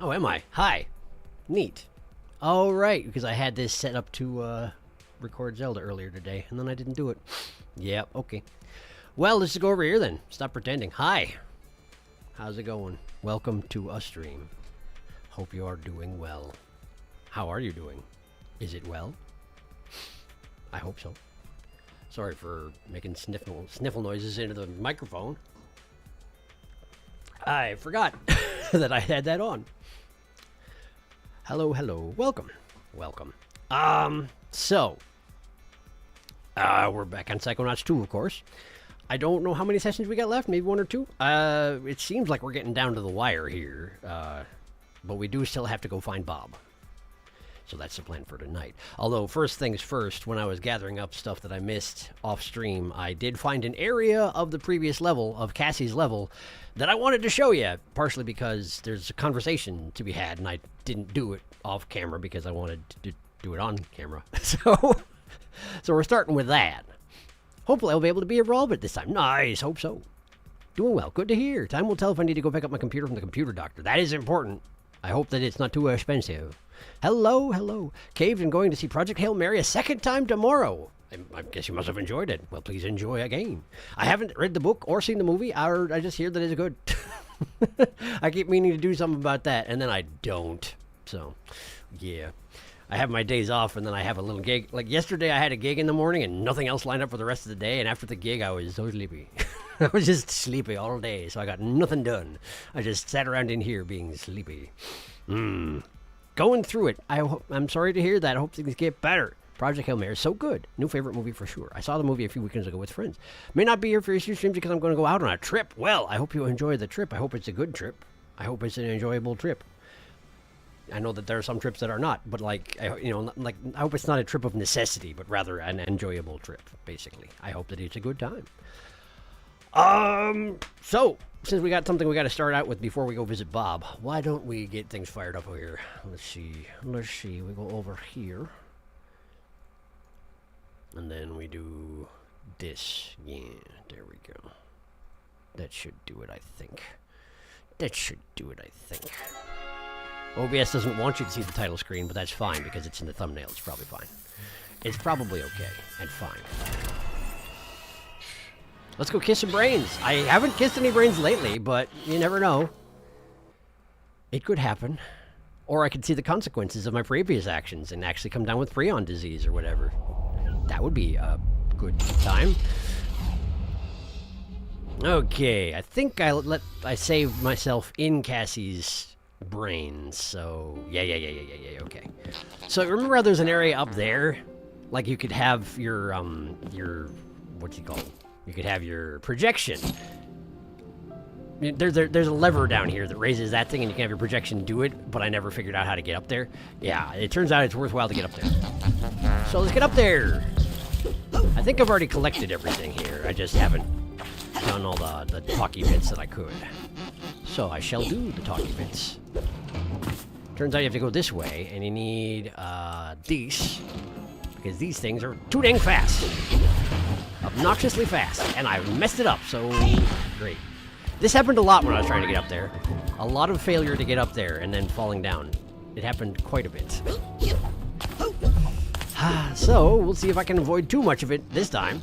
Oh, am I? Hi. Neat. All right, because I had this set up to record Zelda earlier today, and then I didn't do it. Yeah, okay. Well, let's just go over here then. Stop pretending. Hi. How's it going? Welcome to a stream. Hope you are doing well. How are you doing? Is it well? I hope so. Sorry for making sniffle noises into the microphone. I forgot that I had that on. Hello, hello. Welcome. Welcome. So, we're back on Psychonauts 2, of course. I don't know how many sessions we got left, maybe 1 or 2. It seems like we're getting down to the wire here, but we do still have to go find Bob. So that's the plan for tonight. Although, first things first, when I was gathering up stuff that I missed off stream, I did find an area of the previous level, of Cassie's level, that I wanted to show you, partially because there's a conversation to be had, and I didn't do it off camera because I wanted to do it on camera. So we're starting with that. Hopefully I'll be able to be relevant this time. Nice, hope so. Doing well, good to hear. Time will tell if I need to go pick up my computer from the computer doctor. That is important. I hope that it's not too expensive. Hello, hello. Caved and going to see Project Hail Mary a second time tomorrow. I guess you must have enjoyed it. Well, please enjoy again. I haven't read the book or seen the movie. I just hear that it's good. I keep meaning to do something about that, and then I don't. So, yeah. I have my days off, and then I have a little gig. Like yesterday, I had a gig in the morning, and nothing else lined up for the rest of the day, and after the gig, I was so sleepy. I was just sleepy all day, so I got nothing done. I just sat around in here being sleepy. Going through it. I'm sorry to hear that. I hope things get better. Project Hail Mary is so good. New favorite movie for sure. I saw the movie a few weekends ago with friends. May not be here for your streams because I'm going to go out on a trip. Well, I hope you enjoy the trip. I hope it's a good trip. I hope it's an enjoyable trip. I know that there are some trips that are not, but I hope it's not a trip of necessity, but rather an enjoyable trip, basically. I hope that it's a good time. So, since we got something we got to start out with before we go visit Bob, why don't we get things fired up over here? Let's see. We go over here. And then we do this. Yeah, there we go. That should do it, I think. OBS doesn't want you to see the title screen, but that's fine because it's in the thumbnail. It's probably fine. It's probably okay and fine. Let's go kiss some brains. I haven't kissed any brains lately, but you never know. It could happen. Or I could see the consequences of my previous actions and actually come down with prion disease or whatever. That would be a good time. Okay, I think I saved myself in Cassie's brains, so yeah, okay. So remember how there's an area up there? Like you could have your what's it called? You could have your projection. There's a lever down here that raises that thing and you can have your projection do it, but I never figured out how to get up there. Yeah, it turns out it's worthwhile to get up there. So let's get up there. I think I've already collected everything here. I just haven't done all the talky bits that I could. So I shall do the talky bits. Turns out you have to go this way, and you need these, because these things are too dang fast. Obnoxiously fast, and I messed it up, so great. This happened a lot when I was trying to get up there. A lot of failure to get up there, and then falling down. It happened quite a bit. So, we'll see if I can avoid too much of it this time.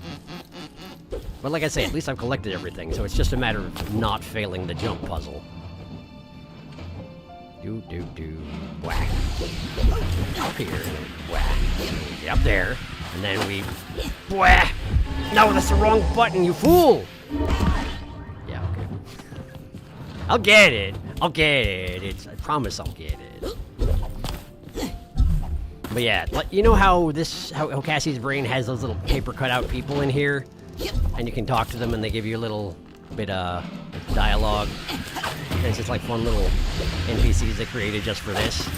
But like I say, at least I've collected everything, so it's just a matter of not failing the jump puzzle. Whack. Up here, whack. Get up there, and then we... Whack! No, that's the wrong button, you fool! Yeah, okay. I'll get it. I'll get it. I promise I'll get it. But yeah, you know how Cassie's brain has those little paper cutout people in here? And you can talk to them and they give you a little bit of dialogue. And it's just like fun little NPCs they created just for this.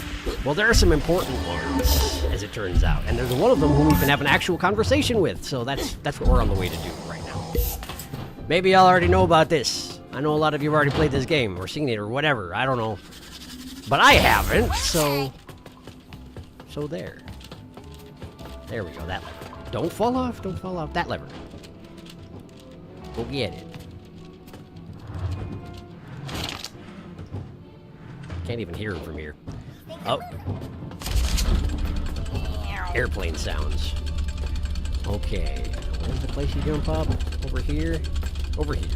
Well, there are some important ones, as it turns out. And there's one of them who we can have an actual conversation with. So that's what we're on the way to do right now. Maybe y'all already know about this. I know a lot of you have already played this game or seen it or whatever. I don't know. But I haven't, so there. There we go, that lever. Don't fall off, that lever. Go get it. Can't even hear him from here. Oh. Airplane sounds. Okay. Where's the place you jump up? Over here? Over here.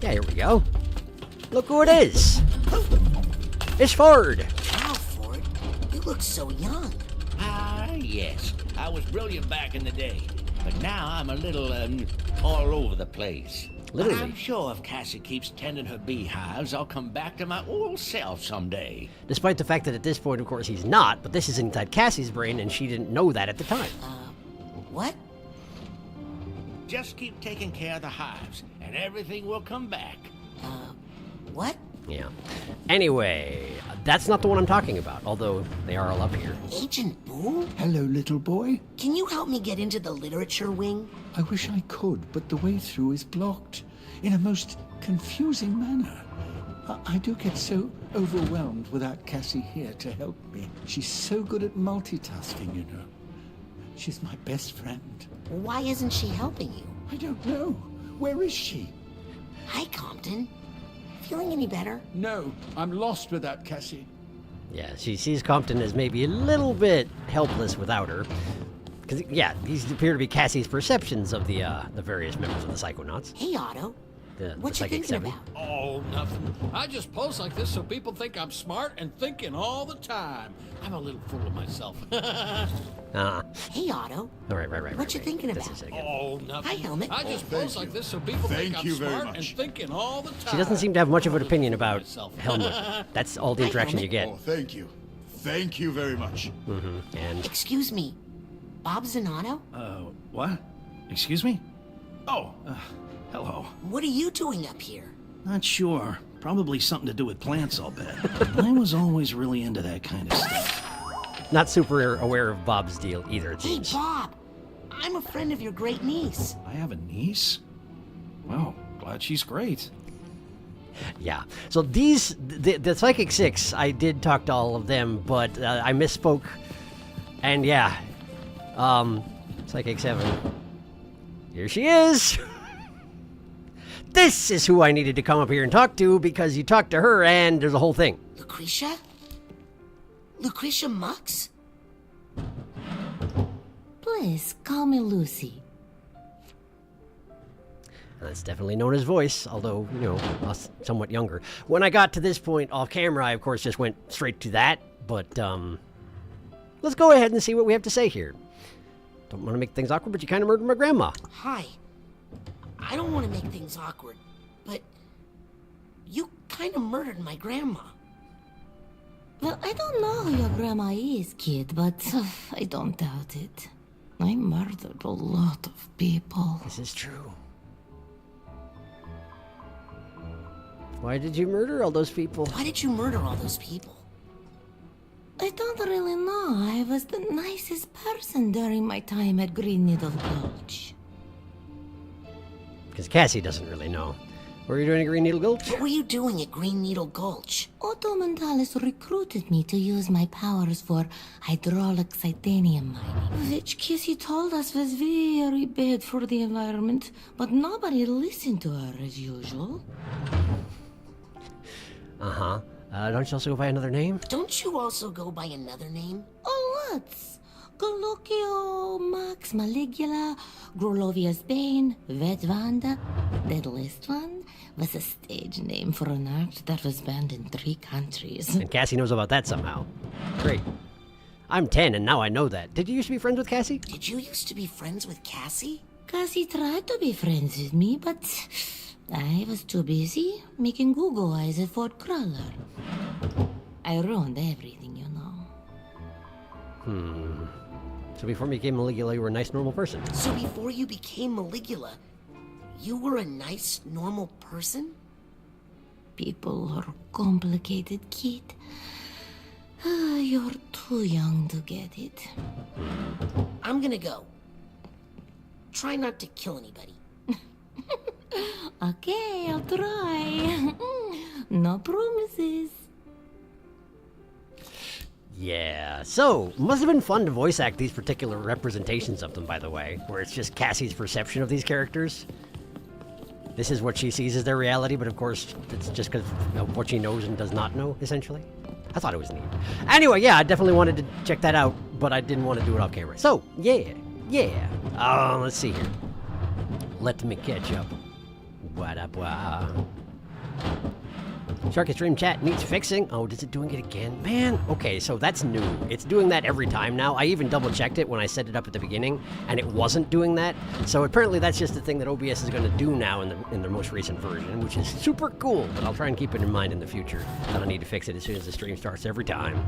Yeah, here we go. Look who it is! It's Ford! Wow, Ford. You look so young. Yes. I was brilliant back in the day. But now I'm a little, all over the place. Literally. But I'm sure if Cassie keeps tending her beehives, I'll come back to my old self someday. Despite the fact that at this point, of course, he's not, but this is inside Cassie's brain, and she didn't know that at the time. What? Just keep taking care of the hives, and everything will come back. What? Yeah. Anyway, that's not the one I'm talking about, although they are all up here. Agent Boo? Hello, little boy. Can you help me get into the literature wing? I wish I could, but the way through is blocked in a most confusing manner. I do get so overwhelmed without Cassie here to help me. She's so good at multitasking, you know. She's my best friend. Why isn't she helping you? I don't know. Where is she? Hi, Compton. Feeling any better? No, I'm lost without Cassie. Yeah, she sees Compton as maybe a little bit helpless without her. Because, yeah, these appear to be Cassie's perceptions of the various members of the Psychonauts. Hey, Otto. What you Psychic thinking Seven. about? Oh, nothing. I just post like this so people think I'm smart and thinking all the time. I'm a little fool of myself. Hey, Otto. All right. What you thinking This about? is it again. Oh, nothing. Hi, Helmet. I just post like this so people think I'm smart and thinking all the time. She doesn't seem to have much of an opinion about Myself. Helmet. That's all the interaction you get. Oh, thank you. Thank you very much. And Excuse me. Bob Zanato? What? Excuse me? Oh, hello. What are you doing up here? Not sure. Probably something to do with plants, I'll bet. I was always really into that kind of stuff. not super aware of Bob's deal either, it Hey, seems. Bob. I'm a friend of your great niece. I have a niece? Well, glad she's great. Yeah. So the Psychic 6, I did talk to all of them, but I misspoke. And yeah, Psychic 7. Here she is. This is who I needed to come up here and talk to, because you talked to her and there's a whole thing. Lucretia? Lucretia Mux? Please, call me Lucy. That's definitely Nona's voice, although, you know, somewhat younger. When I got to this point off camera, I, of course, just went straight to that. But, let's go ahead and see what we have to say here. Don't want to make things awkward, but you kind of murdered my grandma. Hi. I don't want to make things awkward, but you kind of murdered my grandma. Well, I don't know who your grandma is, kid, but I don't doubt it. I murdered a lot of people. This is true. Why did you murder all those people? Why did you murder all those people? I don't really know. I was the nicest person during my time at Green Needle Gulch. Because Cassie doesn't really know. What were you doing at Green Needle Gulch? What were you doing at Green Needle Gulch? Otto Mentalis recruited me to use my powers for hydraulic titanium mining, which Cassie told us was very bad for the environment, but nobody listened to her as usual. Uh-huh. Don't you also go by another name? Don't you also go by another name? Oh, lots. Galluccio, Max Maligula, Grolovia's Bane, Vet Vanda. That last one was a stage name for an art that was banned in 3 countries. And Cassie knows about that somehow. Great. I'm 10, and now I know that. Did you used to be friends with Cassie? Did you used to be friends with Cassie? Cassie tried to be friends with me, but I was too busy making Google eyes at Fort Crawler. I ruined everything, you know. So before you became Maligula, you were a nice, normal person. So before you became Maligula, you were a nice, normal person? People are complicated, kid. You're too young to get it. I'm gonna go. Try not to kill anybody. Okay, I'll try. No promises. Yeah, so, must have been fun to voice act these particular representations of them, by the way, where it's just Cassie's perception of these characters. This is what she sees as their reality, but of course, it's just because of what she knows and does not know, essentially. I thought it was neat. Anyway, yeah, I definitely wanted to check that out, but I didn't want to do it off camera. So, yeah. Let's see here. Let me catch up. What up, Sharky Stream Chat needs fixing. Oh, is it doing it again? Man, okay, so that's new. It's doing that every time now. I even double-checked it when I set it up at the beginning, and it wasn't doing that. So apparently that's just the thing that OBS is going to do now in the most recent version, which is super cool, but I'll try and keep it in mind in the future. That I need to fix it as soon as the stream starts every time.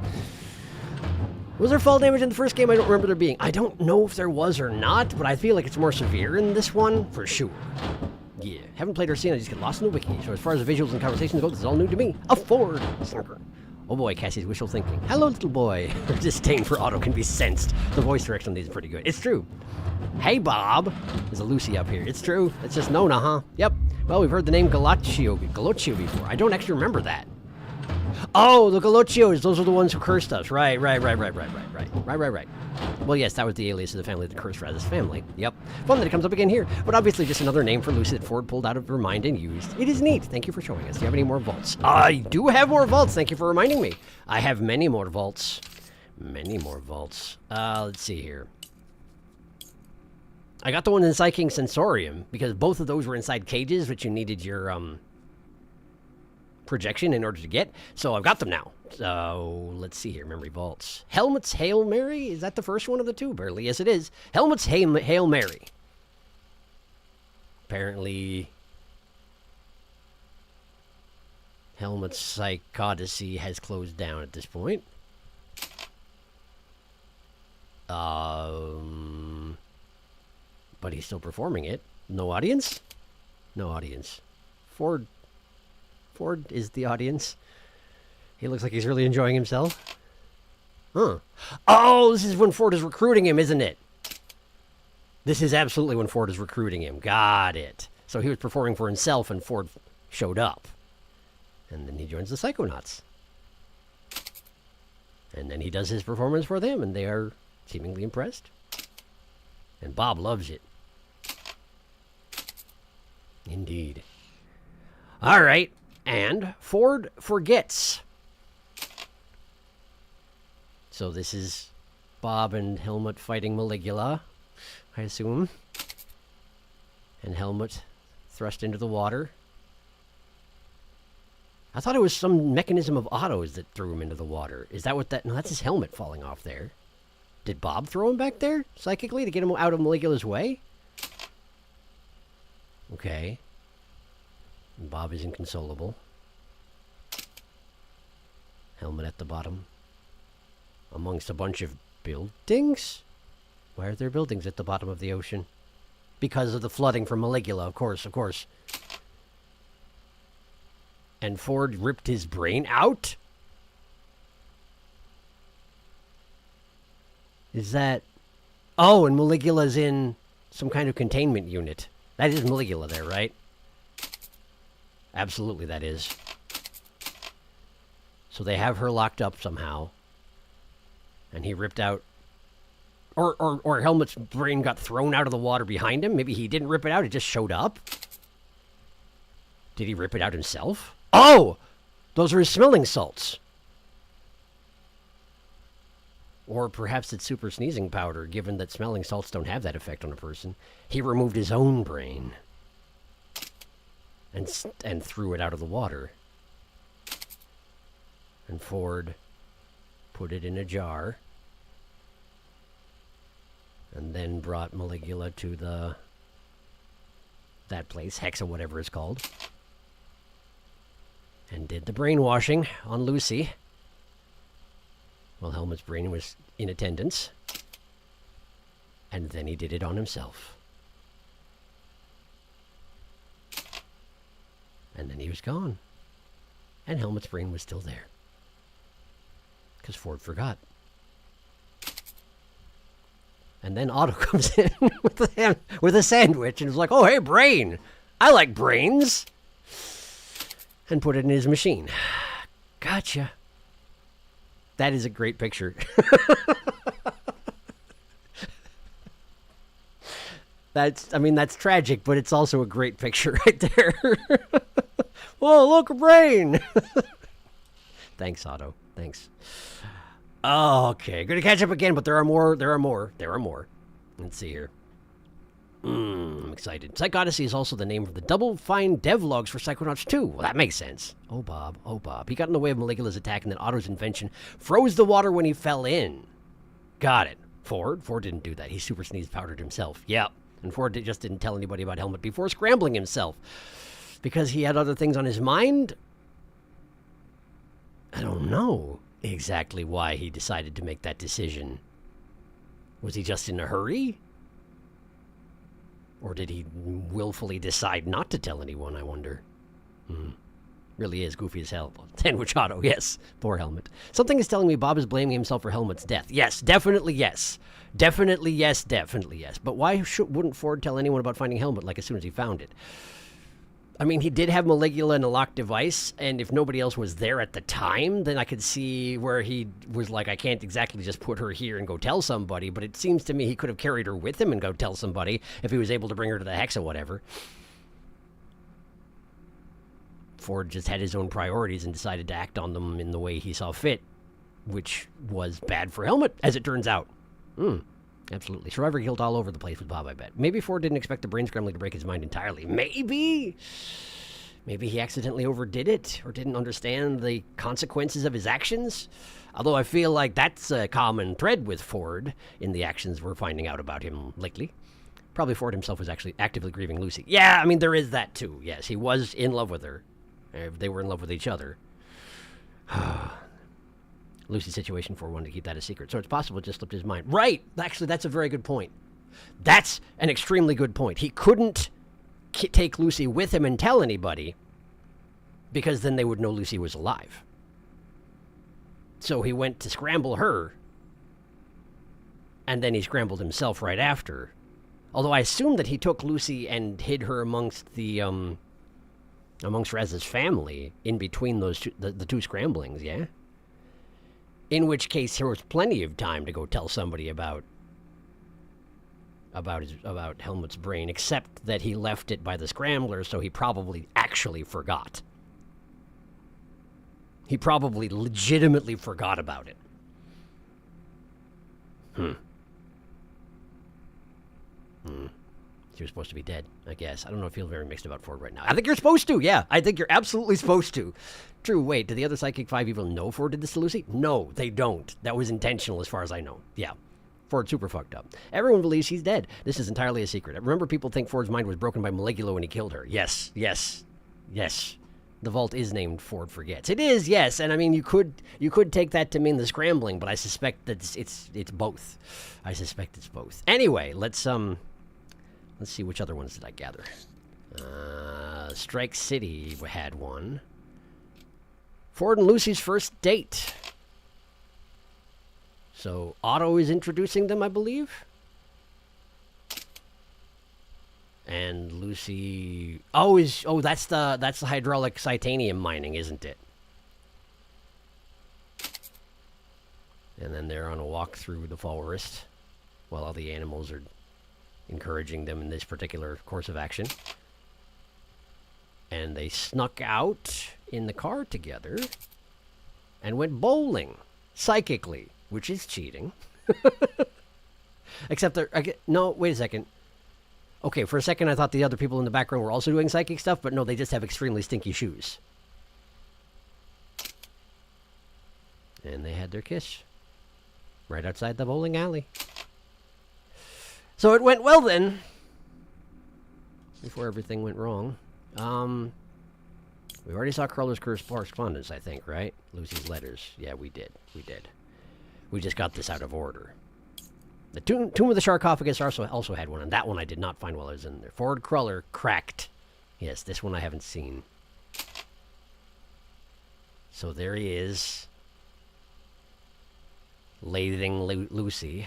Was there fall damage in the first game? I don't remember there being. I don't know if there was or not, but I feel like it's more severe in this one, for sure. Yeah, haven't played or seen, I just get lost in the wiki. So as far as the visuals and conversations go, this is all new to me. A Ford Snarker. Oh boy, Cassie's wishful thinking. Hello, little boy. Her disdain for auto can be sensed. The voice direction on these is pretty good. It's true. Hey, Bob. There's a Lucy up here. It's true. It's just Nona, huh? Yep. Well, we've heard the name Galaccio before. I don't actually remember that. Oh, the Galaccios. Those are the ones who cursed us. Right. Well, yes, that was the alias of the family that cursed Raz's family. Yep. Fun that it comes up again here, but obviously just another name for Lucy that Ford pulled out of her mind and used. It is neat. Thank you for showing us. Do you have any more vaults? I do have more vaults. Thank you for reminding me. I have many more vaults. Let's see here. I got the one in Psyking Sensorium because both of those were inside cages, which you needed your, projection in order to get, so I've got them now. So let's see here. Memory vaults. Helmet's Hail Mary? Is that the first one of the two? Barely. Yes, it is. Helmet's Hail Mary. Apparently, Helmet's Psychodyssey has closed down at this point. But he's still performing it. No audience? No audience. Ford is the audience. He looks like he's really enjoying himself. Huh. Oh, this is when Ford is recruiting him, isn't it? This is absolutely when Ford is recruiting him. Got it. So he was performing for himself and Ford showed up. And then he joins the Psychonauts. And then he does his performance for them, and they are seemingly impressed. And Bob loves it. Indeed. All right. And Ford forgets. So this is Bob and Helmut fighting Maligula, I assume. And Helmut thrust into the water. I thought it was some mechanism of autos that threw him into the water. Is that what that... No, that's his helmet falling off there. Did Bob throw him back there, psychically, to get him out of Maligula's way? Okay. Bob is inconsolable. Helmet at the bottom. Amongst a bunch of buildings? Why are there buildings at the bottom of the ocean? Because of the flooding from Maligula, of course. And Ford ripped his brain out? Is that... Oh, and Maligula's in some kind of containment unit. That is Maligula there, right? Absolutely, that is. So they have her locked up somehow. And he ripped out... Or Helmut's brain got thrown out of the water behind him. Maybe he didn't rip it out, it just showed up. Did he rip it out himself? Oh! Those are his smelling salts. Or perhaps it's super sneezing powder, given that smelling salts don't have that effect on a person. He removed his own brain. And threw it out of the water. And Ford put it in a jar. And then brought Maligula to the that place, Hex or whatever it's called, and did the brainwashing on Lucy while Helmut's brain was in attendance. And then he did it on himself. And then he was gone. And Helmut's brain was still there. Because Ford forgot. And then Otto comes in with a sandwich and is like, oh, hey, brain. I like brains. And put it in his machine. Gotcha. That is a great picture. That's tragic, but it's also a great picture right there. Whoa, look, a brain. Thanks, Otto. Thanks. Okay, gonna catch up again, but there are more. Let's see here. I'm excited. Psych Odyssey is also the name of the Double Fine devlogs for Psychonauts 2. Well, that makes sense. Oh, Bob. He got in the way of Maligula's attack, and then Otto's invention froze the water when he fell in. Got it. Ford didn't do that. He super sneezed powdered himself. Yep. And Ford just didn't tell anybody about Helmut before scrambling himself. Because he had other things on his mind? I don't know exactly why he decided to make that decision. Was he just in a hurry? Or did he willfully decide not to tell anyone, I wonder? Really is goofy as hell. Sandwich Otto, yes. Poor Helmut. Something is telling me Bob is blaming himself for Helmut's death. Yes, definitely yes. Definitely yes. But why wouldn't Ford tell anyone about finding Helmut, like, as soon as he found it? I mean, he did have Maligula in a locked device, and if nobody else was there at the time, then I could see where he was like, I can't exactly just put her here and go tell somebody, but it seems to me he could have carried her with him and go tell somebody if he was able to bring her to the Hex or whatever. Ford just had his own priorities and decided to act on them in the way he saw fit, which was bad for Helmut, as it turns out. Absolutely. Survivor guilt all over the place with Bob, I bet. Maybe Ford didn't expect the brain scrambling to break his mind entirely. Maybe he accidentally overdid it or didn't understand the consequences of his actions. Although I feel like that's a common thread with Ford in the actions we're finding out about him lately. Probably Ford himself was actually actively grieving Lucy. Yeah, I mean, there is that too. Yes, he was in love with her. They were in love with each other. Lucy's situation, Ford wanted to keep that a secret. So it's possible it just slipped his mind. Right! Actually, that's a very good point. That's an extremely good point. He couldn't take Lucy with him and tell anybody because then they would know Lucy was alive. So he went to scramble her, and then he scrambled himself right after. Although I assume that he took Lucy and hid her amongst Raz's family in between those the two scramblings, yeah? In which case, there was plenty of time to go tell somebody about Helmut's brain, except that he left it by the scrambler, so he probably actually forgot. He probably legitimately forgot about it. She was supposed to be dead, I guess. I don't know, I feel very mixed about Ford right now. I think you're supposed to, yeah. I think you're absolutely supposed to. True, wait, did the other Psychic 5 even know Ford did this to Lucy? No, they don't. That was intentional as far as I know. Yeah. Ford super fucked up. Everyone believes she's dead. This is entirely a secret. Remember, people think Ford's mind was broken by Maligula when he killed her. Yes. The vault is named Ford Forgets. It is, yes. And I mean, you could take that to mean the scrambling, but I suspect that it's both. I suspect it's both. Anyway, let's see, which other ones did I gather? Strike City had one. Ford and Lucy's first date. So Otto is introducing them, I believe. And Lucy, that's the hydraulic titanium mining, isn't it? And then they're on a walk through the forest while all the animals are encouraging them in this particular course of action. And they snuck out in the car together and went bowling psychically, which is cheating. Except no, wait a second. Okay, for a second I thought the other people in the background were also doing psychic stuff, but no, they just have extremely stinky shoes. And they had their kiss right outside the bowling alley. So it went well then. before everything went wrong. We already saw Crullers' correspondence, I think, right? Lucy's letters. Yeah, we did. We did. We just got this out of order. The Tomb of the Sarcophagus also had one, and that one I did not find while I was in there. Ford Cruller, cracked. Yes, this one I haven't seen. So there he is. Lathing Lucy.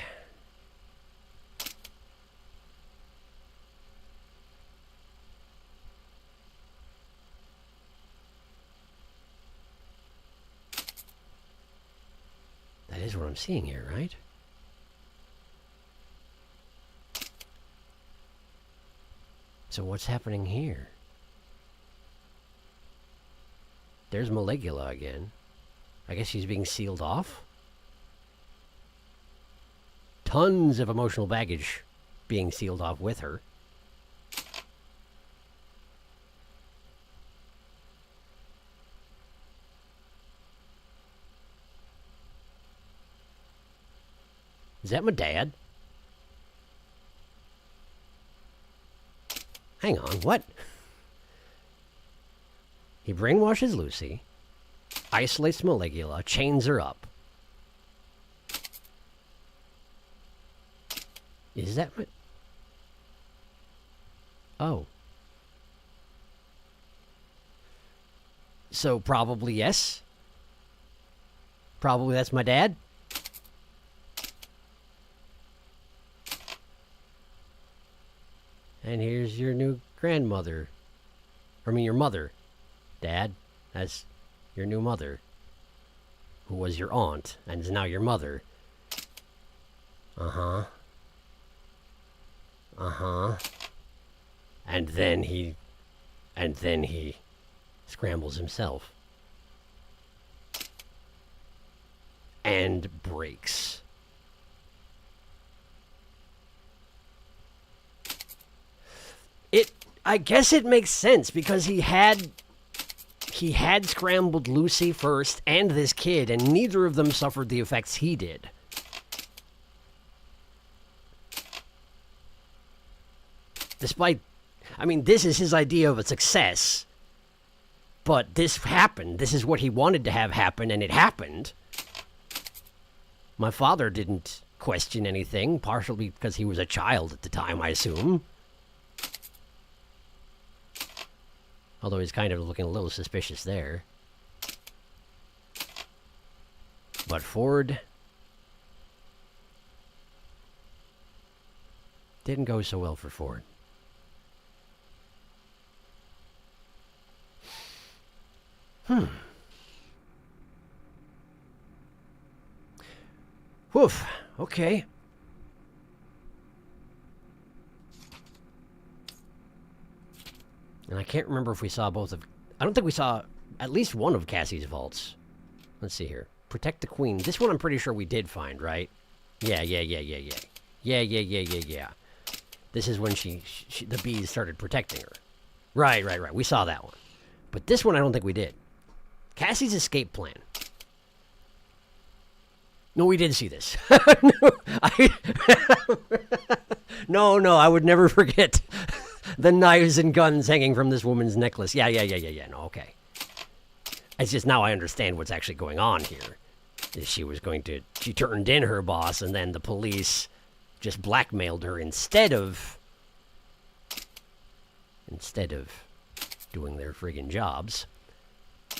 That is what I'm seeing here, right? So what's happening here? There's Maligula again. I guess she's being sealed off? Tons of emotional baggage being sealed off with her. Is that my dad? Hang on, what? He brainwashes Lucy, isolates Maligula, chains her up. Is that my... Oh. So probably yes? Probably that's my dad? And here's your new grandmother. I mean, your mother. Dad, that's your new mother. Who was your aunt, and is now your mother. Uh-huh. Uh-huh. And then he scrambles himself. And breaks. I guess it makes sense because he had scrambled Lucy first and this kid, and neither of them suffered the effects he did. Despite, I mean, this is his idea of a success, but this happened. This is what he wanted to have happen, and it happened. My father didn't question anything, partially because he was a child at the time, I assume. Although he's kind of looking a little suspicious there. But Ford didn't go so well for Ford. Woof. Okay. And I can't remember if we saw both of... I don't think we saw at least one of Cassie's vaults. Let's see here. Protect the Queen. This one I'm pretty sure we did find, right? Yeah. Yeah. This is when the bees started protecting her. Right. We saw that one. But this one I don't think we did. Cassie's escape plan. No, we did see this. No, I would never forget the knives and guns hanging from this woman's necklace. Yeah. No, okay. It's just now I understand what's actually going on here. She turned in her boss, and then the police just blackmailed her instead of doing their friggin' jobs.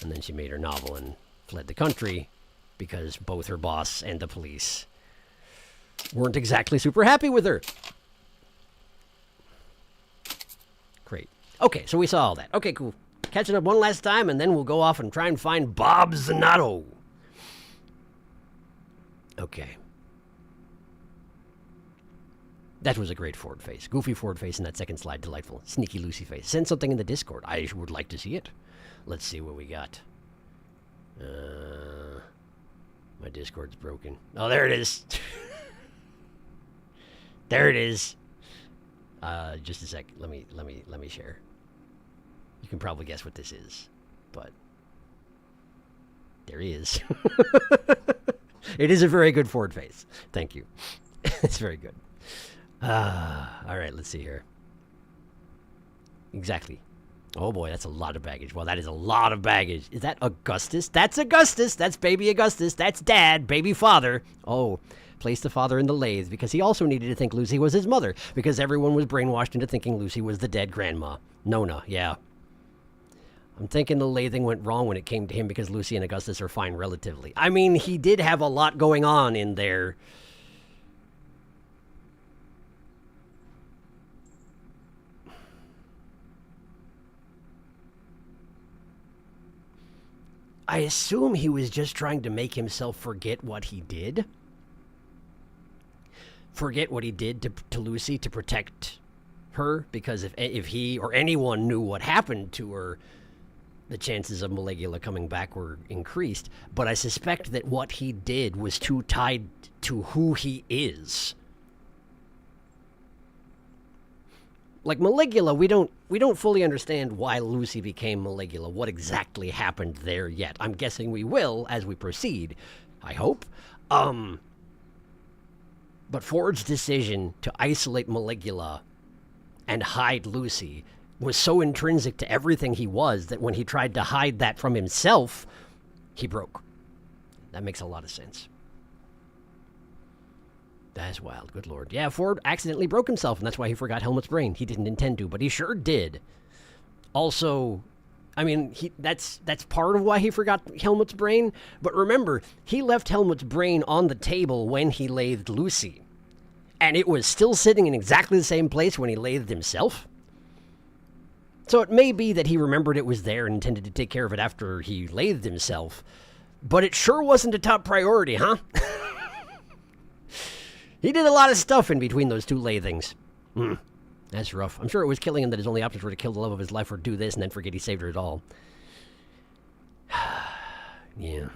And then she made her novel and fled the country because both her boss and the police weren't exactly super happy with her. Great. Okay, so we saw all that. Okay, cool. Catching up one last time, and then we'll go off and try and find Bob Zanotto. Okay. That was a great Ford face. Goofy Ford face in that second slide. Delightful. Sneaky Lucy face. Send something in the Discord. I would like to see it. Let's see what we got. My Discord's broken. Oh, there it is. There it is. Just a sec. Let me share. You can probably guess what this is, but there he is. It is a very good Ford face. Thank you. It's very good. All right, let's see here. exactly. Oh boy, that's a lot of baggage. Well, that is a lot of baggage. Is that Augustus? That's Augustus. That's baby Augustus. That's dad, baby father. Oh, place the father in the lathe because he also needed to think Lucy was his mother because everyone was brainwashed into thinking Lucy was the dead grandma. Nona, yeah. I'm thinking the lathing went wrong when it came to him because Lucy and Augustus are fine relatively. I mean, he did have a lot going on in there. I assume he was just trying to make himself forget what he did. Forget what he did to Lucy to protect her, because if he or anyone knew what happened to her, the chances of Maligula coming back were increased. But I suspect that what he did was too tied to who he is. Like Maligula, we don't fully understand why Lucy became Maligula, what exactly happened there yet. I'm guessing we will as we proceed, I hope. But Ford's decision to isolate Maligula and hide Lucy was so intrinsic to everything he was that when he tried to hide that from himself, he broke. That makes a lot of sense. That's wild, good lord. Yeah, Ford accidentally broke himself, and that's why he forgot Helmut's brain. He didn't intend to, but he sure did. Also, I mean, that's part of why he forgot Helmut's brain, but remember, he left Helmut's brain on the table when he lathed Lucy, and it was still sitting in exactly the same place when he lathed himself. So it may be that he remembered it was there and intended to take care of it after he lathed himself, but it sure wasn't a top priority, huh? He did a lot of stuff in between those two lathings. That's rough. I'm sure it was killing him that his only options were to kill the love of his life or do this and then forget he saved her at all. Yeah.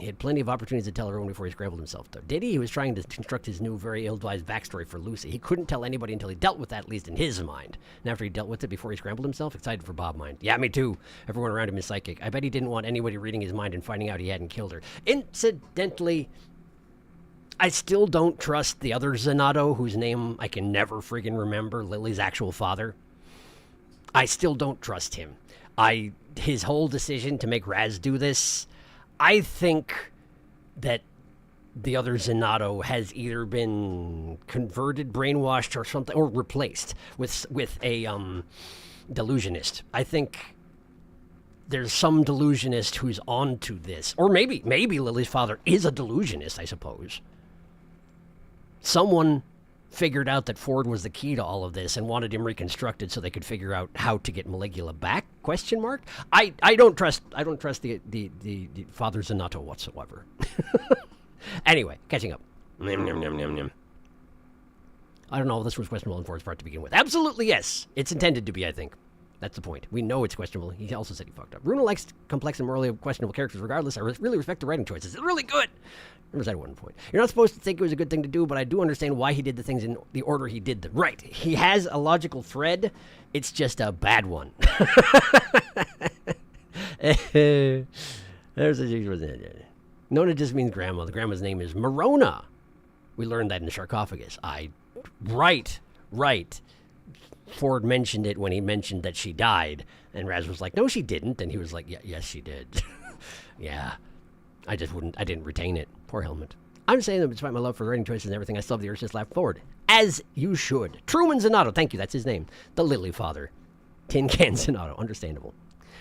He had plenty of opportunities to tell everyone before he scrambled himself, though. Did he? He was trying to construct his new, very ill-advised backstory for Lucy. He couldn't tell anybody until he dealt with that, at least in his mind. And after he dealt with it before he scrambled himself, excited for Bob mind. Yeah, me too. Everyone around him is psychic. I bet he didn't want anybody reading his mind and finding out he hadn't killed her. Incidentally, I still don't trust the other Zenato, whose name I can never friggin' remember, Lily's actual father. I still don't trust him. His whole decision to make Raz do this, I think that the other Zenato has either been converted, brainwashed, or something, or replaced with a delusionist. I think there's some delusionist who's onto this, or maybe Lily's father is a delusionist, I suppose. Someone figured out that Ford was the key to all of this and wanted him reconstructed so they could figure out how to get Maligula back? Question mark? I don't trust the father Zenato whatsoever. Anyway, catching up. I don't know if this was questionable on Ford's part to begin with. Absolutely yes. It's intended to be, I think. That's the point. We know it's questionable. He also said he fucked up. Runa likes complex and morally questionable characters regardless. I really respect the writing choices. It's really good. Remember that one point. You're not supposed to think it was a good thing to do, but I do understand why he did the things in the order he did them. Right. He has a logical thread. It's just a bad one. There's a... Nona just means grandma. The grandma's name is Morona. We learned that in the sarcophagus. Right. Ford mentioned it when he mentioned that she died, and Raz was like, no, she didn't. And he was like, yes, she did. Yeah. I didn't retain it. Poor Helmut. I'm saying that despite my love for writing choices and everything, I still have the urge to just laugh forward. As you should. Truman Zenato. Thank you. That's his name. The Lily Father. Tin Can Zenato. Understandable.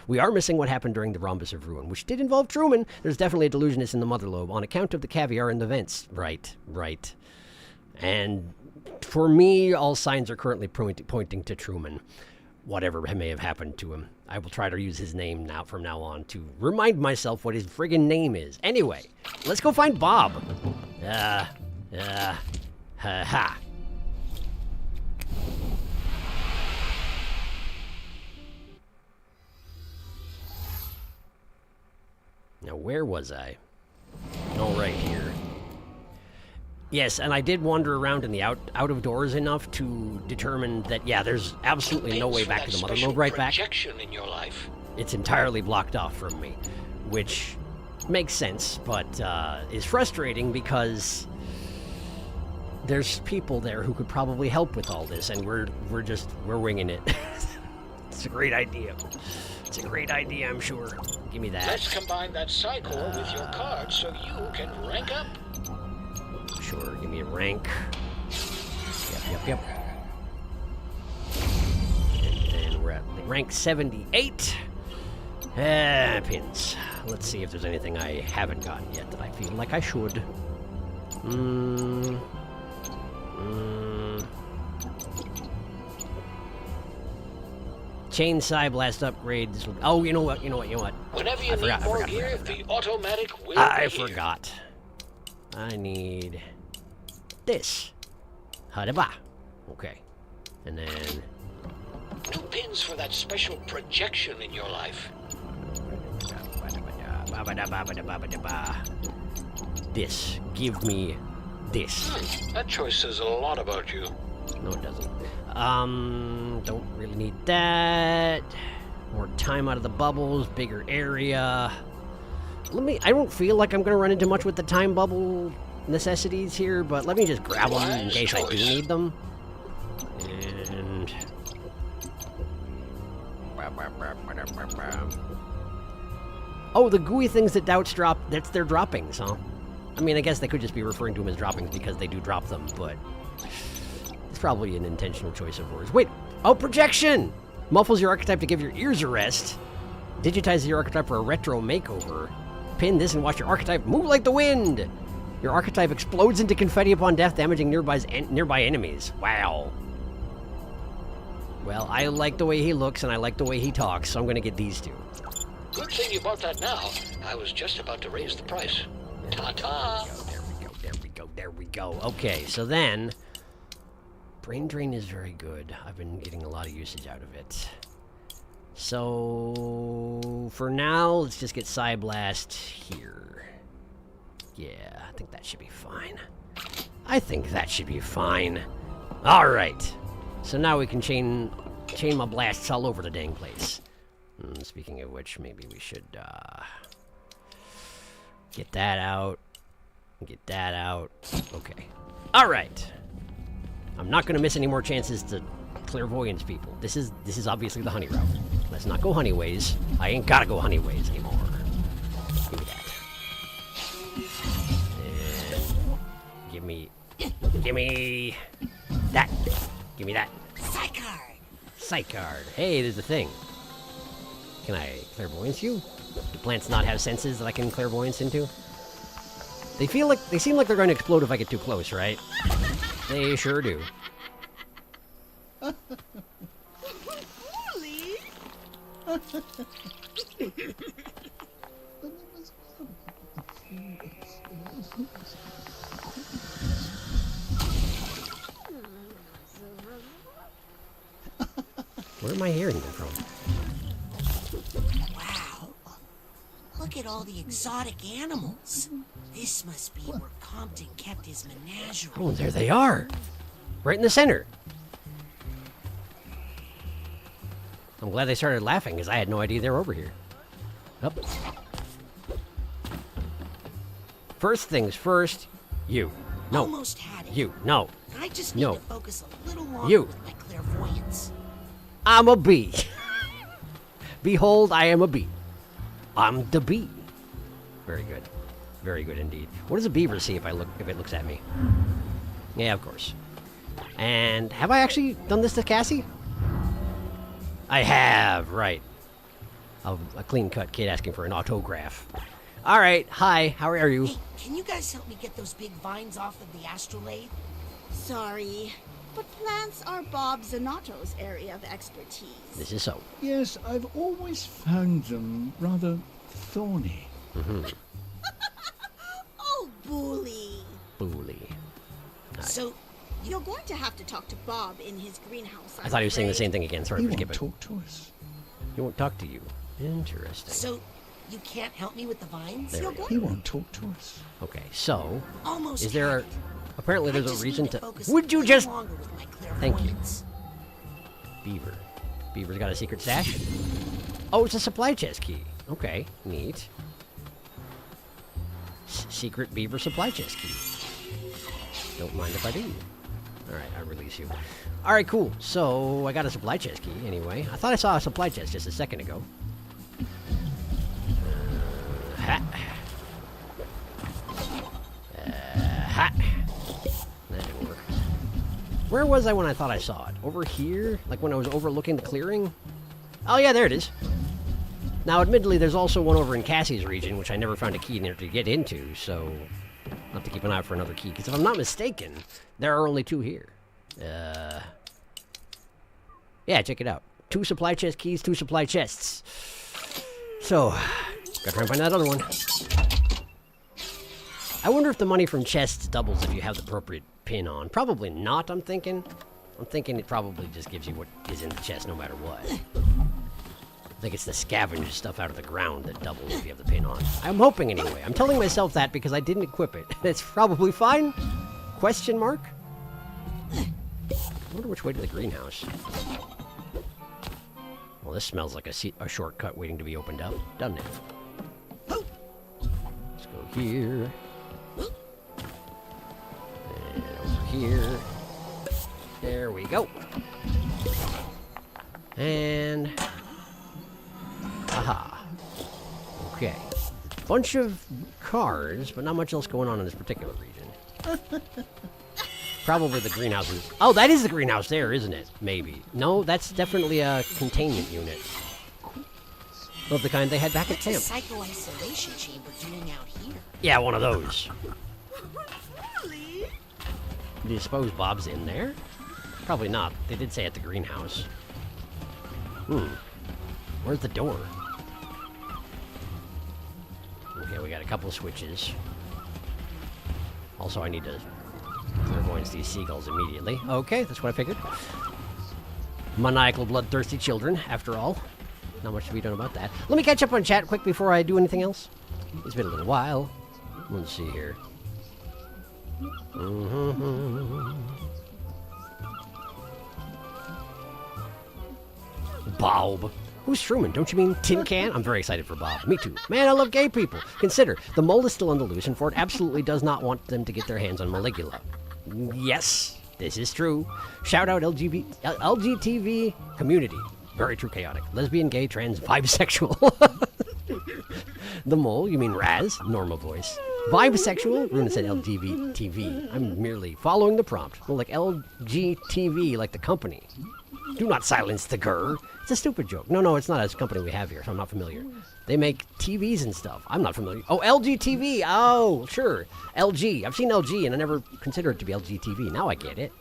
We are missing what happened during the Rhombus of Ruin, which did involve Truman. There's definitely a delusionist in the mother lobe on account of the caviar in the vents. Right. And for me, all signs are currently pointing to Truman. Whatever may have happened to him. I will try to use his name from now on to remind myself what his friggin' name is. Anyway, let's go find Bob. Ha. Now, where was I? Oh, right here. Yes, and I did wander around in the out of doors enough to determine that, yeah, there's absolutely no way back to the mother lobe right back. In your life. It's entirely blocked off from me, which makes sense, but is frustrating because there's people there who could probably help with all this, and we're winging it. It's a great idea. It's a great idea, I'm sure. Give me that. Let's combine that Psychor with your card so you can rank up. Sure, give me a rank. Yep. And then we're at rank 78. Pins. Let's see if there's anything I haven't gotten yet that I feel like I should. Chain Psy Blast upgrades. Oh, you know what? Whenever you need more gear, the automatic will I be here. forgot. I need this. Hadaba. Okay. And then 2 pins for that special projection in your life. this. Give me this. That choice says a lot about you. No, it doesn't. Don't really need that. More time out of the bubbles, bigger area. I don't feel like I'm gonna run into much with the time bubble necessities here, but let me just grab them in case I do need them. And oh, the gooey things that doubts drop, that's their droppings, huh? I mean, I guess they could just be referring to them as droppings because they do drop them, but it's probably an intentional choice of words. Wait, oh, projection! Muffles your archetype to give your ears a rest. Digitize your archetype for a retro makeover. Pin this and watch your archetype move like the wind! Your archetype explodes into confetti upon death, damaging nearby enemies. Wow. Well, I like the way he looks and I like the way he talks, so I'm gonna get these two. Good thing you bought that now. I was just about to raise the price. Ta-ta! There we go. Okay, so then... Brain Drain is very good. I've been getting a lot of usage out of it. So... for now, let's just get Psy Blast here. Yeah, I think that should be fine. Alright. So now we can chain my blasts all over the dang place. Speaking of which, maybe we should, get that out. Get that out. Okay. Alright. I'm not gonna miss any more chances to clairvoyance people. This is obviously the honey route. Let's not go honeyways. I ain't gotta go honeyways anymore. Give me that. Give me that. Give me that. Psychard. Hey, there's a thing. Can I clairvoyance you? Do plants not have senses that I can clairvoyance into? They seem like they're going to explode if I get too close, right? They sure do. Where am I hearing them from? Wow. Look at all the exotic animals. This must be where Compton kept his menagerie. Oh, there they are. Right in the center. I'm glad they started laughing, because I had no idea they were over here. Up. First things first, you. No. Almost had it. You. No. I just need to focus a little longer You. with my clairvoyance. I'm a bee. Behold, I am a bee. I'm the bee. Very good. Very good indeed. What does a beaver see if it looks at me? Yeah, of course. And have I actually done this to Cassie? I have, right. A clean-cut kid asking for an autograph. All right, hi, how are you? Hey, can you guys help me get those big vines off of the Lathe? Sorry, but plants are Bob Zanotto's area of expertise. This is so. Yes, I've always found them rather thorny. Mm-hmm. Oh, bully. Bully. So, you're going to have to talk to Bob in his greenhouse. I thought he was saying the same thing again. Sorry for skipping. He won't talk to us. He won't talk to you. Interesting. So, you can't help me with the vines? There we go. He won't talk to us. Okay, so Almost is there? had it. Apparently, I there's just a reason need to. focus Would a you little just? longer with my Thank you. clairvoyance. Beaver. Beaver's got a secret stash. Oh, it's a supply chest key. Okay, neat. Secret Beaver supply chest key. Don't mind if I do. Alright, I release you. Alright, cool. So, I got a supply chest key anyway. I thought I saw a supply chest just a second ago. Ha. Ha. That didn't work. Where was I when I thought I saw it? Over here? Like when I was overlooking the clearing? Oh yeah, there it is. Now, admittedly, there's also one over in Cassie's region, which I never found a key in there to get into, so I'll have to keep an eye out for another key, because if I'm not mistaken, there are only 2 here. Yeah, check it out. 2 supply chest keys, 2 supply chests. So, gotta try and find that other one. I wonder if the money from chests doubles if you have the appropriate pin on. Probably not, I'm thinking. I'm thinking it probably just gives you what is in the chest no matter what. I think it's the scavenge stuff out of the ground that doubles if you have the pin on. I'm hoping anyway. I'm telling myself that because I didn't equip it. It's probably fine? Question mark? I wonder which way to the greenhouse. Well, this smells like a shortcut waiting to be opened up, doesn't it? Let's go here. And over here. There we go. And... aha. Okay. Bunch of cars, but not much else going on in this particular region. Probably the greenhouses. Oh, that is the greenhouse there, isn't it? Maybe. No, that's definitely a containment unit. Of the kind they had back at camp. What's a psycho-isolation chamber doing out here? Yeah, one of those. Do you suppose Bob's in there? Probably not. They did say at the greenhouse. Where's the door? Okay, we got a couple of switches. Also, I need to clairvoyance these seagulls immediately. Okay, that's what I figured. Maniacal, bloodthirsty children, after all. Not much to be done about that. Let me catch up on chat quick before I do anything else. It's been a little while. Let's see here. Bob. Who's Truman? Don't you mean Tin Can? I'm very excited for Bob. Me too. Man, I love gay people. Consider, the mole is still on the loose, and Ford absolutely does not want them to get their hands on Maligula. Yes, this is true. Shout out LGTV community. Very true, chaotic. Lesbian, gay, trans, bisexual. The mole, you mean Raz? Normal voice. Bisexual? Runa said LGTV. I'm merely following the prompt. Well, like LGTV, like the company. Do not silence the grr. It's a stupid joke. No, it's not a company we have here, so I'm not familiar. They make TVs and stuff. I'm not familiar. Oh, LGTV. Oh, sure. LG. I've seen LG, and I never considered it to be LGTV. Now I get it.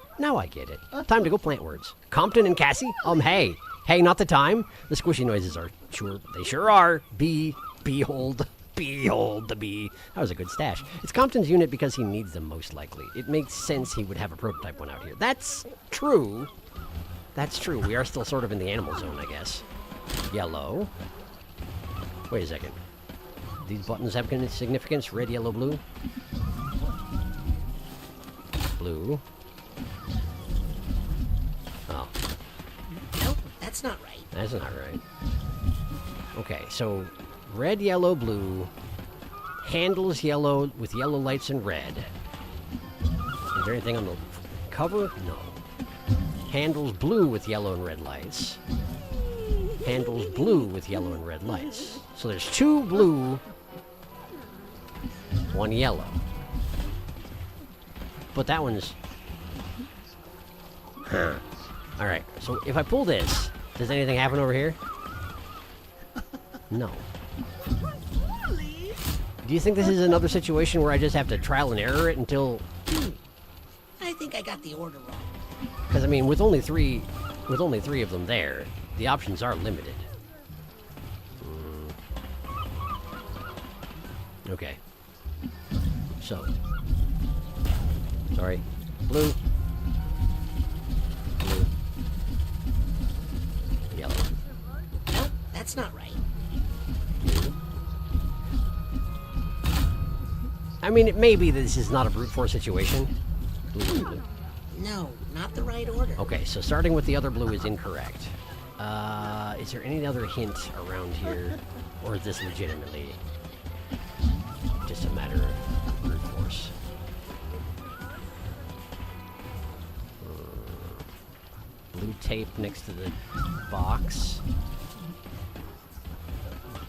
Time to go plant words. Compton and Cassie? Hey. Hey, not the time. The squishy noises are sure. They sure are. Behold the bee. That was a good stash. It's Compton's unit because he needs them most likely. It makes sense he would have a prototype one out here. That's true. That's true. We are still sort of in the animal zone, I guess. Yellow. Wait a second. These buttons have significance. Red, yellow, blue. Blue. Oh. Nope, that's not right. That's not right. Okay, so red, yellow, blue. Handles yellow with yellow lights and red. Is there anything on the cover? No. Handles blue with yellow and red lights. Handles blue with yellow and red lights. So there's 2 blue, 1 yellow. But that one's... Huh. Alright, so if I pull this, does anything happen over here? No. Do you think this is another situation where I just have to trial and error it until... I think I got the order wrong. Because, I mean, with only three of them there, the options are limited. Okay. So. Sorry. Blue. Blue. Yellow. Nope, that's not right. I mean, it may be that this is not a brute force situation. Blue, blue. No, not the right order. Okay, so starting with the other blue is incorrect. Is there any other hint around here? Or is this legitimately just a matter of brute force? tape next to the box.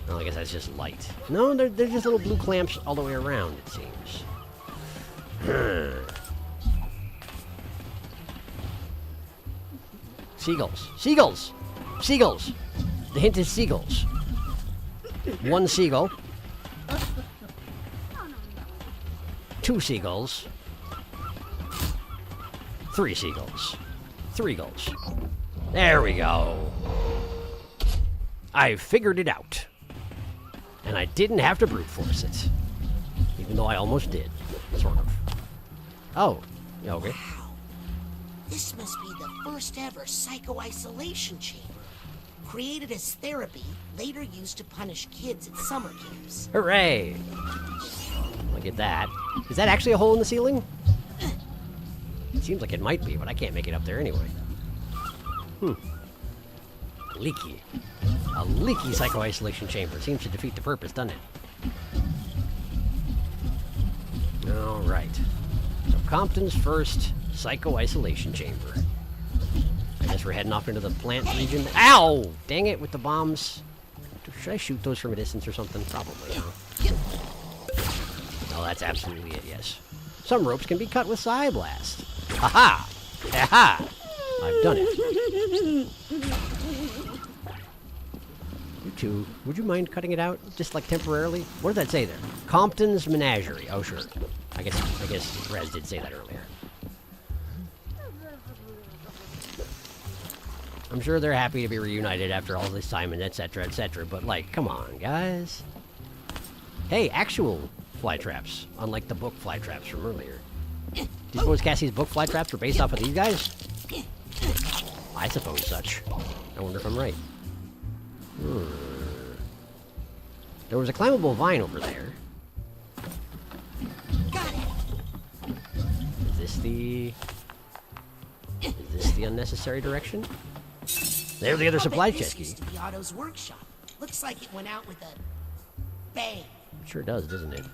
Oh, I guess that's just light. No, they're just little blue clamps all the way around, it seems. Seagulls. Seagulls! Seagulls! The hint is seagulls. One seagull. Two seagulls. Three seagulls. Three gulls. There we go. I figured it out. And I didn't have to brute force it. Even though I almost did. Sort of. Oh. Yeah, okay. Wow. This must be the first ever psycho-isolation chamber. Created as therapy, later used to punish kids at summer camps. Hooray! Look at that. Is that actually a hole in the ceiling? It seems like it might be, but I can't make it up there anyway. Leaky. A leaky psycho-isolation chamber. Seems to defeat the purpose, doesn't it? Alright. So Compton's first psycho-isolation chamber. I guess we're heading off into the plant region. Ow! Dang it, with the bombs. Should I shoot those from a distance or something? Probably, huh? No, that's absolutely it, yes. Some ropes can be cut with Psy Blast. Aha! Aha! I've done it. You two, would you mind cutting it out? Just like temporarily? What did that say there? Compton's Menagerie. Oh, sure. I guess Rez did say that earlier. I'm sure they're happy to be reunited after all this time and etc, etc, but like, come on, guys. Hey, actual fly traps, unlike the book fly traps from earlier. Do you suppose Cassie's book fly traps were based off of these guys? I suppose such. I wonder if I'm right. There was a climbable vine over there. Got it. Is this the unnecessary direction? There's the other supply chest key. This used to be Otto's workshop. Looks like it went out with a bang. It sure does, doesn't it?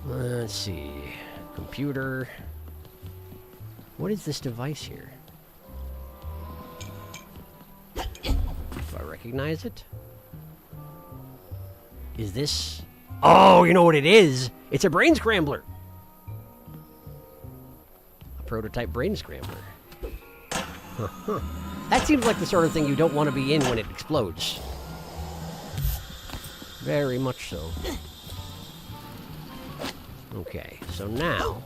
Let's see. Computer. What is this device here? Do I recognize it? Is this... Oh, you know what it is? It's a brain scrambler. A prototype brain scrambler. That seems like the sort of thing you don't want to be in when it explodes. Very much so. Okay, so now...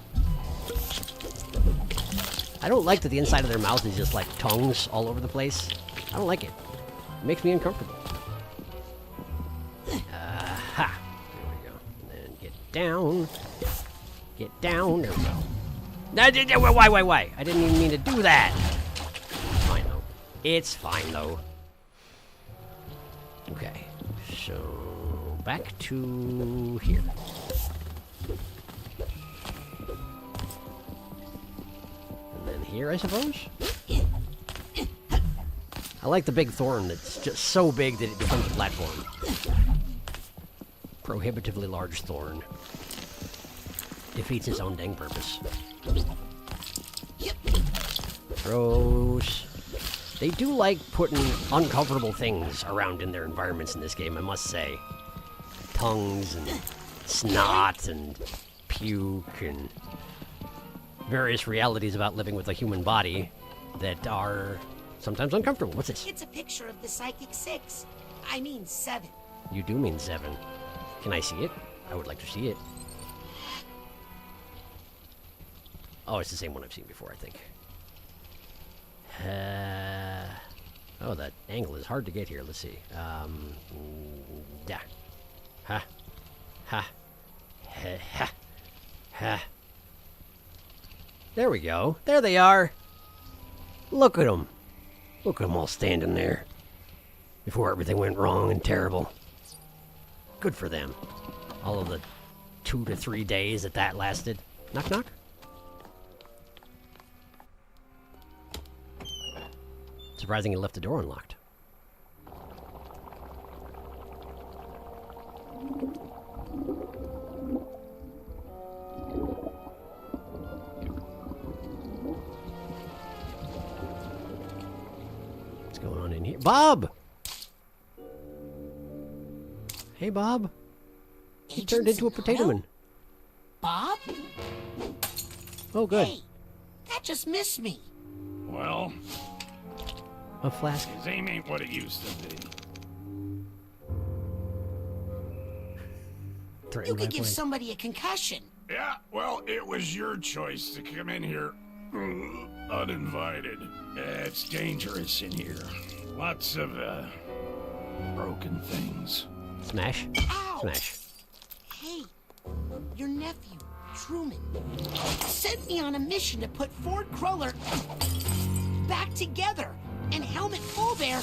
I don't like that the inside of their mouth is just like tongues all over the place. I don't like it. It makes me uncomfortable. Ha! There we go. And then get down. Get down. There we go. Why? I didn't even mean to do that. Fine, though. It's fine, though. Okay. So, back to here. And then here, I suppose? I like the big thorn that's just so big that it becomes a platform. Prohibitively large thorn. Defeats its own dang purpose. Gross. They do like putting uncomfortable things around in their environments in this game, I must say. Tongues and snot and puke and various realities about living with a human body that are sometimes uncomfortable. What's this? It's a picture of the Psychic Six. I mean 7. You do mean 7. Can I see it? I would like to see it. Oh, it's the same one I've seen before, I think. Oh, that angle is hard to get here. Let's see. Yeah. Ha. Ha. Ha. Ha. Ha. There we go. There they are. Look at them. Look at them all standing there. Before everything went wrong and terrible. Good for them. All of the 2 to 3 days that lasted. Knock, knock. Surprising he left the door unlocked. on in here? Bob! Hey, Bob. He turned into a potato man. Bob? Oh, good. Hey, that just missed me. Well, A flask. his aim ain't what it used to be. You could give somebody a concussion. Yeah, well, it was your choice to come in here uninvited. It's dangerous in here. Lots of, broken things. Smash. Ow! Smash. Hey, your nephew, Truman, sent me on a mission to put Ford Cruller back together. And Helmet Fullbear...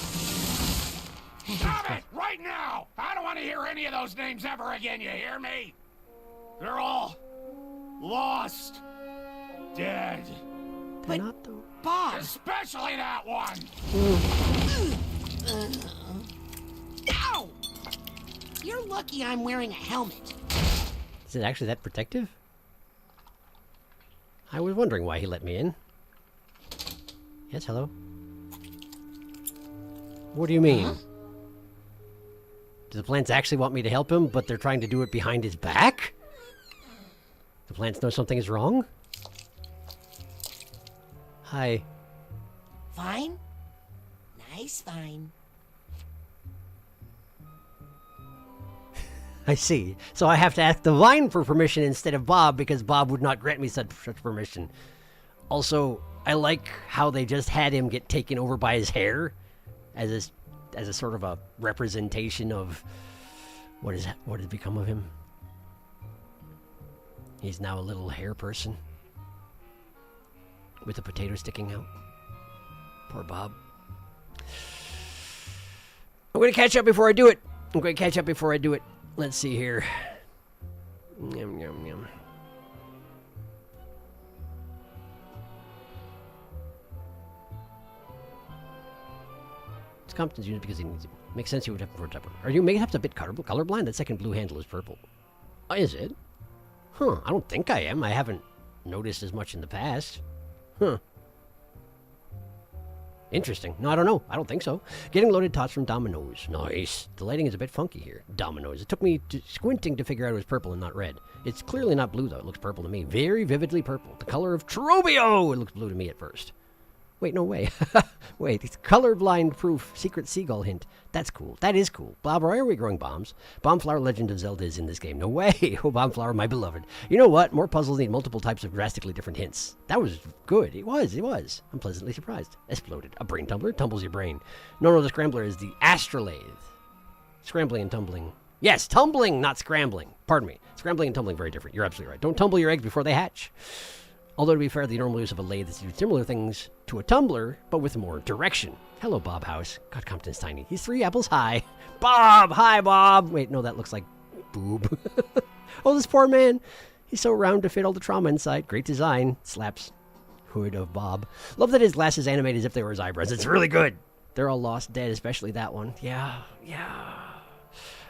Stop it! Right now! I don't want to hear any of those names ever again, you hear me? They're all... lost. Dead. But, Bob... Especially that one! Ow! You're lucky I'm wearing a helmet. Is it actually that protective? I was wondering why he let me in. Yes, hello. What do you mean? Huh? Do the plants actually want me to help him, but they're trying to do it behind his back? The plants know something is wrong? Hi. Fine? Nice fine. I see. So I have to ask the vine for permission instead of Bob, because Bob would not grant me such permission. Also, I like how they just had him get taken over by his hair as a sort of a representation of what has become of him. He's now a little hair person with a potato sticking out. Poor Bob. I'm going to catch up before I do it. Let's see here. Yum, yum, yum. It's Compton's unit because he needs it. Makes sense you would have for a Are you mayhaps a bit colorblind? That second blue handle is purple. Oh, is it? Huh, I don't think I am. I haven't noticed as much in the past. Huh. Interesting. No, I don't know. I don't think so. Getting loaded tots from Domino's. Nice. The lighting is a bit funky here. Domino's. It took me squinting to figure out it was purple and not red. It's clearly not blue, though. It looks purple to me. Very vividly purple. The color of Trobio! It looks blue to me at first. Wait, no way. Wait, it's colorblind proof. Secret seagull hint. That's cool. That is cool. Bob, why are we growing bombs? Bomb Flower Legend of Zelda is in this game. No way. Oh, Bomb Flower, my beloved. You know what? More puzzles need multiple types of drastically different hints. That was good. It was. I'm pleasantly surprised. Exploded. A brain tumbler tumbles your brain. No, the scrambler is the Lathe. Scrambling and tumbling. Yes, tumbling, not scrambling. Pardon me. Scrambling and tumbling, very different. You're absolutely right. Don't tumble your eggs before they hatch. Although, to be fair, the normal use of a lathe is to do similar things to a tumbler, but with more direction. Hello, Bob House. God, Compton's tiny. He's 3 apples high. Bob! Hi, Bob! Wait, no, that looks like boob. Oh, this poor man. He's so round to fit all the trauma inside. Great design. Slaps hood of Bob. Love that his glasses animate as if they were his eyebrows. It's really good. They're all lost dead, especially that one. Yeah.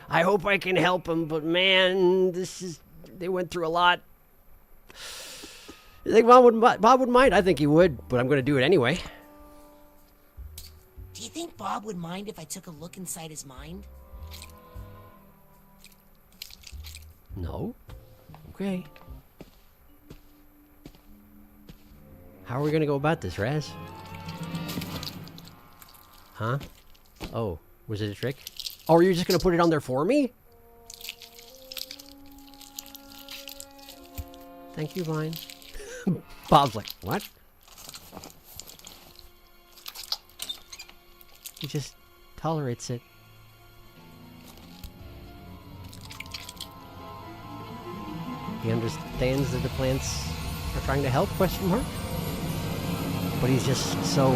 I hope I can help him, but man, they went through a lot. You think Bob wouldn't mind? I think he would, but I'm going to do it anyway. Do you think Bob would mind if I took a look inside his mind? No. Okay. How are we going to go about this, Raz? Huh? Oh, was it a trick? Oh, are you just going to put it on there for me? Thank you, Vine. Bob's like, what? He just tolerates it. He understands that the plants are trying to help, question mark? But he's just so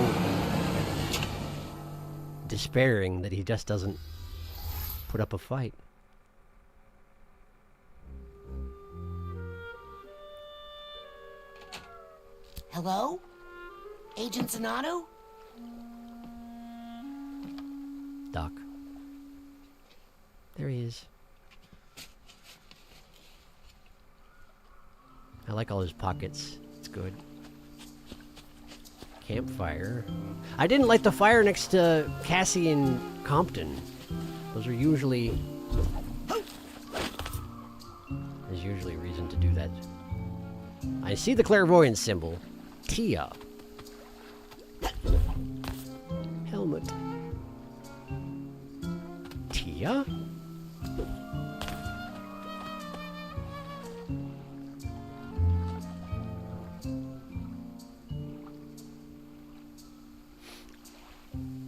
despairing that he just doesn't put up a fight. Hello? Agent Zanato? Doc. There he is. I like all his pockets. It's good. Campfire. I didn't light the fire next to Cassie and Compton. Those are usually... There's usually a reason to do that. I see the clairvoyance symbol. Tia. Helmet. Tia?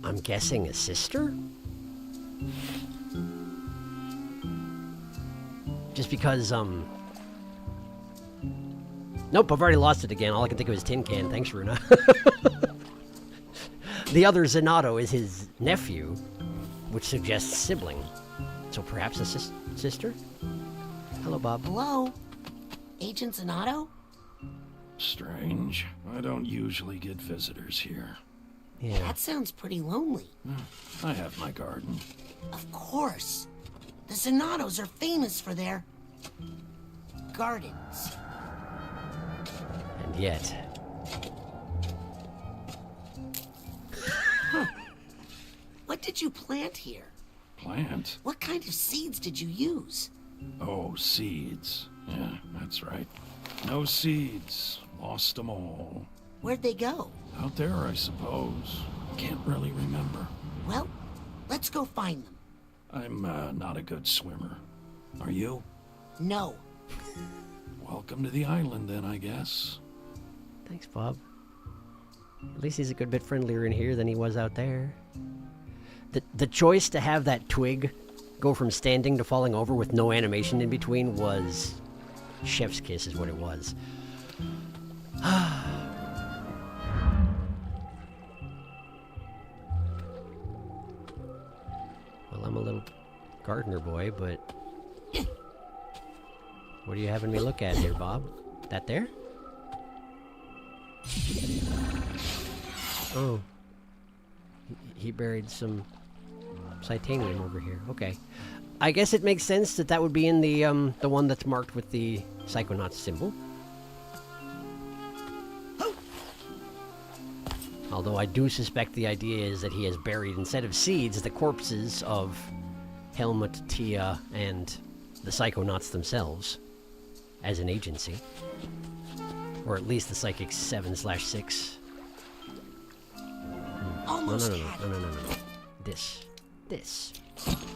I'm guessing a sister? Just because, Nope, I've already lost it again. All I can think of is Tin Can. Thanks, Runa. The other Zenato is his nephew, which suggests sibling. So perhaps a sister? Hello, Bob. Hello? Agent Zenato? Strange. I don't usually get visitors here. Yeah. That sounds pretty lonely. I have my garden. Of course. The Zenatos are famous for their... gardens. And yet... What did you plant here? Plant? What kind of seeds did you use? Oh, seeds. Yeah, that's right. No seeds. Lost them all. Where'd they go? Out there, I suppose. Can't really remember. Well, let's go find them. I'm not a good swimmer. Are you? No. Welcome to the island, then, I guess. Thanks, Bob. At least he's a good bit friendlier in here than he was out there. The choice to have that twig go from standing to falling over with no animation in between was... chef's kiss is what it was. Well, I'm a little gardener boy, but... What are you having me look at here, Bob? That there? Oh. He buried some Psychonauts over here. Okay. I guess it makes sense that that would be in the one that's marked with the Psychonauts symbol. Although I do suspect the idea is that he has buried, instead of seeds, the corpses of Helmut, Tia, and the Psychonauts themselves as an agency. Or at least the Psychic 7/6. Almost No. This.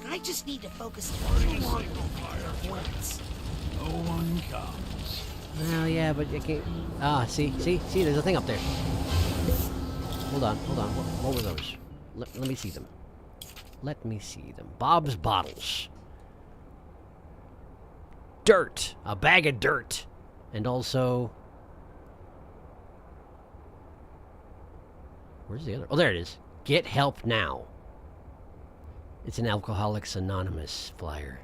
I just need to focus a little longer on once. No one comes. Well, yeah, but you can't... Ah, see, there's a thing up there. Hold on. What were those? Let me see them. Let me see them. Bob's bottles. Dirt. A bag of dirt. And also... Where's the other? Oh, there it is. Get help now. It's an Alcoholics Anonymous flyer.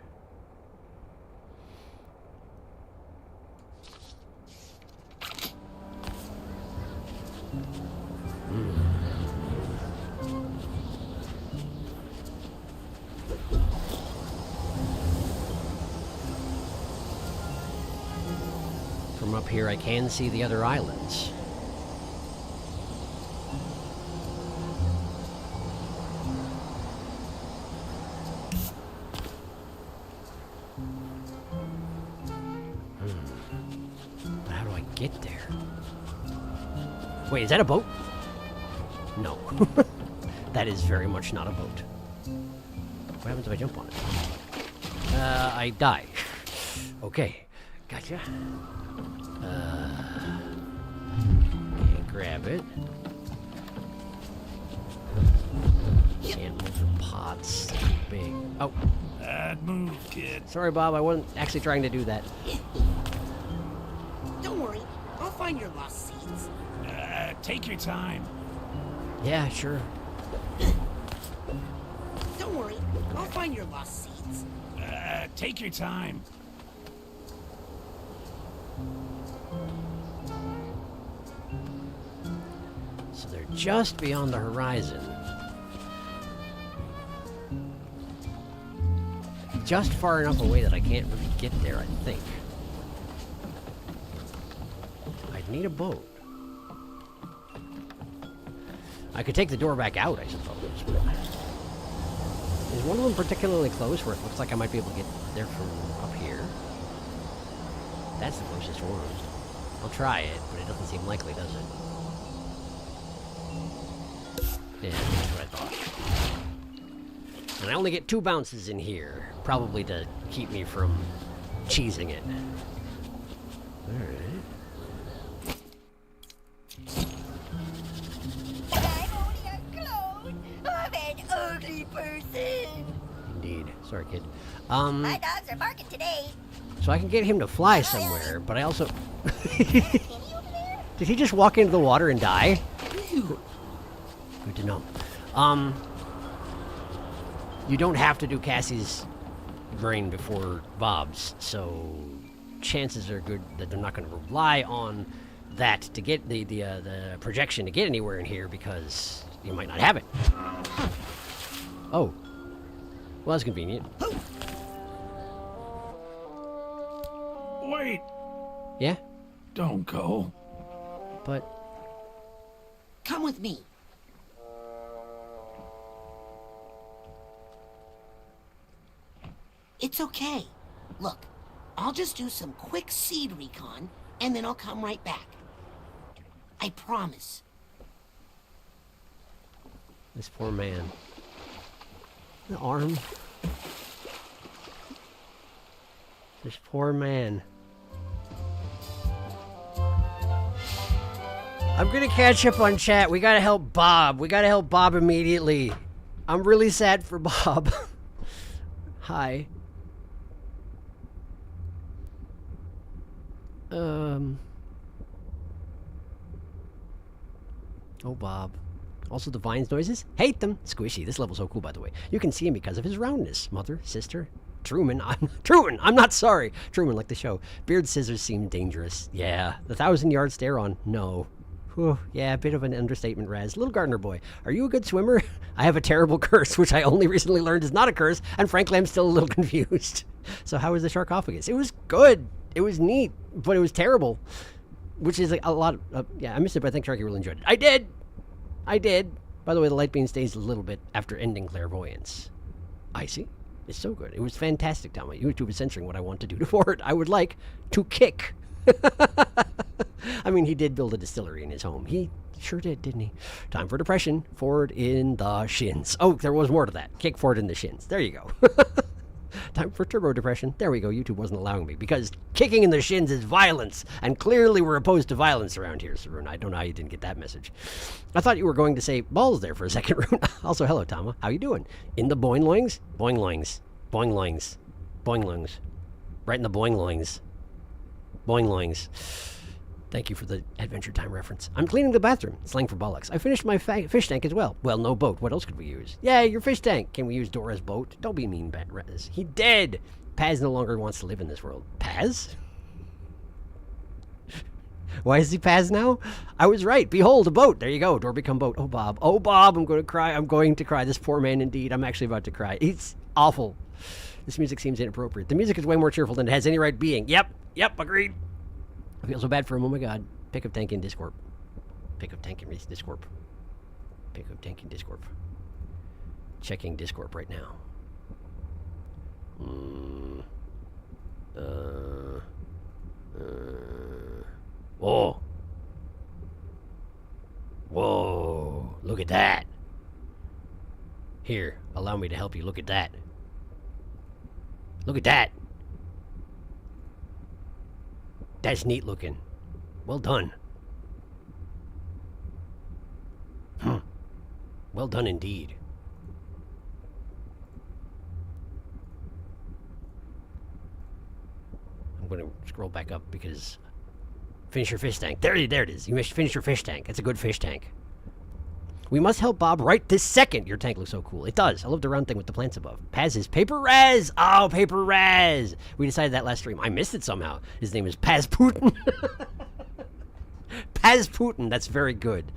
From up here, I can see the other islands. But how do I get there? Wait, is that a boat? No. That is very much not a boat. What happens if I jump on it? I die. Okay. Gotcha. Can't grab it. Can't move the pots. Too big. Oh. Bad move, kid. Sorry, Bob. I wasn't actually trying to do that. Don't worry. I'll find your lost seeds. Take your time. Yeah, sure. Don't worry. I'll find your lost seeds. Take your time. So they're just beyond the horizon. Just far enough away that I can't really get there, I think. I'd need a boat. I could take the door back out, I suppose. But is one of them particularly close where it looks like I might be able to get there from up here? That's the closest one. I'll try it, but it doesn't seem likely, does it? Yeah, that's what I thought. And I only get 2 bounces in here, probably to keep me from cheesing it. Alright. I'm an ugly person. Indeed. Sorry, kid. My dogs are barking today. So I can get him to fly somewhere, but I also... Did he just walk into the water and die? Good to know. You don't have to do Cassie's brain before Bob's, so chances are good that they're not going to rely on that to get the projection to get anywhere in here because you might not have it. Oh. Well, that's convenient. Wait. Yeah? Don't go. But... Come with me. It's okay. Look, I'll just do some quick seed recon, and then I'll come right back. I promise. This poor man. The arm. This poor man. I'm gonna catch up on chat. We gotta help Bob. We gotta help Bob immediately. I'm really sad for Bob. Hi. Oh, Bob. Also, the Vines noises. Hate them. Squishy. This level's so cool, by the way. You can see him because of his roundness. Mother, sister, Truman. I'm not sorry. Truman, like the show. Beard scissors seem dangerous. Yeah. The 1,000-yard stare on. No. Whew, yeah, a bit of an understatement, Raz. Little gardener boy, are you a good swimmer? I have a terrible curse, which I only recently learned is not a curse, and frankly, I'm still a little confused. So how was the sarcophagus? It was good. It was neat, but it was terrible. Which is like a lot of... yeah, I missed it, but I think Sharky really enjoyed it. I did! By the way, the light beam stays a little bit after ending clairvoyance. I see. It's so good. It was fantastic, Tom. YouTube is censoring what I want to do for it. I would like to kick. I mean, he did build a distillery in his home. He sure did, didn't he? Time for depression. Ford in the shins. Oh, there was more to that. Kick Ford in the shins. There you go. Time for turbo depression. There we go. YouTube wasn't allowing me because kicking in the shins is violence, and clearly we're opposed to violence around here, Sarun. I don't know how you didn't get that message. I thought you were going to say balls there for a second, Rune. Also, hello, Tama. How you doing? In the boing loings? Boing loings. Boing loings. Boing loings. Right in the boing loings. Boing loings. Thank you for the Adventure Time reference. I'm cleaning the bathroom. Slang for bollocks. I finished my fish tank as well. Well, no boat. What else could we use? Yeah, your fish tank. Can we use Dora's boat? Don't be mean, Rez. He dead. Paz no longer wants to live in this world. Paz? Why is he Paz now? I was right. Behold, a boat. There you go. Door become boat. Oh, Bob. Oh, Bob. I'm going to cry. I'm going to cry. This poor man, indeed. I'm actually about to cry. It's awful. This music seems inappropriate. The music is way more cheerful than it has any right being. Yep. Agreed. I feel so bad for him. Oh my god. Pick up tank in Discord. Pick up tank in Discord. Pick up tank in Discord. Checking Discord right now. Whoa. Whoa. Look at that. Here, allow me to help you. Look at that. Look at that. That's neat looking. Well done. Well done indeed. I'm going to scroll back up because... Finish your fish tank. There it is. You must finish your fish tank. It's a good fish tank. We must help Bob right this second. Your tank looks so cool. It does. I love the round thing with the plants above. Paz is Paper Raz. Oh, Paper Raz. We decided that last stream. I missed it somehow. His name is Paz Putin. Paz Putin. That's very good.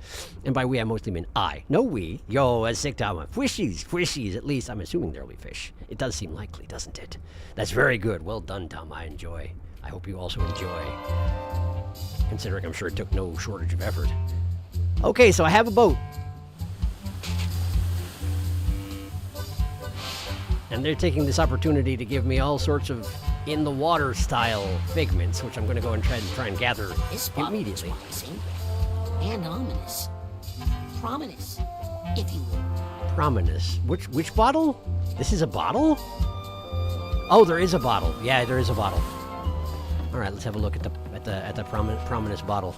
And by we, I mostly mean I. No we. Yo, as sick Tama. Fishies. At least I'm assuming there'll be fish. It does seem likely, doesn't it? That's very good. Well done, Tom. I enjoy. I hope you also enjoy. Considering I'm sure it took no shortage of effort. Okay, so I have a boat. And they're taking this opportunity to give me all sorts of in-the-water style figments, which I'm going to go and try and gather This bottle looks immediately. promising. And ominous. Prominous, if you will. Prominous. Which bottle? This is a bottle? Oh, there is a bottle. Yeah, there is a bottle. All right, let's have a look at the prominous bottle.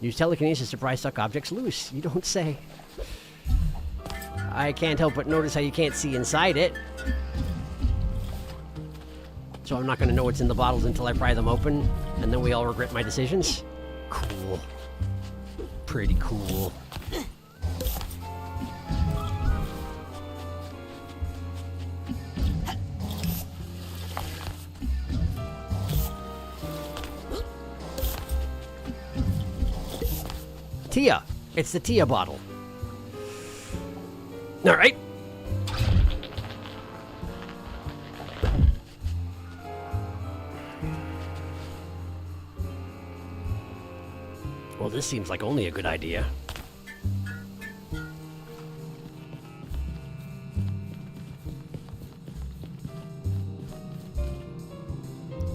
Use telekinesis to pry stuck objects loose. You don't say. I can't help but notice how you can't see inside it. So I'm not going to know what's in the bottles until I pry them open, and then we all regret my decisions. Cool. Pretty cool. Tia. It's the Tia bottle. All right. Well, this seems like only a good idea.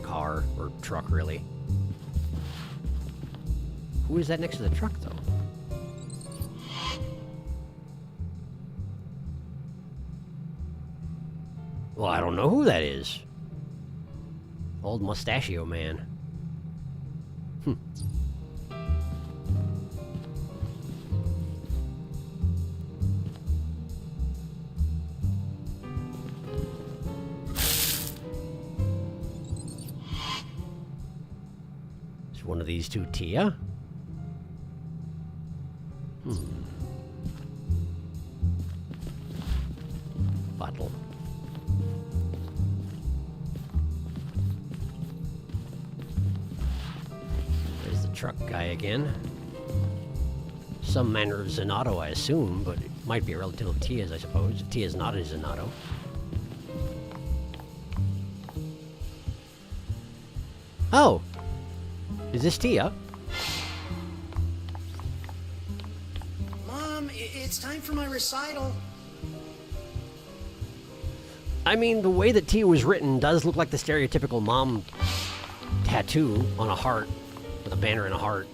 Car or truck, really. Who is that next to the truck, though? Well, I don't know who that is. Old Mustachio Man. Is one of these two Tia? Bottle. There's the truck guy again. Some manner of Zenato, I assume, but it might be a relative of Tia's, I suppose. If Tia's not a Zenato. Oh! Is this Tia? Mom, it's time for my recital. I mean, the way that Tia was written does look like the stereotypical mom tattoo on a heart, with a banner and a heart.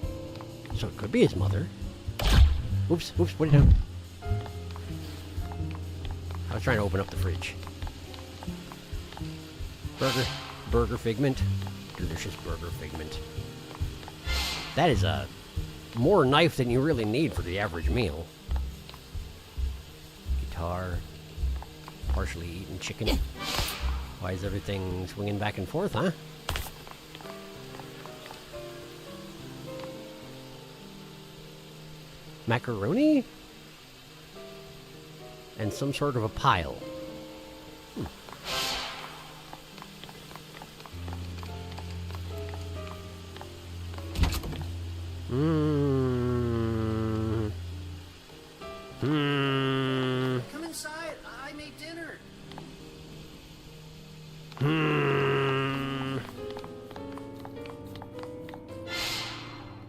So it could be his mother. Oops, what are you doing? I was trying to open up the fridge. Burger figment. Delicious burger figment. That is a more knife than you really need for the average meal. Guitar. Partially eaten chicken. Why is everything swinging back and forth, huh? Macaroni? And some sort of a pile. Come inside. I made dinner.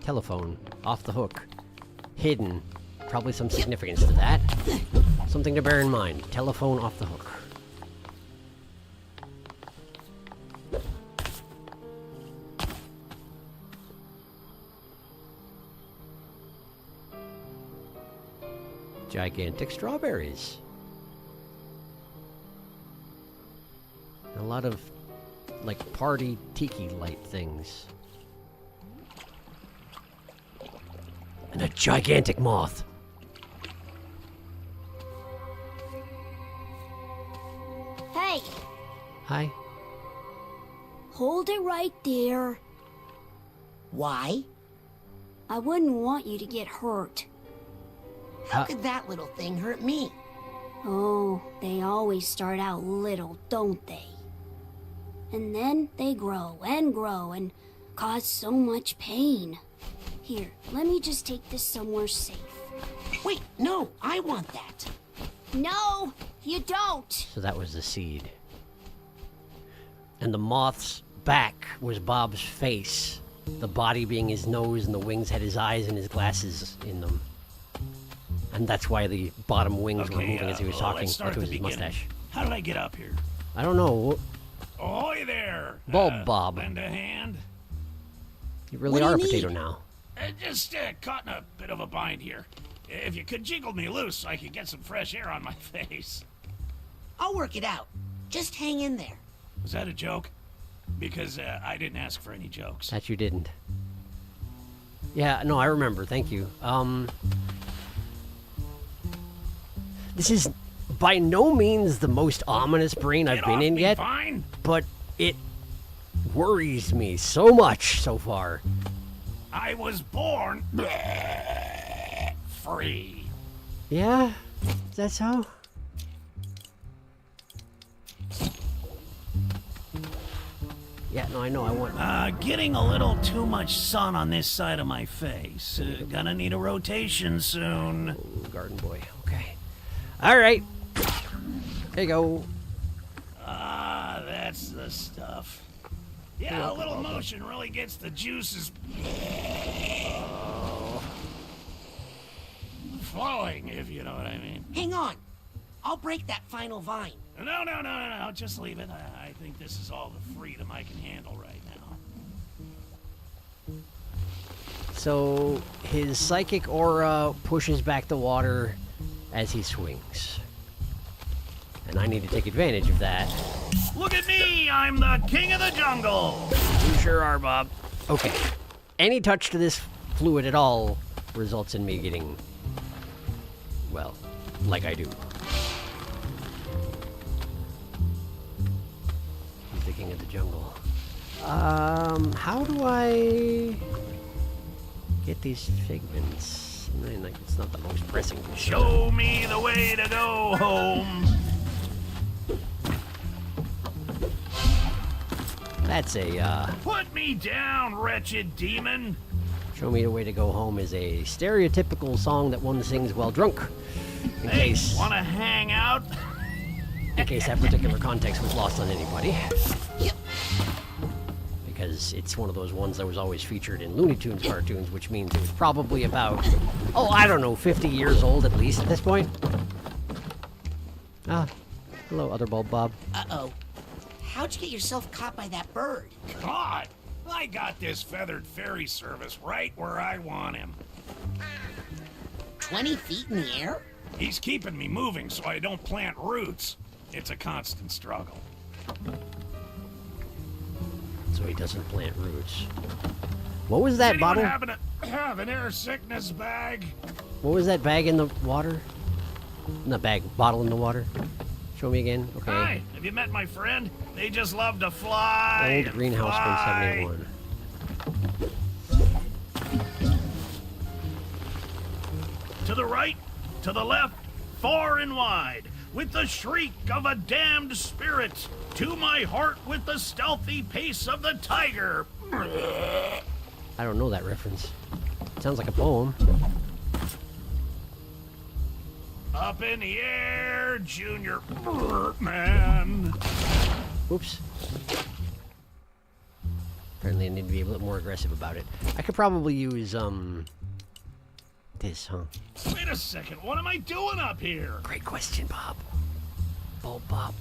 Telephone. Off the hook. Hidden. Probably some significance to that. Something to bear in mind. Telephone off the hook. Gigantic strawberries. A lot of, like, party tiki light things. And a gigantic moth. Hey! Hi. Hold it right there. Why? I wouldn't want you to get hurt. How could that little thing hurt me? Oh, they always start out little, don't they? And then they grow and cause so much pain. Here, let me just take this somewhere safe. Wait, no, I want that. No, you don't. So that was the seed. And the moth's back was Bob's face. The body being his nose and the wings had his eyes and his glasses in them. And that's why the bottom wings were Okay, moving as he was talking. let's start That at was the his beginning. mustache. How did I get up here? I don't know. Ahoy there! Bulb Bob. Lend a hand? You really are a potato now. Just caught in a bit of a bind here. If you could jiggle me loose so I could get some fresh air on my face. I'll work it out. Just hang in there. Was that a joke? Because I didn't ask for any jokes. That you didn't. Yeah, no, I remember. Thank you. This is by no means the most ominous brain I've been in yet, but it worries me so much so far. I was born free. Yeah? Is that so? Yeah, no, I know, I want... Getting a little too much sun on this side of my face. Gonna need a rotation soon. Oh, garden boy, okay. Alright. There you go. That's the stuff. Yeah, a little motion really gets the juices flowing, if you know what I mean. Hang on. I'll break that final vine. No, just leave it. I think this is all the freedom I can handle right now. So, his psychic aura pushes back the water as he swings. And I need to take advantage of that. Look at me! I'm the king of the jungle! You sure are, Bob. Okay. Any touch to this fluid at all results in me getting... well, like I do. He's the king of the jungle. How do I get these figments? I mean, like, it's not the most pressing concern. Show me the way to go home! That's a, Put me down, wretched demon! Show Me the Way to Go Home is a stereotypical song that one sings while drunk. In case... wanna hang out? In case that particular context was lost on anybody. Because it's one of those ones that was always featured in Looney Tunes cartoons, which means it was probably about, oh, I don't know, 50 years old at least at this point. Ah, hello, other bulb Bob. Uh-oh. How'd you get yourself caught by that bird? God, I got this feathered fairy service right where I want him. 20 feet in the air? He's keeping me moving so I don't plant roots. It's a constant struggle. So he doesn't plant roots. What was that Anyone bottle? happen to have an air sickness bag? What was that bag in the water? Not bag, bottle in the water. Show me again. Okay. Hi, have you met my friend? They just love to fly. Old greenhouse from 71. To the right, to the left, far and wide, with the shriek of a damned spirit, to my heart with the stealthy pace of the tiger. I don't know that reference. Sounds like a poem. Up in the air, Junior man. Oops. Apparently I need to be a little more aggressive about it. I could probably use, this, huh? Wait a second, what am I doing up here? Great question, Bob. Bulb Bob.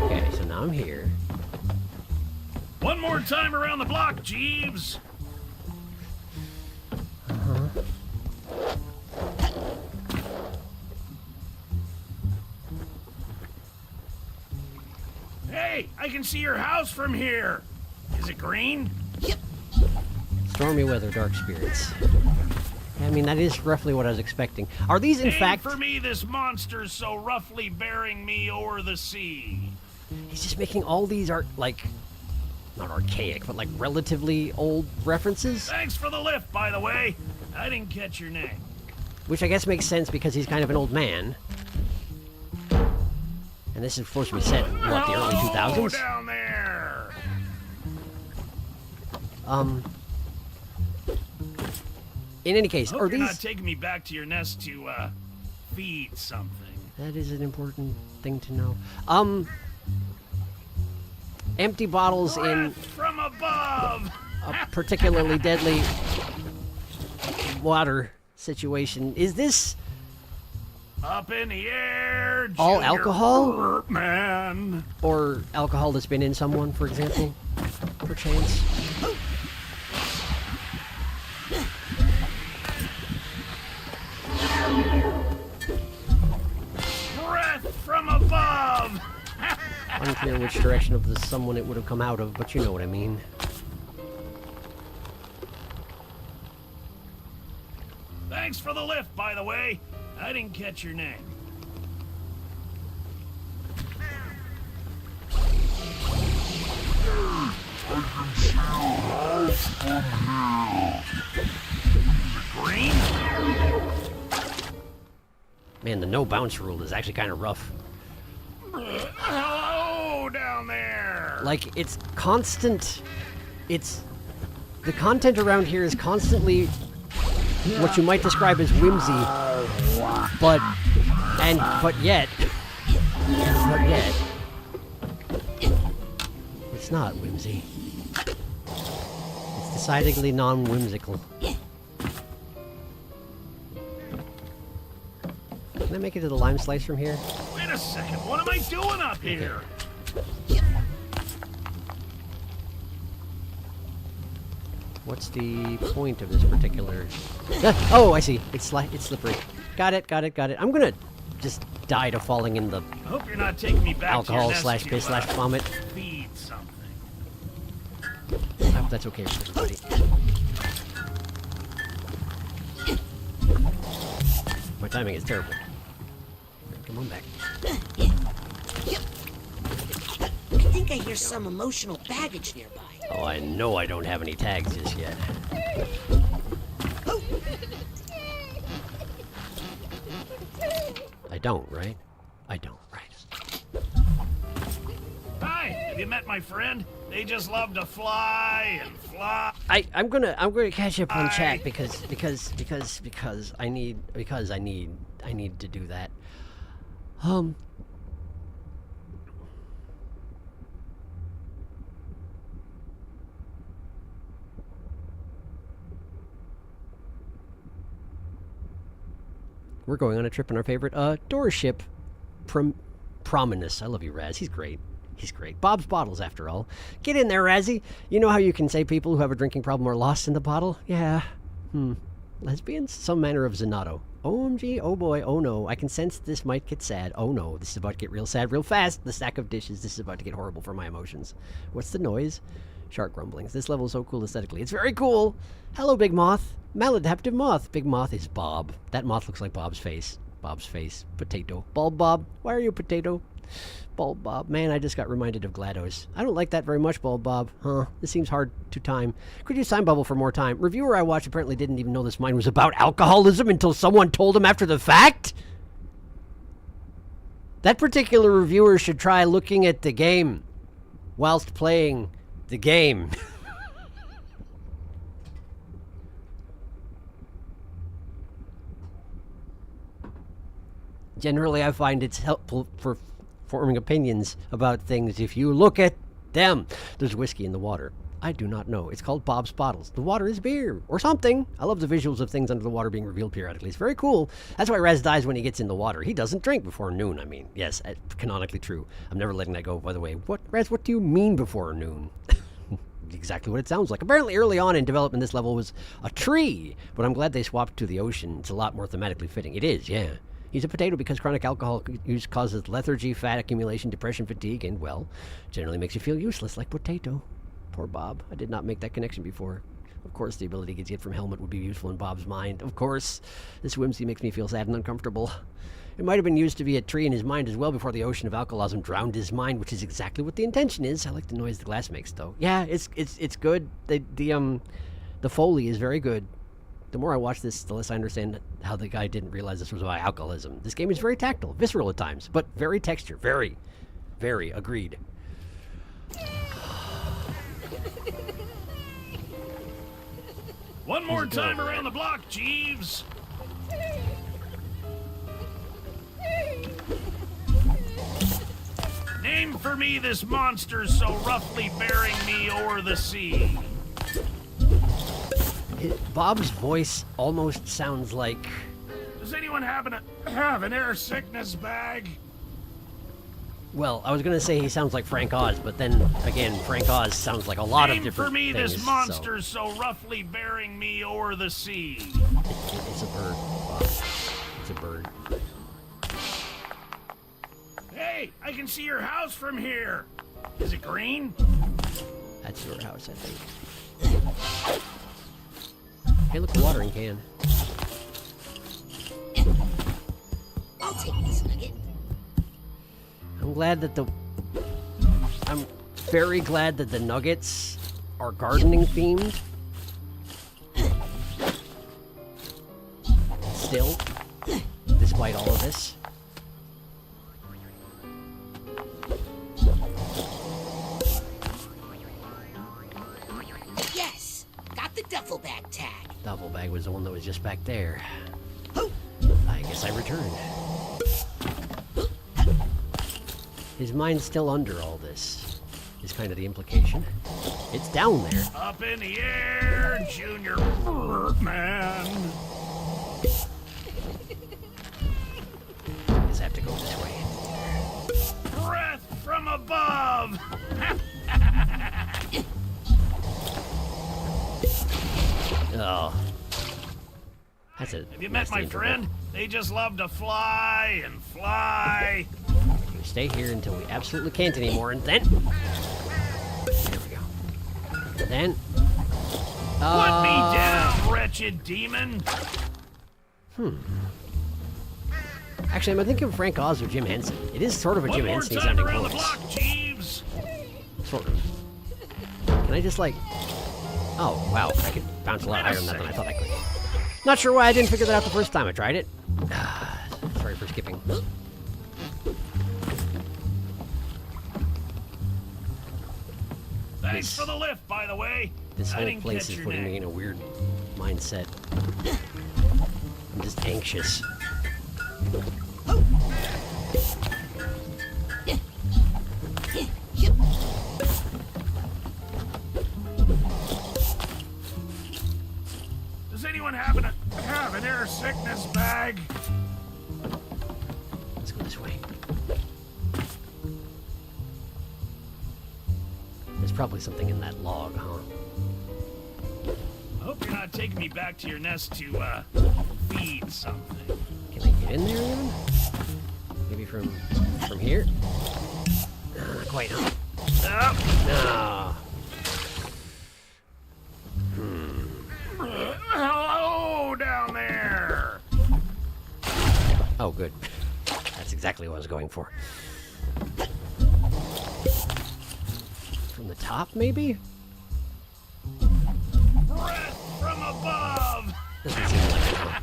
Okay, so now I'm here. One more time around the block, Jeeves. Hey, I can see your house from here. Is it green? Yep. Stormy weather, dark spirits. I mean, that is roughly what I was expecting. Are these, in fact... for me, this monster's so roughly bearing me o'er the sea. He's just making all these like... not archaic, but like relatively old references. Thanks for the lift, by the way. I didn't catch your name. Which I guess makes sense because he's kind of an old man. And this is supposed to be set in, what, the early 2000s? Down there. In any case, Hope are you're these... not taking me back to your nest to, feed something. That is an important thing to know. empty bottles in from above. a particularly deadly water situation. Is this up in the air? All alcohol? Man. Or alcohol that's been in someone, for example? Perchance. Breath from above. Unclear which direction of the someone it would have come out of, but you know what I mean. Thanks for the lift, by the way. I didn't catch your name. Green? Man, the no bounce rule is actually kind of rough. Hello down there. Like, it's constant. It's the content around here is constantly what you might describe as whimsy, but yet it's not whimsy. It's decidedly non-whimsical. Can I make it to the lime slice from here? Wait a second, what am I doing up here? What's the point of this particular... Oh, I see. It's slippery. Got it. I'm gonna just die to falling in the I hope you're not taking me back alcohol to your nest /piss to, /vomit. feed something. I hope that's okay with everybody. My timing is terrible. Come on back. I think I hear some emotional baggage nearby. Oh, I know I don't have any tags just yet. I don't, right? I don't, right? Hi, have you met my friend? They just love to fly and fly. I'm gonna catch up on chat because I need to do that. We're going on a trip in our favorite door ship, Prominus. I love you, Raz. He's great. He's great. Bob's Bottles, after all. Get in there, Razzie. You know how you can say people who have a drinking problem are lost in the bottle? Yeah. Lesbians? Some manner of Zenato. OMG, oh boy, oh no. I can sense this might get sad. Oh no, this is about to get real sad real fast. The stack of dishes. This is about to get horrible for my emotions. What's the noise? Shark grumblings. This level is so cool aesthetically. It's very cool. Hello, Big Moth. Maladaptive Moth. Big Moth is Bob. That moth looks like Bob's face. Bob's face. Potato. Bald Bob. Why are you a potato? Bald Bob. Man, I just got reminded of GLaDOS. I don't like that very much, Bald Bob. Huh. This seems hard to time. Could use Time Bubble for more time. Reviewer I watched apparently didn't even know this mine was about alcoholism until someone told him after the fact? That particular reviewer should try looking at the game whilst playing the game. Generally, I find it's helpful for forming opinions about things if you look at them. There's whiskey in the water. I do not know. It's called Bob's Bottles. The water is beer or something. I love the visuals of things under the water being revealed periodically. It's very cool. That's why Raz dies when he gets in the water. He doesn't drink before noon. I mean, yes, canonically true. I'm never letting that go, by the way. What, Raz, what do you mean before noon? Exactly what it sounds like. Apparently early on in development this level was a tree, but I'm glad they swapped to the ocean. It's a lot more thematically fitting. It is, yeah. He's a potato because chronic alcohol use causes lethargy, fat accumulation, depression, fatigue, and, well, generally makes you feel useless like potato. Poor Bob. I did not make that connection before. Of course, the ability to get from Helmet would be useful in Bob's mind. Of course, this whimsy makes me feel sad and uncomfortable. It might have been used to be a tree in his mind as well before the ocean of alcoholism drowned his mind, which is exactly what the intention is. I like the noise the glass makes, though. Yeah, it's good. The Foley is very good. The more I watch this, the less I understand how the guy didn't realize this was about alcoholism. This game is very tactile, visceral at times, but very texture. Very, very agreed. One more time around the block, Jeeves. Name Name for me this monster so roughly bearing me o'er the sea. Bob's voice almost sounds like... Does anyone happen to have an air sickness bag? Well, I was going to say he sounds like Frank Oz, but then, again, Frank Oz sounds like a lot of different Name for me things, this monster so roughly bearing me o'er the sea. It's a bird, Bob. It's a bird. Hey, I can see your house from here. Is it green? That's your house, I think. Hey, look, a watering can. I'll take this nugget. I'm very glad that the nuggets are gardening themed. Still, despite all of this. Yes, got the duffel bag tag. Duffel bag was the one that was just back there. I guess I returned. His mind's still under all this, is kind of the implication. It's down there. Up in the air, Junior Man. Just have to go this way. Breath from above. Oh. That's it. Have you met my friend? They just love to fly and fly. We stay here until we absolutely can't anymore, and then... There we go. Then... Put me down, wretched demon. Actually, I'm thinking of Frank Oz or Jim Henson. It is sort of a Jim Henson One more time sounding around the voice. block, Jeeves. Sort of. Can I just, like... Oh, wow. I could bounce a lot higher than that than I thought I could. Not sure why I didn't figure that out the first time I tried it. Sorry for skipping. Thanks for the lift, by the way. This I whole didn't place catch is your putting name. me in a weird mindset. I'm just anxious. Does anyone happen to have an air sickness bag? Let's go this way. There's probably something in that log, huh? I hope you're not taking me back to your nest to feed something. Can I get in there even? Maybe from here? No, not quite, huh? No. Hello down there. Oh, good. That's exactly what I was going for. From the top, maybe? Breath from above. Doesn't seem like it, huh?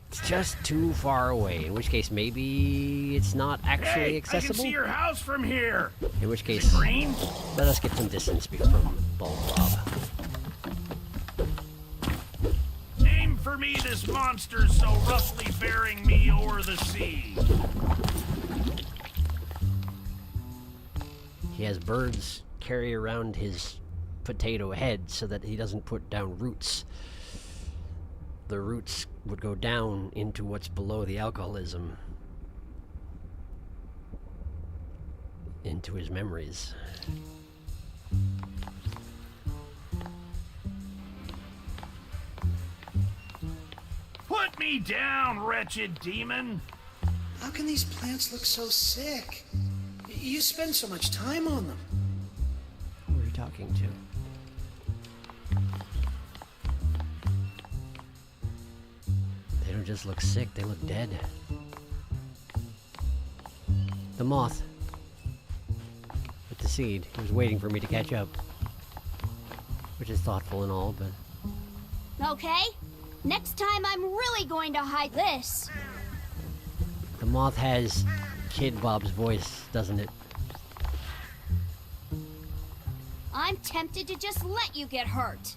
It's just too far away, in which case maybe it's not actually Hey, accessible. I can see your house from here. In which Is case, it green? let us get some distance from Bulb Bob. Name for me this monster so roughly bearing me o'er the sea. He has birds carry around his potato head so that he doesn't put down roots. The roots would go down into what's below the alcoholism. Into his memories. Put me down, wretched demon. How can these plants look so sick? You spend so much time on them. Who are you talking to? They don't just look sick, they look dead. The moth. With the seed. He was waiting for me to catch up. Which is thoughtful and all, but... Okay? Next time I'm really going to hide this. The moth has Kid Bob's voice, doesn't it? I'm tempted to just let you get hurt.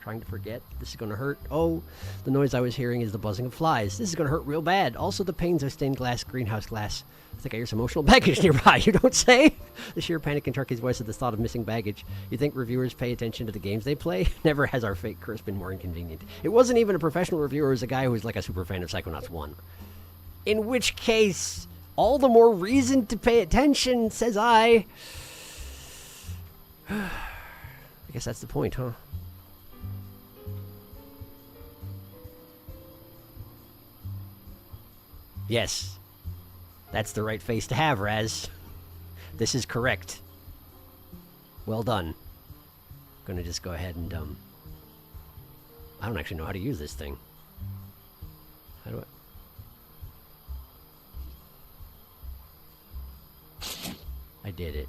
Trying to forget. This is gonna hurt. Oh, the noise I was hearing is the buzzing of flies. This is gonna hurt real bad. Also, the pains of stained glass, greenhouse glass. I think I hear some emotional baggage nearby. You don't say? The sheer panic in Sharky's voice at the thought of missing baggage. You think reviewers pay attention to the games they play? Never has our fake curse been more inconvenient. It wasn't even a professional reviewer. It was a guy who was like a super fan of Psychonauts 1. In which case, all the more reason to pay attention, says I. I guess that's the point, huh? Yes. That's the right face to have, Raz. This is correct. Well done. Gonna just go ahead and, I don't actually know how to use this thing. How do I did it.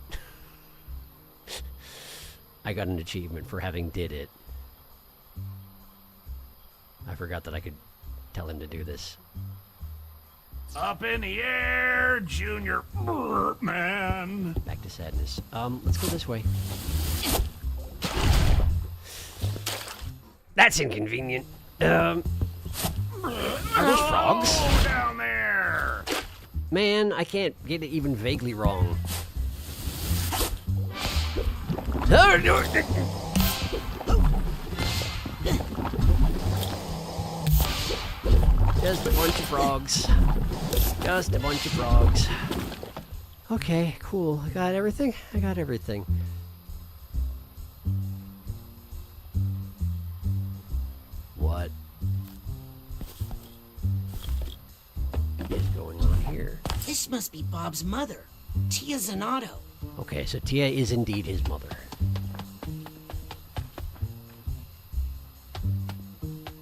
I got an achievement for having did it. I forgot that I could tell him to do this. Up in the air, Junior man. Back to sadness. Let's go this way. That's inconvenient. Are those frogs? Oh, down there. Man, I can't get it even vaguely wrong. Just a bunch of frogs. Just a bunch of frogs. Okay, cool. I got everything? I got everything. What is going on here? This must be Bob's mother, Tia Zanato. Okay, so Tia is indeed his mother.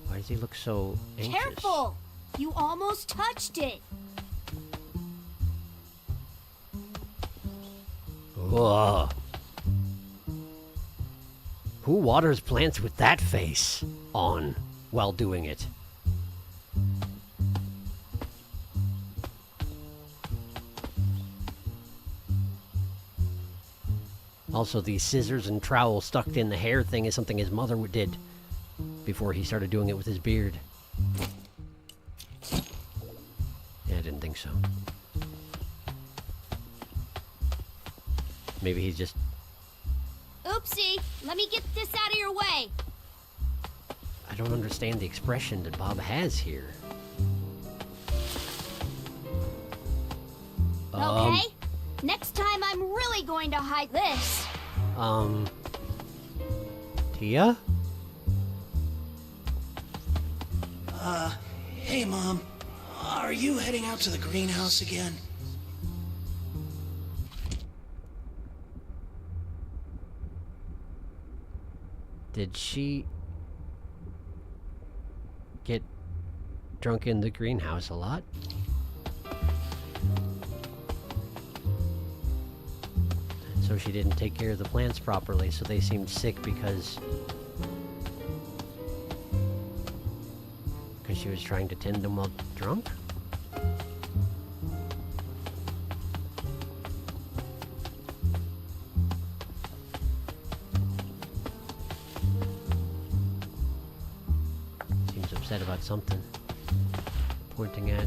Why does he look so anxious? Careful! You almost touched it. Ugh. Who waters plants with that face on while doing it? Also, the scissors and trowel stuck in the hair thing is something his mother did before he started doing it with his beard. Yeah, I didn't think so. Maybe he's just... Oopsie! Let me get this out of your way. I don't understand the expression that Bob has here. Okay. Next time I'm really going to hide this. Tia? Hey, Mom. Are you heading out to the greenhouse again? Did she get drunk in the greenhouse a lot? So she didn't take care of the plants properly, so they seemed sick because she was trying to tend them while drunk? Seems upset about something. Pointing at...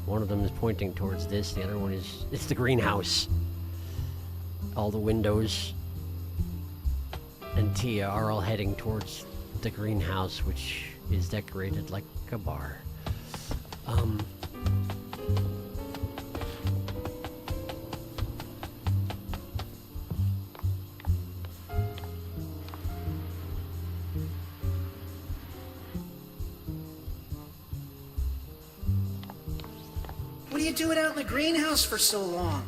One of them is pointing towards this, the other one is... It's the greenhouse. All the windows and Tia are all heading towards the greenhouse, which is decorated like a bar. What are you doing out in the greenhouse for so long?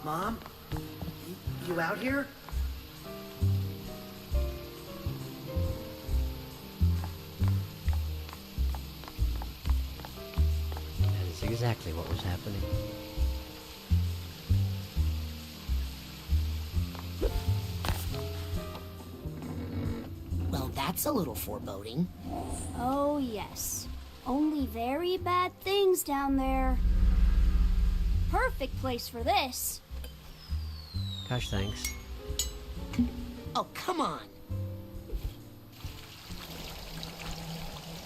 Mom? You out here? That is exactly what was happening. Now that's a little foreboding. Oh, yes. Only very bad things down there. Perfect place for this. Gosh, thanks. Oh, come on.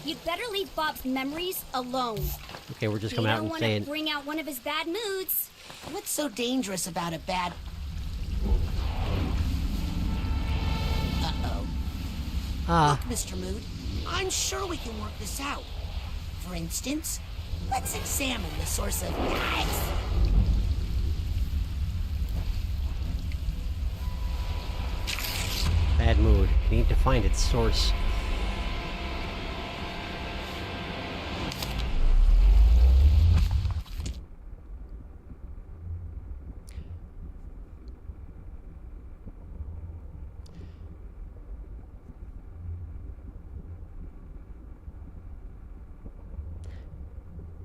You'd better leave Bob's memories alone. Okay, we're just You coming out don't and want saying... to bring out one of his bad moods. What's so dangerous about a bad... Uh-oh. Ah. Look, Mr. Mood, I'm sure we can work this out. For instance, let's examine the source of... Bad mood. We need to find its source.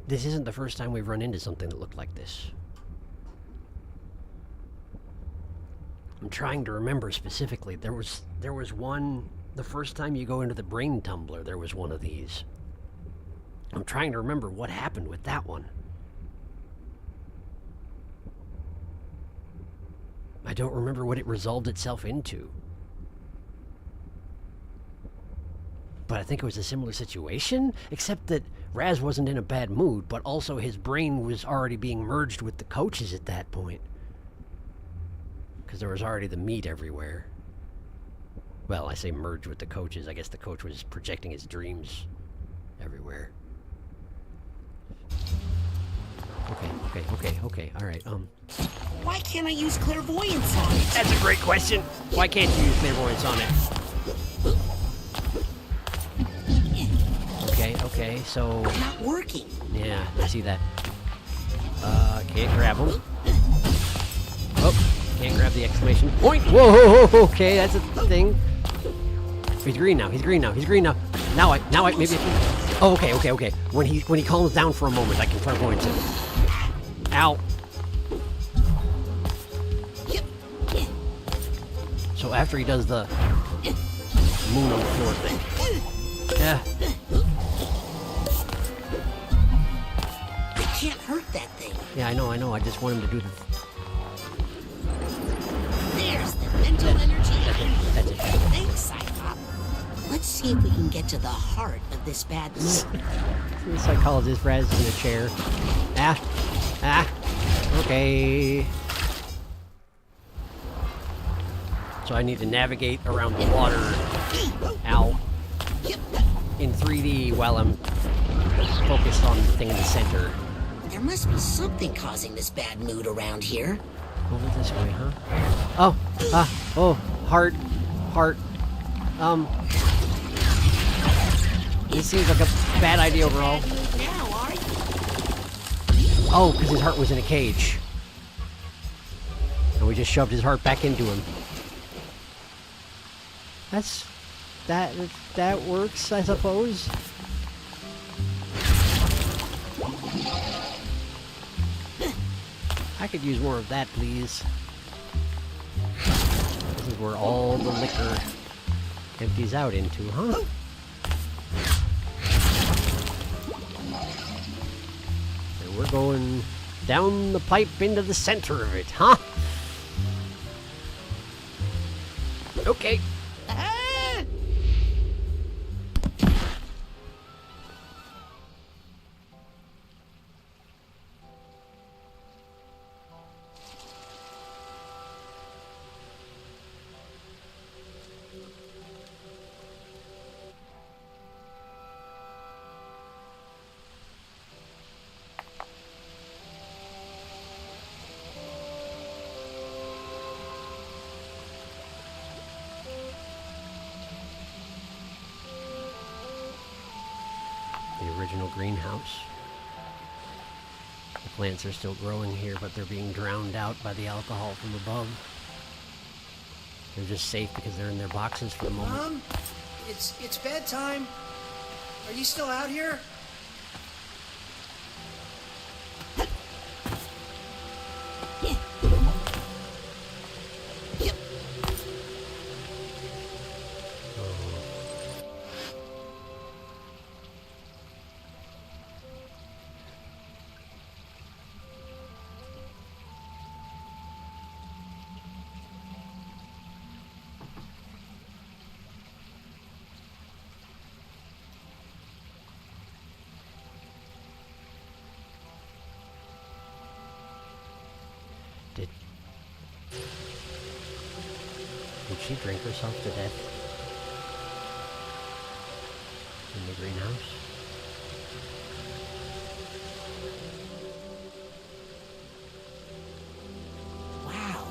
This isn't the first time we've run into something that looked like this. I'm trying to remember specifically. There was one, the first time you go into the brain tumbler, there was one of these. I'm trying to remember what happened with that one. I don't remember what it resolved itself into. But I think it was a similar situation, except that Raz wasn't in a bad mood, but also his brain was already being merged with the coaches at that point. Because there was already the meat everywhere. Well, I say merged with the coaches. I guess the coach was projecting his dreams everywhere. Okay. All right, Why can't I use clairvoyance on it? That's a great question. Why can't you use clairvoyance on it? Okay, so... Not working. Yeah, I see that. Can't grab him. Oh, can't grab the exclamation point. Whoa, okay, that's a thing. He's green now, he's green now. Now I, maybe... Oh, okay. When he calms down for a moment, I can clairvoyance him. Ow. So after he does the moon on the floor thing. Yeah. I can't hurt that thing. Yeah, I know. I just want him to do the... There's the mental energy. That's it. Thanks, Cyclop. Let's see if we can get to the heart of this bad mood. The psychologist Raz in a chair. Okay. So I need to navigate around the water. Ow. In 3D while I'm focused on the thing in the center. There must be something causing this bad mood around here. Over this way, huh? Oh, heart. This seems like a bad idea overall. Oh, because his heart was in a cage. And we just shoved his heart back into him. That works, I suppose. I could use more of that, please. This is where all the liquor empties out into, huh? And we're going down the pipe into the center of it, huh? Okay. The original greenhouse. The plants are still growing here, but they're being drowned out by the alcohol from above. They're just safe because they're in their boxes for the moment. Mom, it's bedtime. Are you still out here? Did she drink herself to death? In the greenhouse? Wow.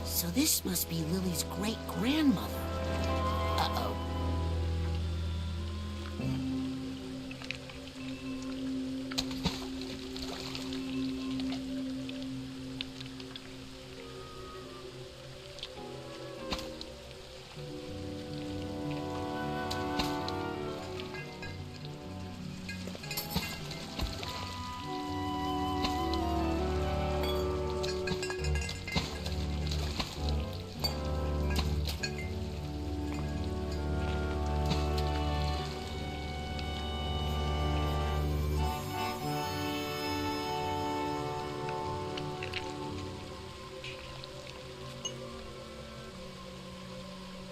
So this must be Lily's great-grandmother. Uh-oh.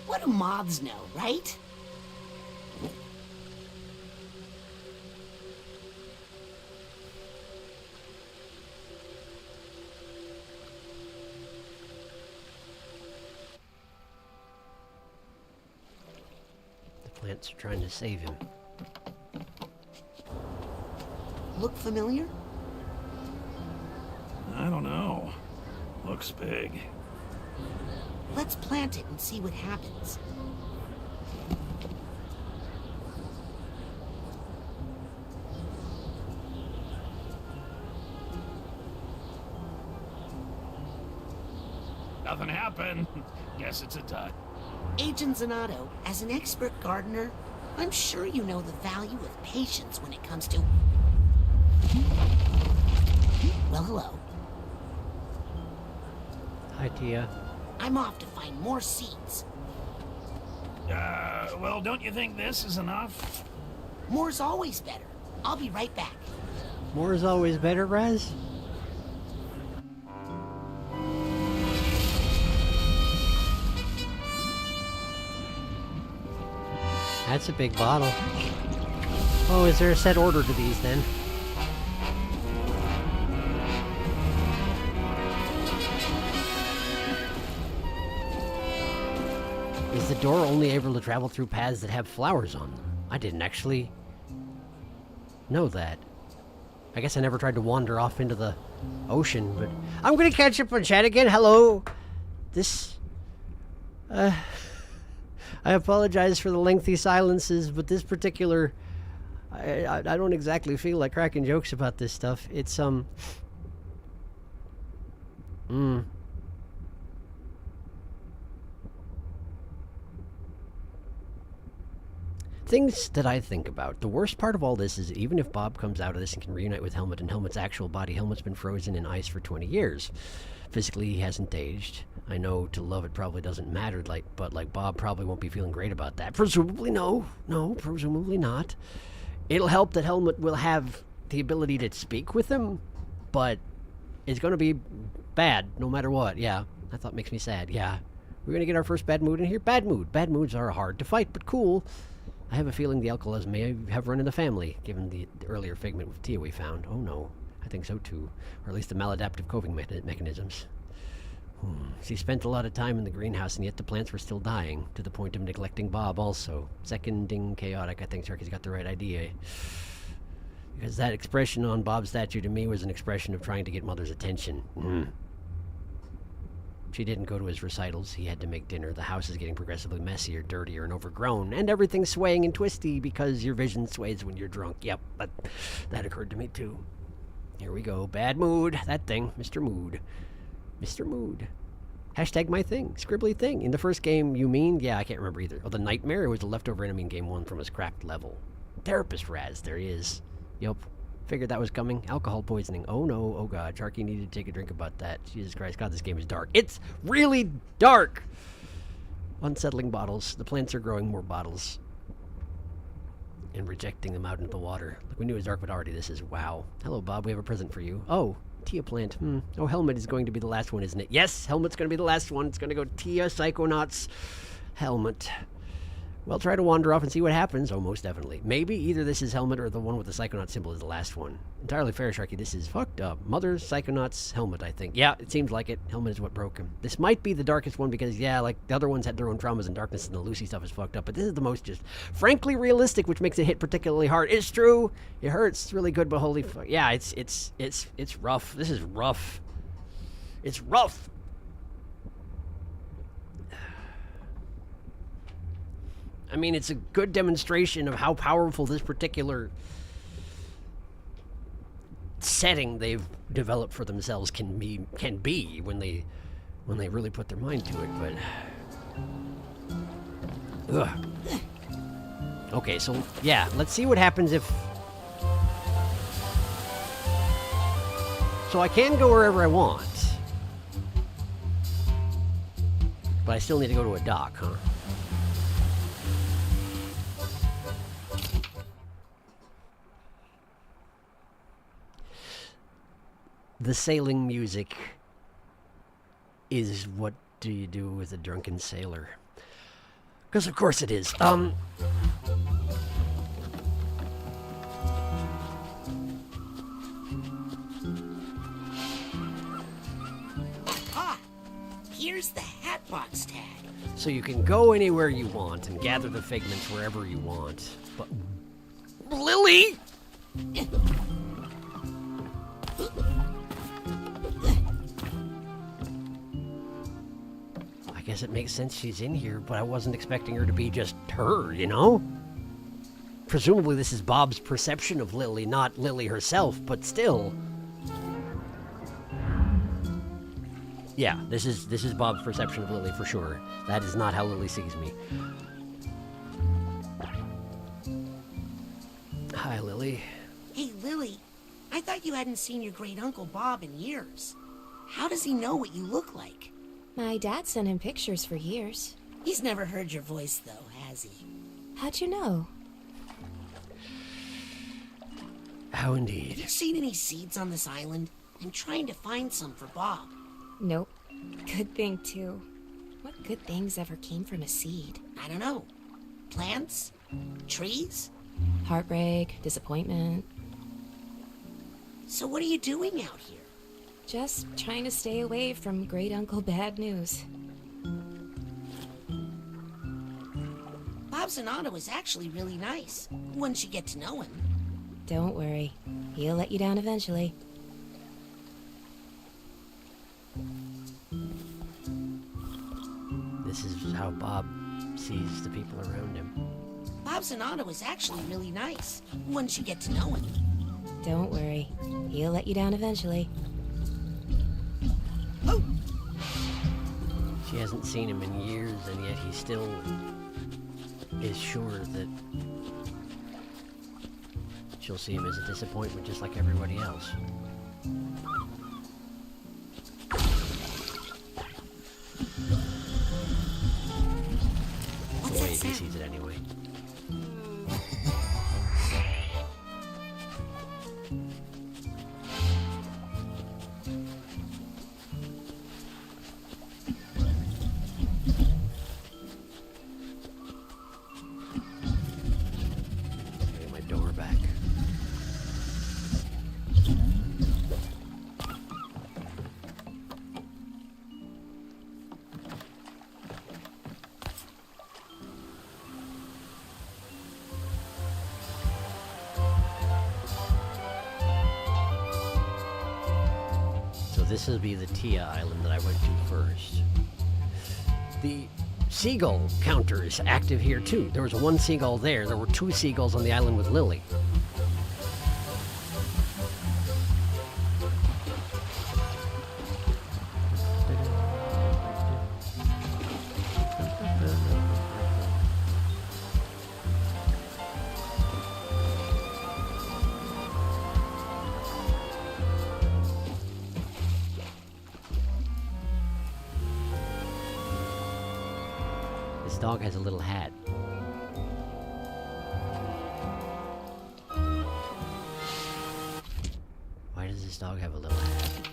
What do moths know, right? The plants are trying to save him. Look familiar? I don't know. Looks big. Let's plant it and see what happens. Nothing happened. Guess it's a dud. Agent Zanotto, as an expert gardener, I'm sure you know the value of patience when it comes to... Well, hello. Hi, Tia. I'm off to find more seeds. Well, don't you think this is enough? More's always better. I'll be right back. More is always better, Raz. That's a big bottle. Oh, is there a set order to these then? Is the door only able to travel through paths that have flowers on them? I didn't actually know that. I guess I never tried to wander off into the ocean, but... I'm gonna catch up on chat again. Hello! This... I apologize for the lengthy silences, but this particular... I don't exactly feel like cracking jokes about this stuff. It's, Things that I think about. The worst part of all this is that even if Bob comes out of this and can reunite with Helmut and Helmut's actual body, Helmut's been frozen in ice for 20 years. Physically, he hasn't aged. I know to love it probably doesn't matter, but Bob probably won't be feeling great about that. Presumably no, presumably not. It'll help that Helmut will have the ability to speak with him, but it's going to be bad no matter what. Yeah, that thought makes me sad. Yeah, we're going to get our first bad mood in here. Bad mood. Bad moods are hard to fight, but cool. I have a feeling the alcoholism may have run in the family, given the earlier figment with Tia we found. Oh no, I think so too. Or at least the maladaptive coping mechanisms. She spent a lot of time in the greenhouse, and yet the plants were still dying, to the point of neglecting Bob also. Seconding chaotic, I think Sharky's got the right idea. Because that expression on Bob's statue to me was an expression of trying to get Mother's attention. She didn't go to his recitals. He had to make dinner. The house is getting progressively messier, dirtier, and overgrown. And everything's swaying and twisty because your vision sways when you're drunk. Yep, but that occurred to me too. Here we go. Bad mood. That thing. Mr. Mood. Mr. Mood. Hashtag my thing. Scribbly thing. In the first game, you mean? Yeah, I can't remember either. Oh, the Nightmare was a leftover enemy in Game 1 from his cracked level. Therapist Raz. There he is. Yup. Figured that was coming. Alcohol poisoning. Oh no. Oh god. Sharky needed to take a drink about that. Jesus Christ. God, this game is dark. It's really dark! Unsettling bottles. The plants are growing more bottles. And rejecting them out into the water. Look, we knew it was dark, but already this is wow. Hello, Bob. We have a present for you. Oh, Tia plant. Oh, Helmut is going to be the last one, isn't it? Yes, Helmut's going to be the last one. It's going to go Tia, Psychonauts, Helmut. Well, try to wander off and see what happens. Oh, most definitely. Maybe either this is helmet or the one with the Psychonaut symbol is the last one. Entirely fair, Sharky. This is fucked up. Mother's Psychonaut's helmet, I think. Yeah, it seems like it. Helmet is what broke him. This might be the darkest one because, yeah, like the other ones had their own traumas and darkness, and the Lucy stuff is fucked up. But this is the most just frankly realistic, which makes it hit particularly hard. It's true. It hurts. It's really good, but holy fuck. Yeah, it's rough. This is rough. It's rough. I mean, it's a good demonstration of how powerful this particular setting they've developed for themselves can be when they really put their mind to it. But ugh. Okay, so yeah, let's see what happens if. So I can go wherever I want, but I still need to go to a dock, huh? The sailing music is what do you do with a drunken sailor? Because of course it is. Aha! Here's the Hatbox tag. So you can go anywhere you want and gather the figments wherever you want. But Lily! I guess it makes sense she's in here, but I wasn't expecting her to be just her, you know? Presumably this is Bob's perception of Lily, not Lily herself, but still. Yeah, this is Bob's perception of Lily for sure. That is not how Lily sees me. Hi, Lily. Hey, Lily. I thought you hadn't seen your great-uncle Bob in years. How does he know what you look like? My dad sent him pictures for years. He's never heard your voice, though, has he? How'd you know? How indeed. Have you seen any seeds on this island? I'm trying to find some for Bob. Nope. Good thing, too. What good things ever came from a seed? I don't know. Plants? Trees? Heartbreak, disappointment. So what are you doing out here? Just trying to stay away from Great Uncle Bad News. Bob Zanato is actually really nice, once you get to know him. Don't worry. He'll let you down eventually. This is how Bob sees the people around him. Bob Zanato is actually really nice, once you get to know him. Don't worry. He'll let you down eventually. Oh! She hasn't seen him in years, and yet he still is sure that she'll see him as a disappointment just like everybody else. What's Wait, that he sound? sees it anyway. Get my door back. So this will be the Tia Island that I went to first. The seagull counter is active here too. There was one seagull there. There were 2 seagulls on the island with Lily. This dog has a little hat. Why does this dog have a little hat?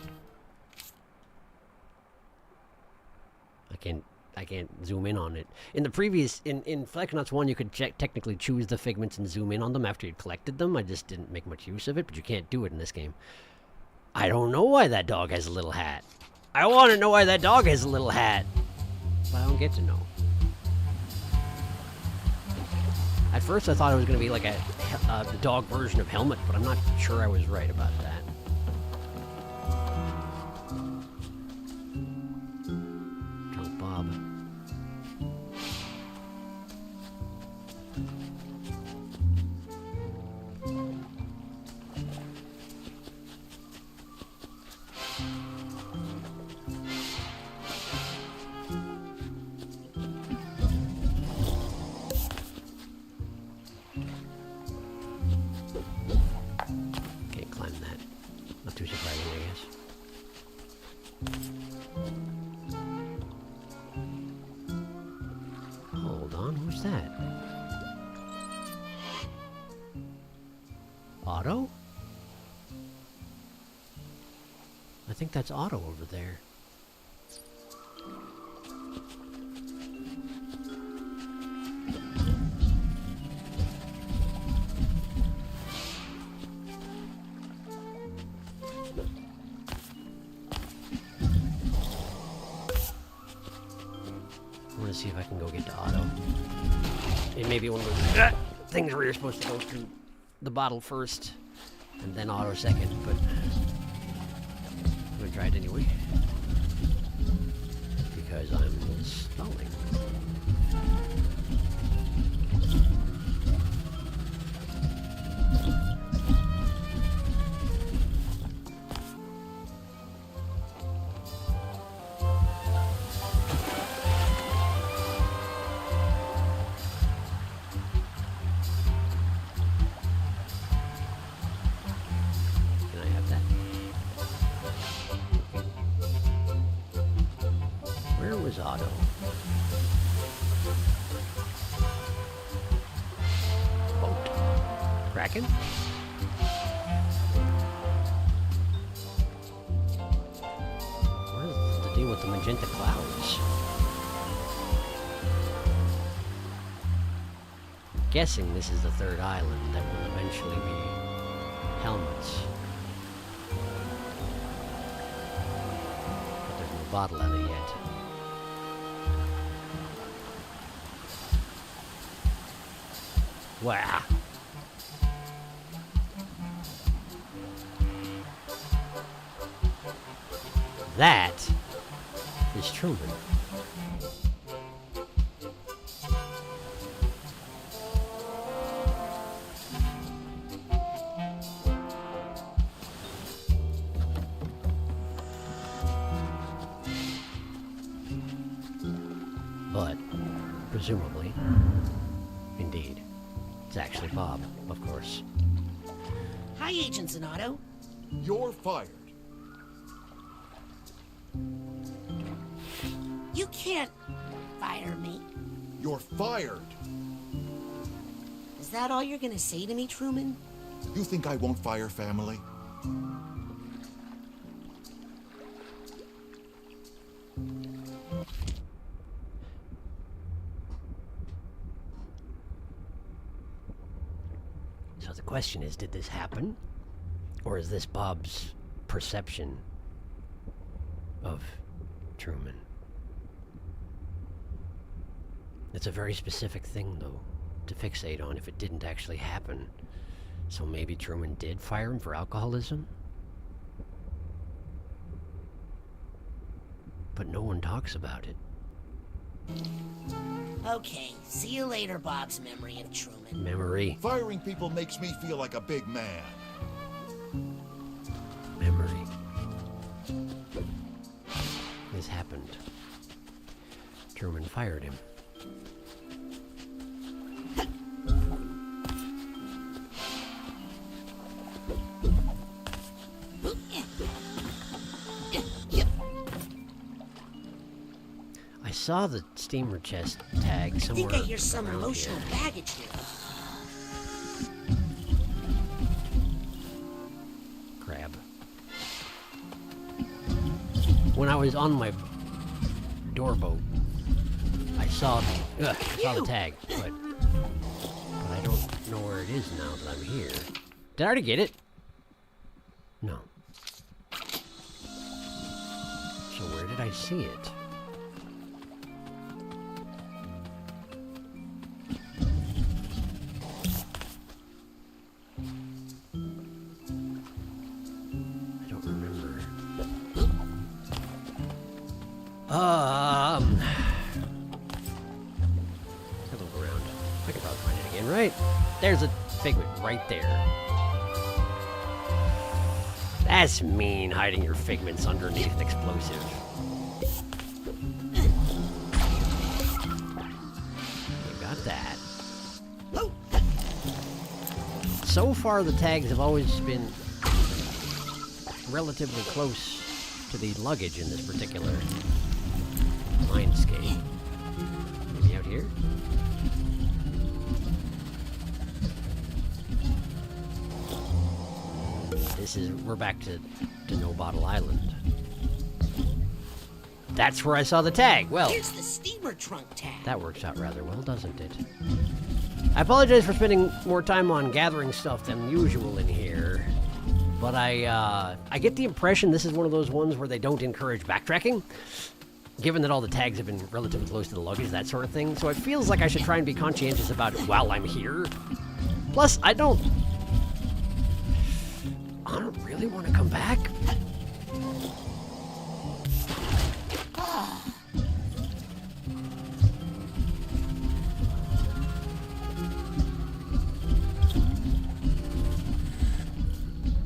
I can't can't zoom in on it. In the previous, in Psychonauts 1, you could technically choose the figments and zoom in on them after you'd collected them. I just didn't make much use of it, but you can't do it in this game. I don't know why that dog has a little hat. I want to know why that dog has a little hat. But I don't get to know. At first I thought it was going to be like the dog version of Helmet, but I'm not sure I was right about that. Drunk Bob. Too surprising, I guess. Hold on, who's that? Otto? I think that's Otto over there. See if I can go get to Otto. It may be one of those things where you're supposed to go through the bottle first and then Otto second, but I'm gonna try it anyway because I'm stalling. Otto. Boat. Kraken? What is the deal with the magenta clouds? I'm guessing this is the third island that will eventually be Helmets. But there's no bottle out of it yet. Wow. That is Truman. But, presumably, indeed. It's actually Bob, of course. Hi, Agent Zanotto. You're fired. You can't fire me. You're fired. Is that all you're gonna say to me, Truman? You think I won't fire family? So the question is, did this happen? Or is this Bob's perception of Truman? It's a very specific thing, though, to fixate on if it didn't actually happen. So maybe Truman did fire him for alcoholism? But no one talks about it. Okay, see you later, Bob's memory of Truman. Memory. Firing people makes me feel like a big man. Memory. This happened. Truman fired him. I saw the steamer chest tag somewhere. I think I hear some emotional baggage here. Crab. When I was on my door boat, saw the tag, but I don't know where it is now that I'm here. Did I already get it? No. So where did I see it? I don't remember. Have a look around. I can probably find it again, right? There's a figment right there. That's mean, hiding your figments underneath an explosive. You got that. So far, the tags have always been relatively close to the luggage in this particular mindscape. Maybe out here? We're back to No Bottle Island. That's where I saw the tag. Well, here's the steamer trunk tag. That works out rather well, doesn't it? I apologize for spending more time on gathering stuff than usual in here, but I get the impression this is one of those ones where they don't encourage backtracking, given that all the tags have been relatively close to the luggage, that sort of thing. So it feels like I should try and be conscientious about it while I'm here. Plus, I don't really want to come back.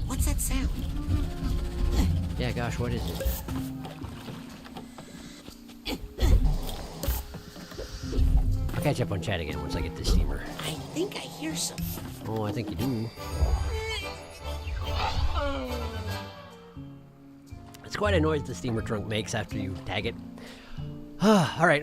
What's that sound? Yeah, gosh, what is it? I'll catch up on chat again once I get this steamer. I think I hear something. Oh, I think you do. It's quite a noise the steamer trunk makes after you tag it. All right.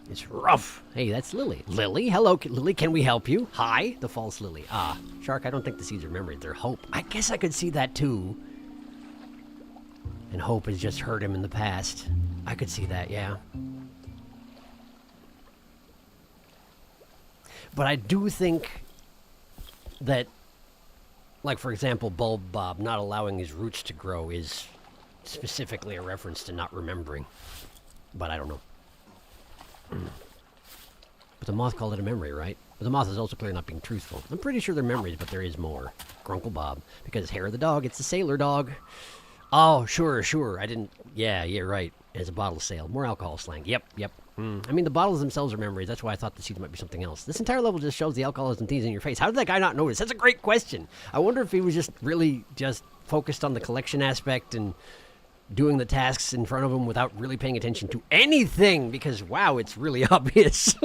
It's rough. Hey, that's Lily. Lily, hello, Lily, can we help you? Hi, the false Lily. Shark, I don't think the seeds are memories, they're hope. I guess I could see that too. And hope has just hurt him in the past. I could see that, yeah. But I do think that, like, for example, Bulb Bob not allowing his roots to grow is specifically a reference to not remembering. But I don't know. But the moth called it a memory, right? But the moth is also clearly not being truthful. I'm pretty sure they're memories, but there is more. Grunkle Bob. Because hair of the dog, it's the sailor dog. Oh, sure. I didn't... Yeah, right. It's a bottle sale. More alcohol slang. Yep. I mean, the bottles themselves are memories. That's why I thought the seeds might be something else. This entire level just shows the alcoholism themes in your face. How did that guy not notice? That's a great question. I wonder if he was just really just focused on the collection aspect and doing the tasks in front of him without really paying attention to anything, because, wow, it's really obvious.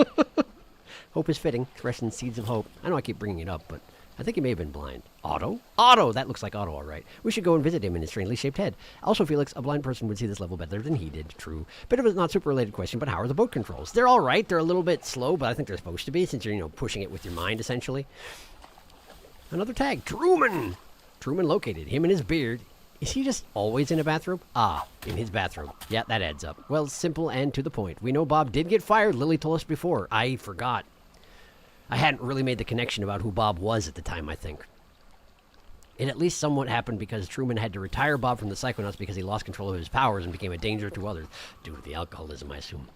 Hope is fitting. Expressing seeds of hope. I know I keep bringing it up, but I think he may have been blind. Otto? That looks like Otto, all right. We should go and visit him in his strangely shaped head. Also, Felix, a blind person would see this level better than he did. True. Bit of a not super related question, but how are the boat controls? They're all right. They're a little bit slow, but I think they're supposed to be, since you're, pushing it with your mind, essentially. Another tag. Truman located. Him and his beard. Is he just always in a bathrobe? In his bathrobe. Yeah, that adds up. Well, simple and to the point. We know Bob did get fired. Lily told us before. I forgot. I hadn't really made the connection about who Bob was at the time, I think. It at least somewhat happened because Truman had to retire Bob from the Psychonauts because he lost control of his powers and became a danger to others. Due to the alcoholism, I assume.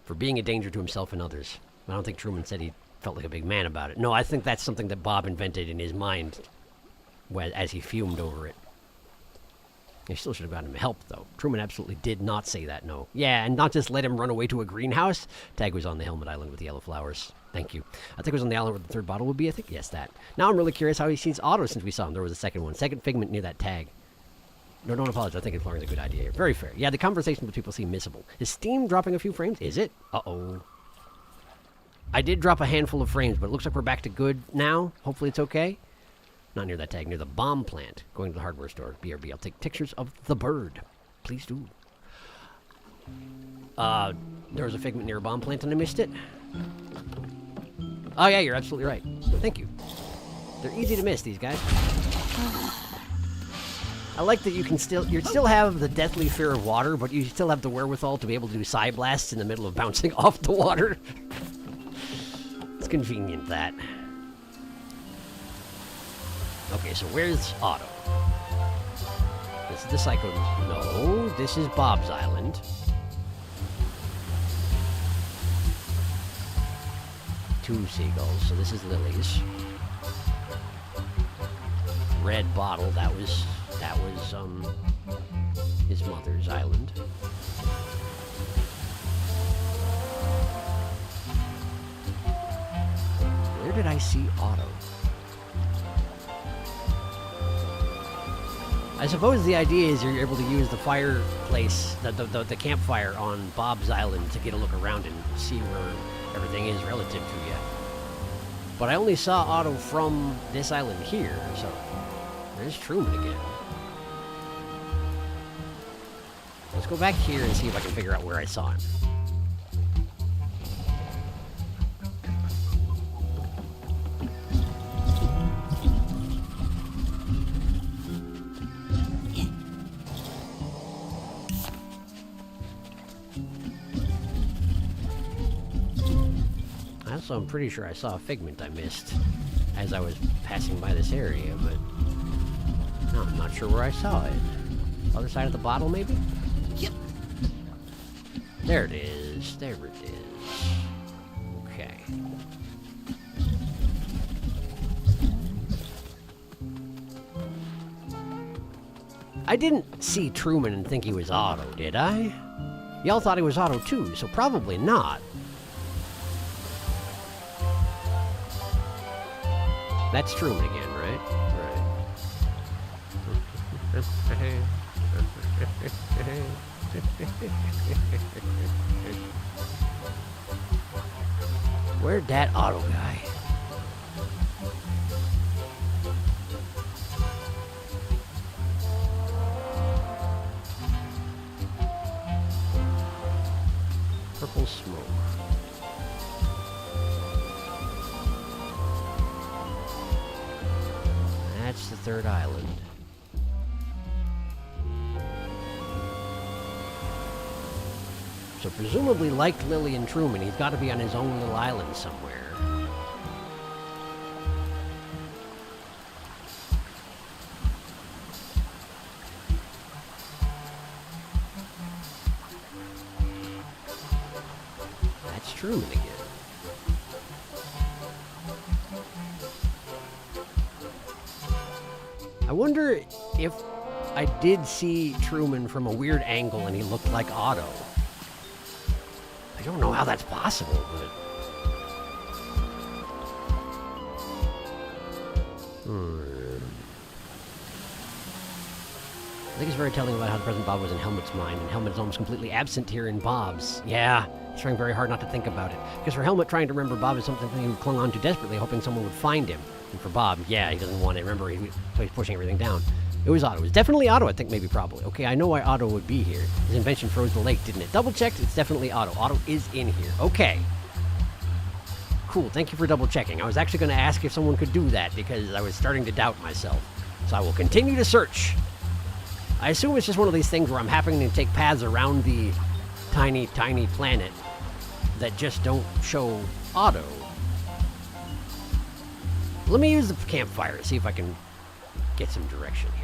For being a danger to himself and others. I don't think Truman said he felt like a big man about it. No, I think that's something that Bob invented in his mind as he fumed over it. He still should have gotten him help, though. Truman absolutely did not say that, no. Yeah, and not just let him run away to a greenhouse. Tag was on the Helmet Island with the yellow flowers. Thank you. I think it was on the island where the third bottle would be, I think. Yes, that. Now I'm really curious how he sees Otto since we saw him. There was a second one. Second figment near that tag. No, don't apologize. I think exploring is a good idea here. Very fair. Yeah, the conversation with people seem missable. Is Steam dropping a few frames? Is it? Uh-oh. I did drop a handful of frames, but it looks like we're back to good now. Hopefully it's okay. Not near that tag, near the bomb plant. Going to the hardware store. BRB. I'll take pictures of the bird. Please do. There was a figment near a bomb plant and I missed it. Oh yeah, you're absolutely right. Thank you. They're easy to miss, these guys. I like that you still have the deathly fear of water, but you still have the wherewithal to be able to do psi blasts in the middle of bouncing off the water. It's convenient, that. Okay, so where's Otto? This is the Psycho... No, this is Bob's Island. Two seagulls, so this is Lily's. Red bottle, that was his mother's island. Where did I see Otto? I suppose the idea is you're able to use the fireplace, the campfire on Bob's island to get a look around and see where everything is relative to you. But I only saw Otto from this island here, so there's Truman again. Let's go back here and see if I can figure out where I saw him. Also, I'm pretty sure I saw a figment I missed as I was passing by this area, but no, I'm not sure where I saw it. Other side of the bottle, maybe? Yep. There it is. There it is. Okay. I didn't see Truman and think he was Otto, did I? Y'all thought he was Otto too, so probably not. That's Truman again, right? Right. Where'd that Otto guy? Purple smoke. That's the third island. So presumably, like Lily and Truman, he's got to be on his own little island somewhere. That's Truman again. I wonder if I did see Truman from a weird angle and he looked like Otto. I don't know how that's possible, but... I think it's very telling about how the present Bob was in Helmut's mind, and Helmut is almost completely absent here in Bob's. Yeah, he's trying very hard not to think about it. Because for Helmut, trying to remember Bob is something he clung on to desperately, hoping someone would find him. And for Bob, yeah, he doesn't want to remember, he's pushing everything down. It was Otto. It was definitely Otto, I think, maybe, probably. Okay, I know why Otto would be here. His invention froze the lake, didn't it? Double-checked, it's definitely Otto. Otto is in here. Okay. Cool, thank you for double-checking. I was actually going to ask if someone could do that, because I was starting to doubt myself. So I will continue to search. I assume it's just one of these things where I'm happening to take paths around the tiny, tiny planet that just don't show Otto. Let me use the campfire to see if I can get some direction here.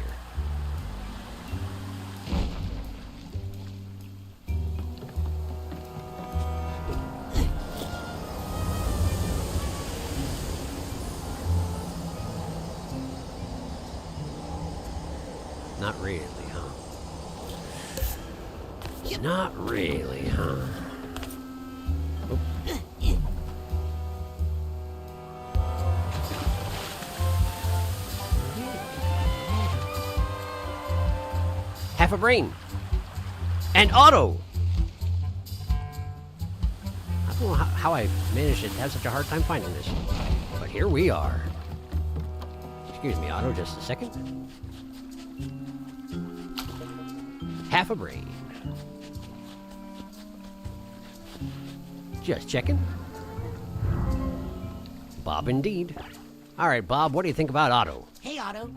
Not really, huh? Not really, huh? Oh. Half a brain. And Otto! I don't know how I managed to have such a hard time finding this. But here we are. Excuse me, Otto, just a second. Half a brain. Just checking. Bob indeed. All right, Bob, what do you think about Otto? Hey, Otto.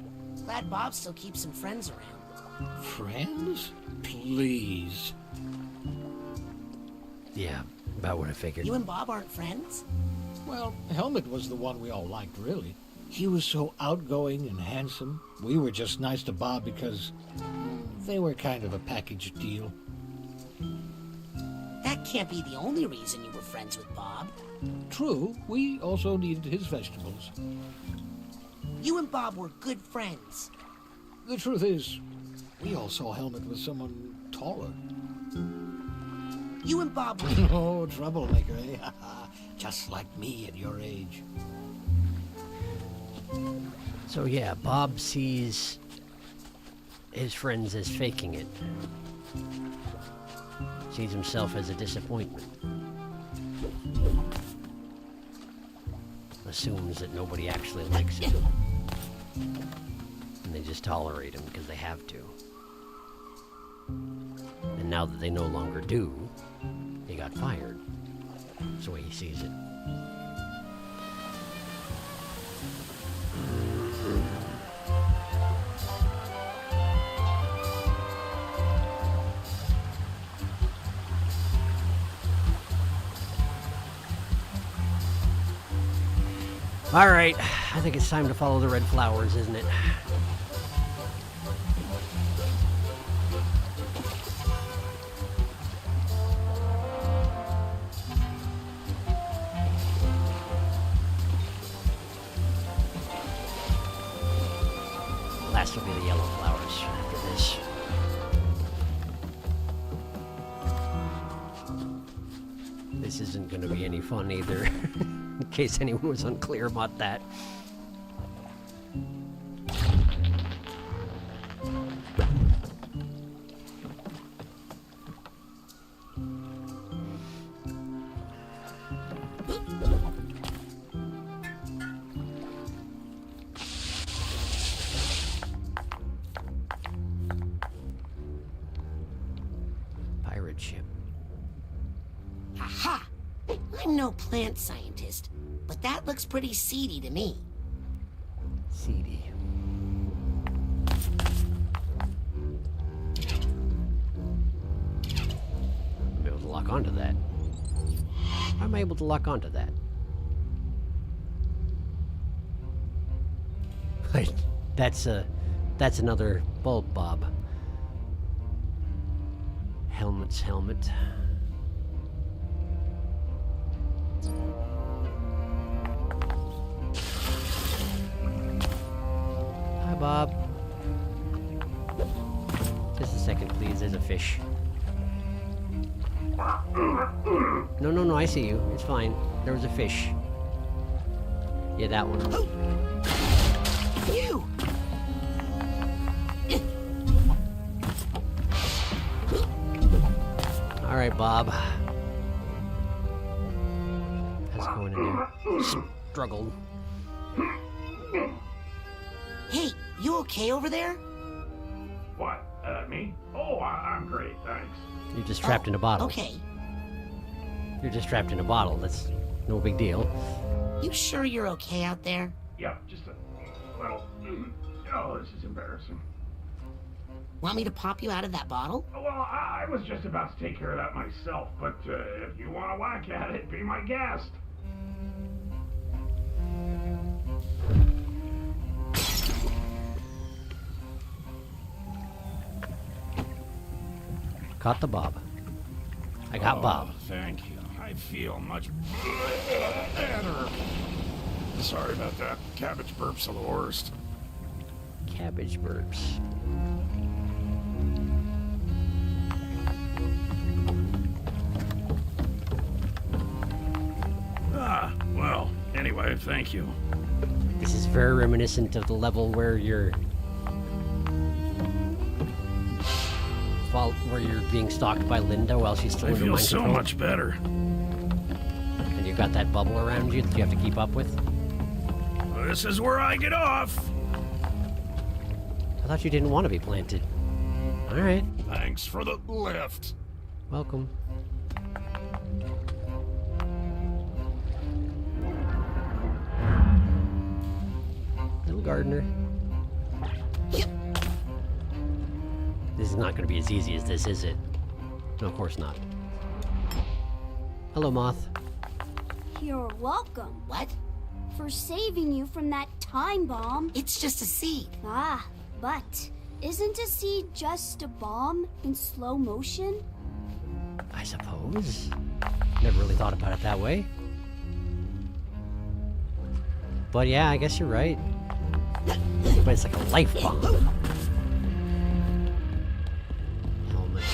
Glad Bob still keeps some friends around. Friends? Please. Yeah, about what I figured. You and Bob aren't friends? Well, Helmet was the one we all liked, really. He was so outgoing and handsome. We were just nice to Bob because they were kind of a package deal. That can't be the only reason you were friends with Bob. True, we also needed his vegetables. You and Bob were good friends. The truth is, we all saw Helmet with someone taller. You and Bob were... Oh, troublemaker, eh? Just like me at your age. So yeah, Bob sees his friends as faking it. Sees himself as a disappointment. Assumes that nobody actually likes him. And they just tolerate him because they have to. And now that they no longer do, he got fired. That's the way he sees it. All right, I think it's time to follow the red flowers, isn't it? Last will be the yellow flowers after this. This isn't going to be any fun either. In case anyone was unclear about that. Pirate ship. Aha! I'm no plant scientist, but that looks pretty seedy to me. Seedy. I'm able to lock onto that. I'm able to lock onto that. Wait, that's another bulb, Bob. Helmet's helmet. Hi, Bob. Just a second, please. There's a fish. No, I see you. It's fine. There was a fish. Yeah, that one. You! All right, Bob. How's it going in there? Struggled. Hey, you okay over there? What? Me? Oh, I'm great, thanks. You're just trapped in a bottle. Okay. You're just trapped in a bottle. That's no big deal. You sure you're okay out there? Yep, just a little... Oh, this is embarrassing. Want me to pop you out of that bottle? Well, I was just about to take care of that myself, but if you want to whack at it, be my guest. Caught the Bob. I got Bob. Thank you. I feel much better. Sorry about that. Cabbage burps are the worst. Cabbage burps. Well, anyway, thank you. This is very reminiscent of the level where you're being stalked by Linda while she's still I under feel mind so control. much better. And you've got that bubble around you that you have to keep up with. This is where I get off. I thought you didn't want to be planted. All right. Thanks for the lift. Welcome. gardener. This is not going to be as easy as this, is it? No, of course not. Hello, Moth. You're welcome. What? For saving you from that time bomb. It's just a seed. Ah, but isn't a seed just a bomb in slow motion? I suppose. Never really thought about it that way. But yeah, I guess you're right. But it's like a life bomb. Helmet.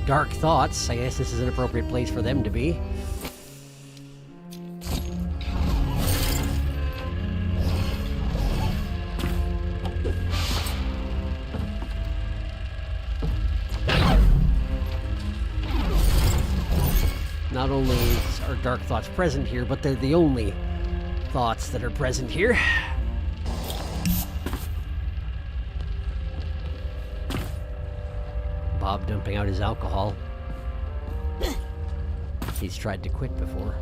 Dark thoughts. I guess this is an appropriate place for them to be. Not only are dark thoughts present here, but they're the only thoughts that are present here. Bob dumping out his alcohol. He's tried to quit before.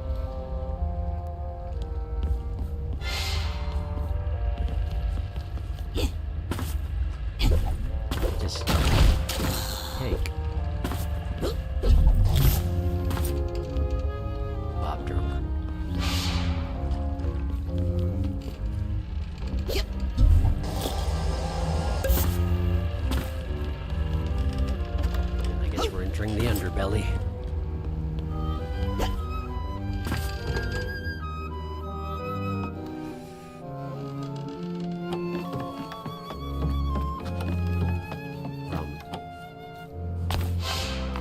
Just take. Bob drunk. I guess we're entering the underbelly.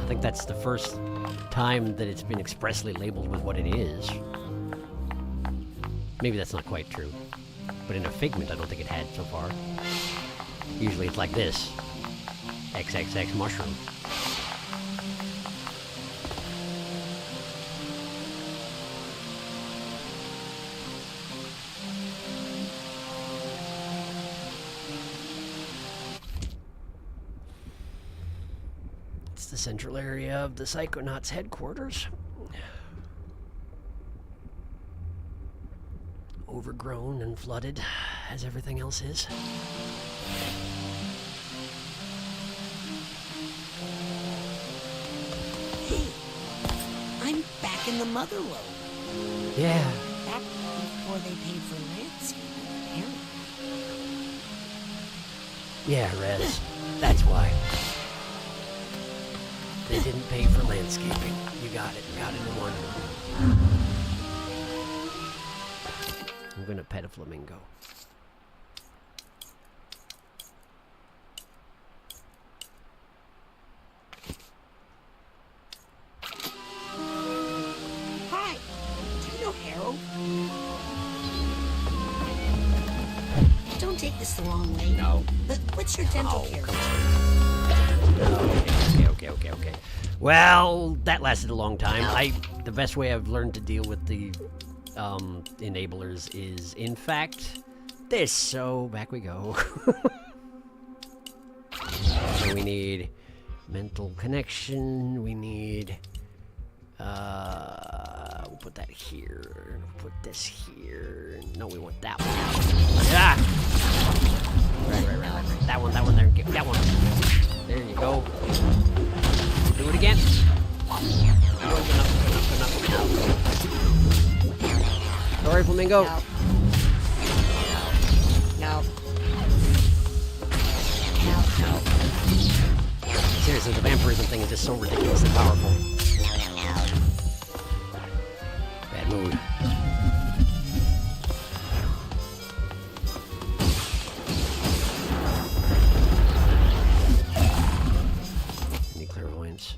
I think that's the first time that it's been expressly labeled with what it is. Maybe that's not quite true. But in a Figment, I don't think it had so far. Usually it's like this. XXX mushroom. It's the central area of the Psychonauts headquarters. Overgrown and flooded, as everything else is. Hey, I'm back in the mother lode. Yeah. Back before they paid for landscaping, apparently. Yeah, Rez. That's why. They didn't pay for landscaping. You got it. Got it in one. I'm gonna pet a flamingo. Hi, do you know Harold? Don't take this the wrong way. No. But what's your dental care? Okay. Well, that lasted a long time. The best way I've learned to deal with the enablers is, in fact, this. So back we go. So we need mental connection. We need. We'll put that here. Put this here. No, we want that one. Ah! Right. That one there. Get that one. There you go. Do it again. Open up. Sorry, Flamingo. No. Seriously, the vampirism thing is just so ridiculously powerful. Bad mood. Any clairvoyance?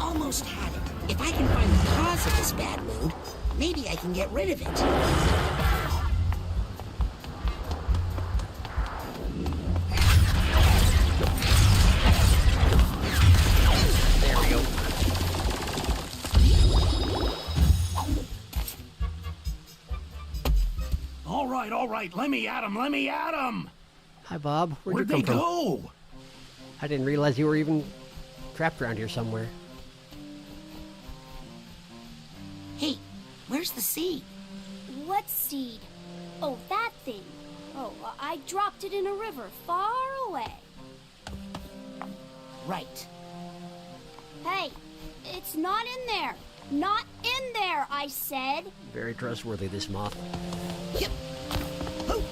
Almost had it. If I can find the cause of this bad mood, maybe I can get rid of it. There we go. All right. Let me at him. Hi, Bob. Where'd you they come from? go? I didn't realize you were even trapped around here somewhere. Hey, Where's the seed? What seed? Oh, that thing. Oh, I dropped it in a river far away. Right. Hey, it's not in there. Not in there, I said. Very trustworthy, this moth. Yep. Oh.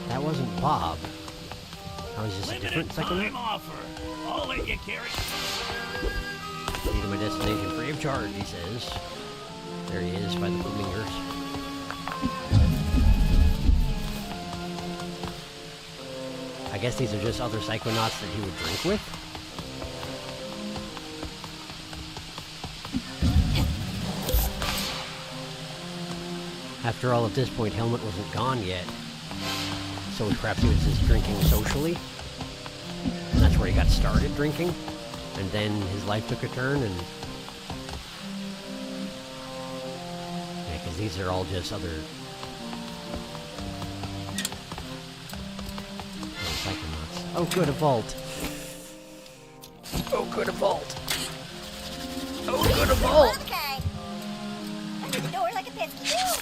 That wasn't Bob. How is this a different Limited time Psychonaut? offer. I'll let you carry. Lead to my destination free of charge, he says. There he is by the flamingers. I guess these are just other Psychonauts that he would drink with? After all, at this point, Helmet wasn't gone yet. So perhaps he was just drinking socially. And that's where he got started drinking. And then his life took a turn, and... yeah, because these are all just other... Psychonauts. Oh, good, a vault. Oh, good, a vault. Oh, good, a vault. Okay. Under the door like a pesky too.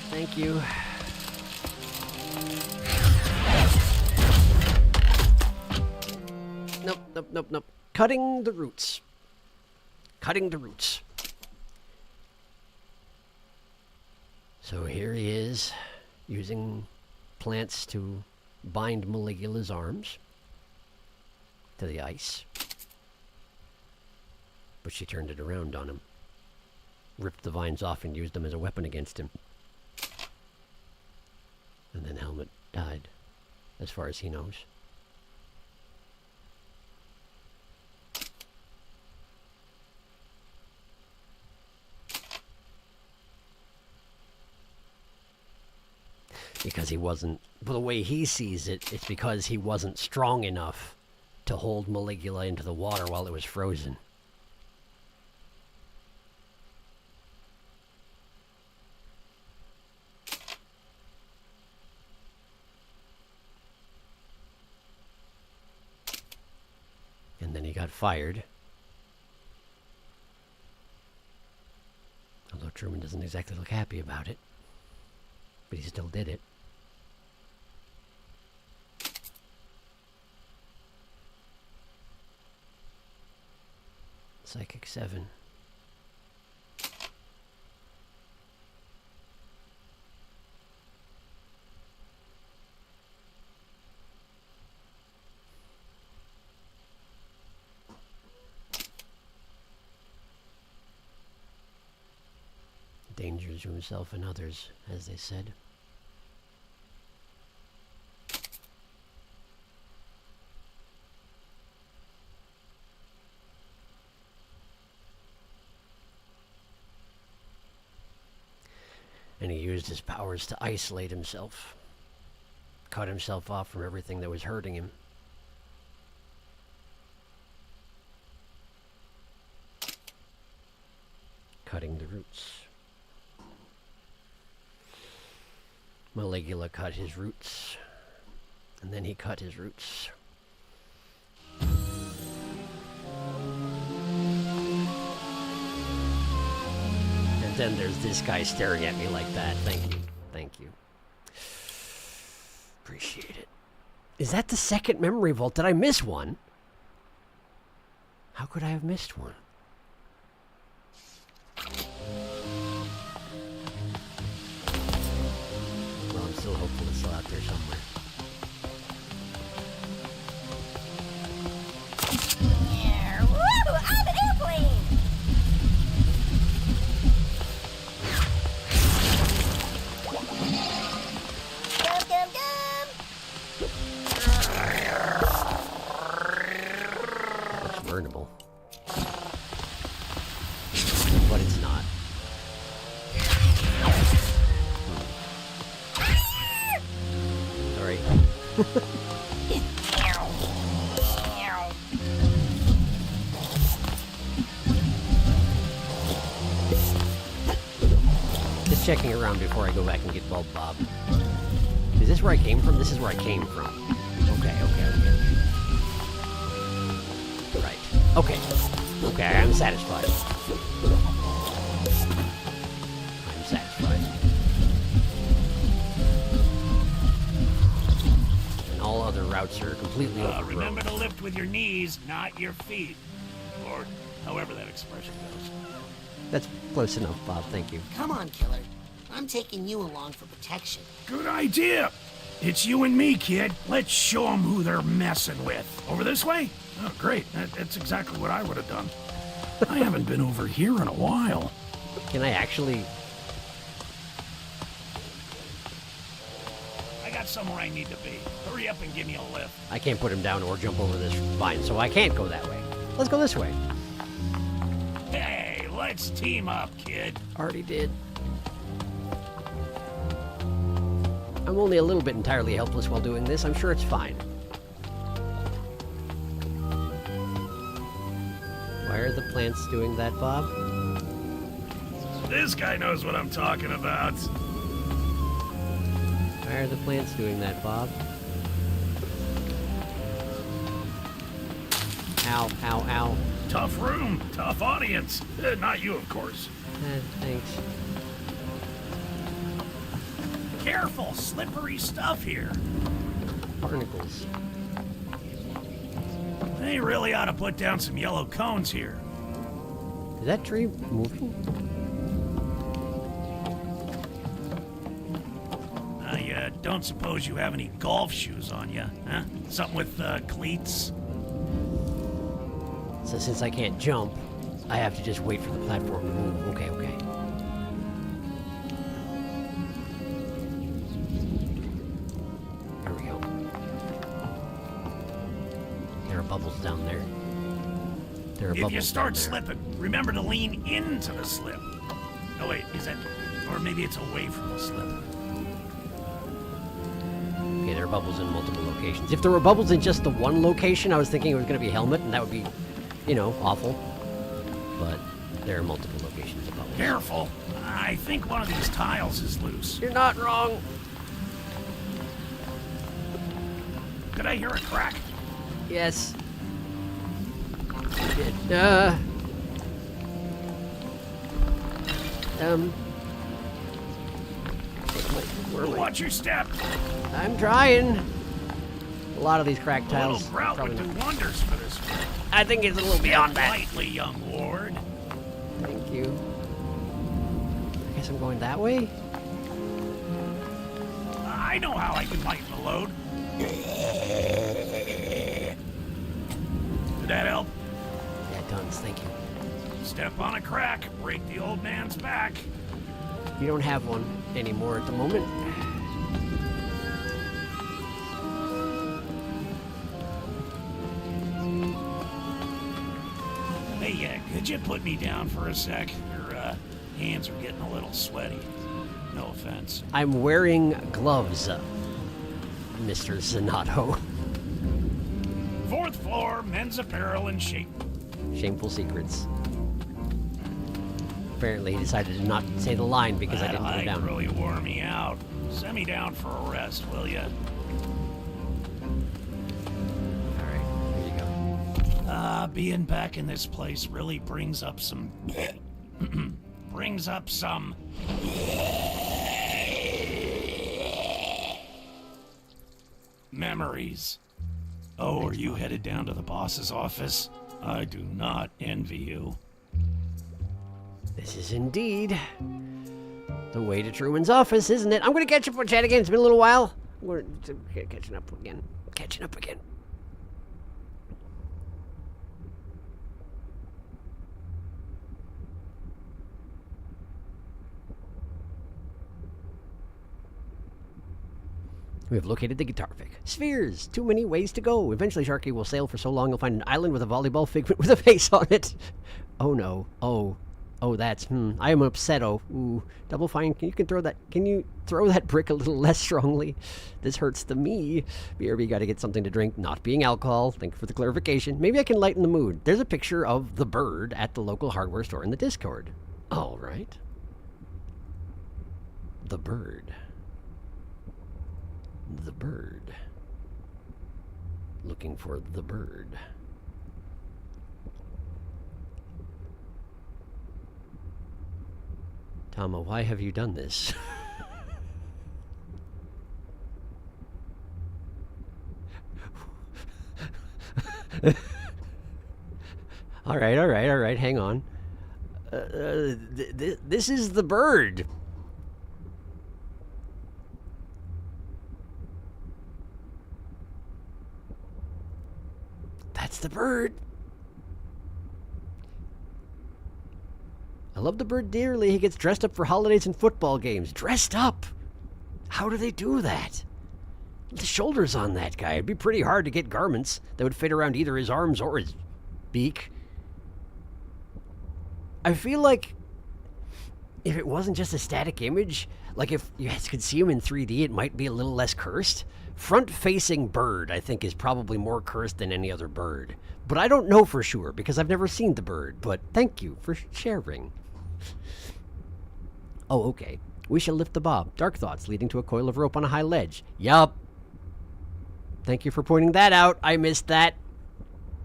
Thank you. Nope, nope, nope, nope. Cutting the roots. Cutting the roots. So here he is, using plants to bind Maligula's arms to the ice. But she turned it around on him. Ripped the vines off and used them as a weapon against him. And then Helmet died, as far as he knows. Because he wasn't, the way he sees it, it's because he wasn't strong enough to hold Maligula into the water while it was frozen. And then he got fired. Although Truman doesn't exactly look happy about it. But he still did it. Psychic 7. Dangers to himself and others, as they said. And he used his powers to isolate himself. Cut himself off from everything that was hurting him. Cutting the roots. Maligula cut his roots. And then he cut his roots. And then there's this guy staring at me like that. Thank you. Thank you. Appreciate it. Is that the second memory vault? Did I miss one? How could I have missed one? Well, I'm still hopeful it's still out there somewhere. Yeah, woo! I'm an airplane! Dum dum dum! It's burnable. But it's not. Sorry. just checking around before I go back and get Bulb Bob. Is this where I came from? This is where I came from. Okay. Right. Okay. Okay, I'm satisfied. I'm satisfied. And all other routes are completely overgrown. Remember to lift with your knees, not your feet. Or however that expression goes. That's close enough, Bob. Thank you. Come on, killer. I'm taking you along for protection. Good idea. It's you and me, kid. Let's show them who they're messing with. Over this way? Oh, great. That's exactly what I would have done. I haven't been over here in a while. Can I actually... I got somewhere I need to be. Hurry up and give me a lift. I can't put him down or jump over this vine, so I can't go that way. Let's go this way. Hey, let's team up, kid. Already did. I'm only a little bit entirely helpless while doing this. I'm sure it's fine. Why are the plants doing that, Bob? This guy knows what I'm talking about. Why are the plants doing that, Bob? Ow, ow, ow. Tough room, tough audience. Not you, of course. Thanks. Careful, slippery stuff here. Barnacles. They really ought to put down some yellow cones here. Is that tree moving? I don't suppose you have any golf shoes on you, huh? Something with cleats? So since I can't jump, I have to just wait for the platform to move. Okay. There we go. There are bubbles down there. If you start slipping, remember to lean into the slip. Oh wait, is that... or maybe it's away from the slip. Okay, there are bubbles in multiple locations. If there were bubbles in just the one location, I was thinking it was going to be helmet, and that would be, you know, awful. But there are multiple locations of bubbles. Careful. I think one of these tiles is loose. You're not wrong. Did I hear a crack? Yes. You did. Watch your step. I'm trying. A lot of these cracked A tiles. little grout would do wonders for this one. I think it's a little beyond that. Lightly, young lord. Thank you. I guess I'm going that way? I know how I can lighten the load. Did that help? Yeah, it does. Thank you. Step on a crack, break the old man's back. You don't have one anymore at the moment. Hey, could you put me down for a sec? Your hands are getting a little sweaty. No offense. I'm wearing gloves, Mr. Zanato. 4th floor, men's apparel and shape. Shameful secrets. Apparently he decided to not say the line because I didn't put him down. Really wore me out. Send me down for a rest, will ya? Alright, here you go. Being back in this place really brings up some... memories. Oh, are you headed down to the boss's office? I do not envy you. This is indeed the way to Truman's office, isn't it? I'm going to catch up with chat again. It's been a little while. We're catching up again. We have located the guitar pick. Spheres! Too many ways to go. Eventually, Sharky will sail for so long he'll find an island with a volleyball figment with a face on it. Oh no. Oh, that's, I am upset-o. Ooh, Double Fine, can you throw that brick a little less strongly? This hurts the me. BRB gotta get something to drink, not being alcohol. Thank you for the clarification. Maybe I can lighten the mood. There's a picture of the bird at the local hardware store in the Discord. Alright. the bird. The bird. Looking for the bird. Tama, why have you done this? All right, hang on. This is the bird. That's the bird. I love the bird dearly. He gets dressed up for holidays and football games. Dressed up? How do they do that? The shoulders on that guy. It'd be pretty hard to get garments that would fit around either his arms or his beak. I feel like if it wasn't just a static image, like if you guys could see him in 3D, it might be a little less cursed. Front-facing bird, I think, is probably more cursed than any other bird. But I don't know for sure, because I've never seen the bird. But thank you for sharing. Oh, okay. We shall lift the bob. Dark thoughts leading to a coil of rope on a high ledge. Yup. Thank you for pointing that out. I missed that.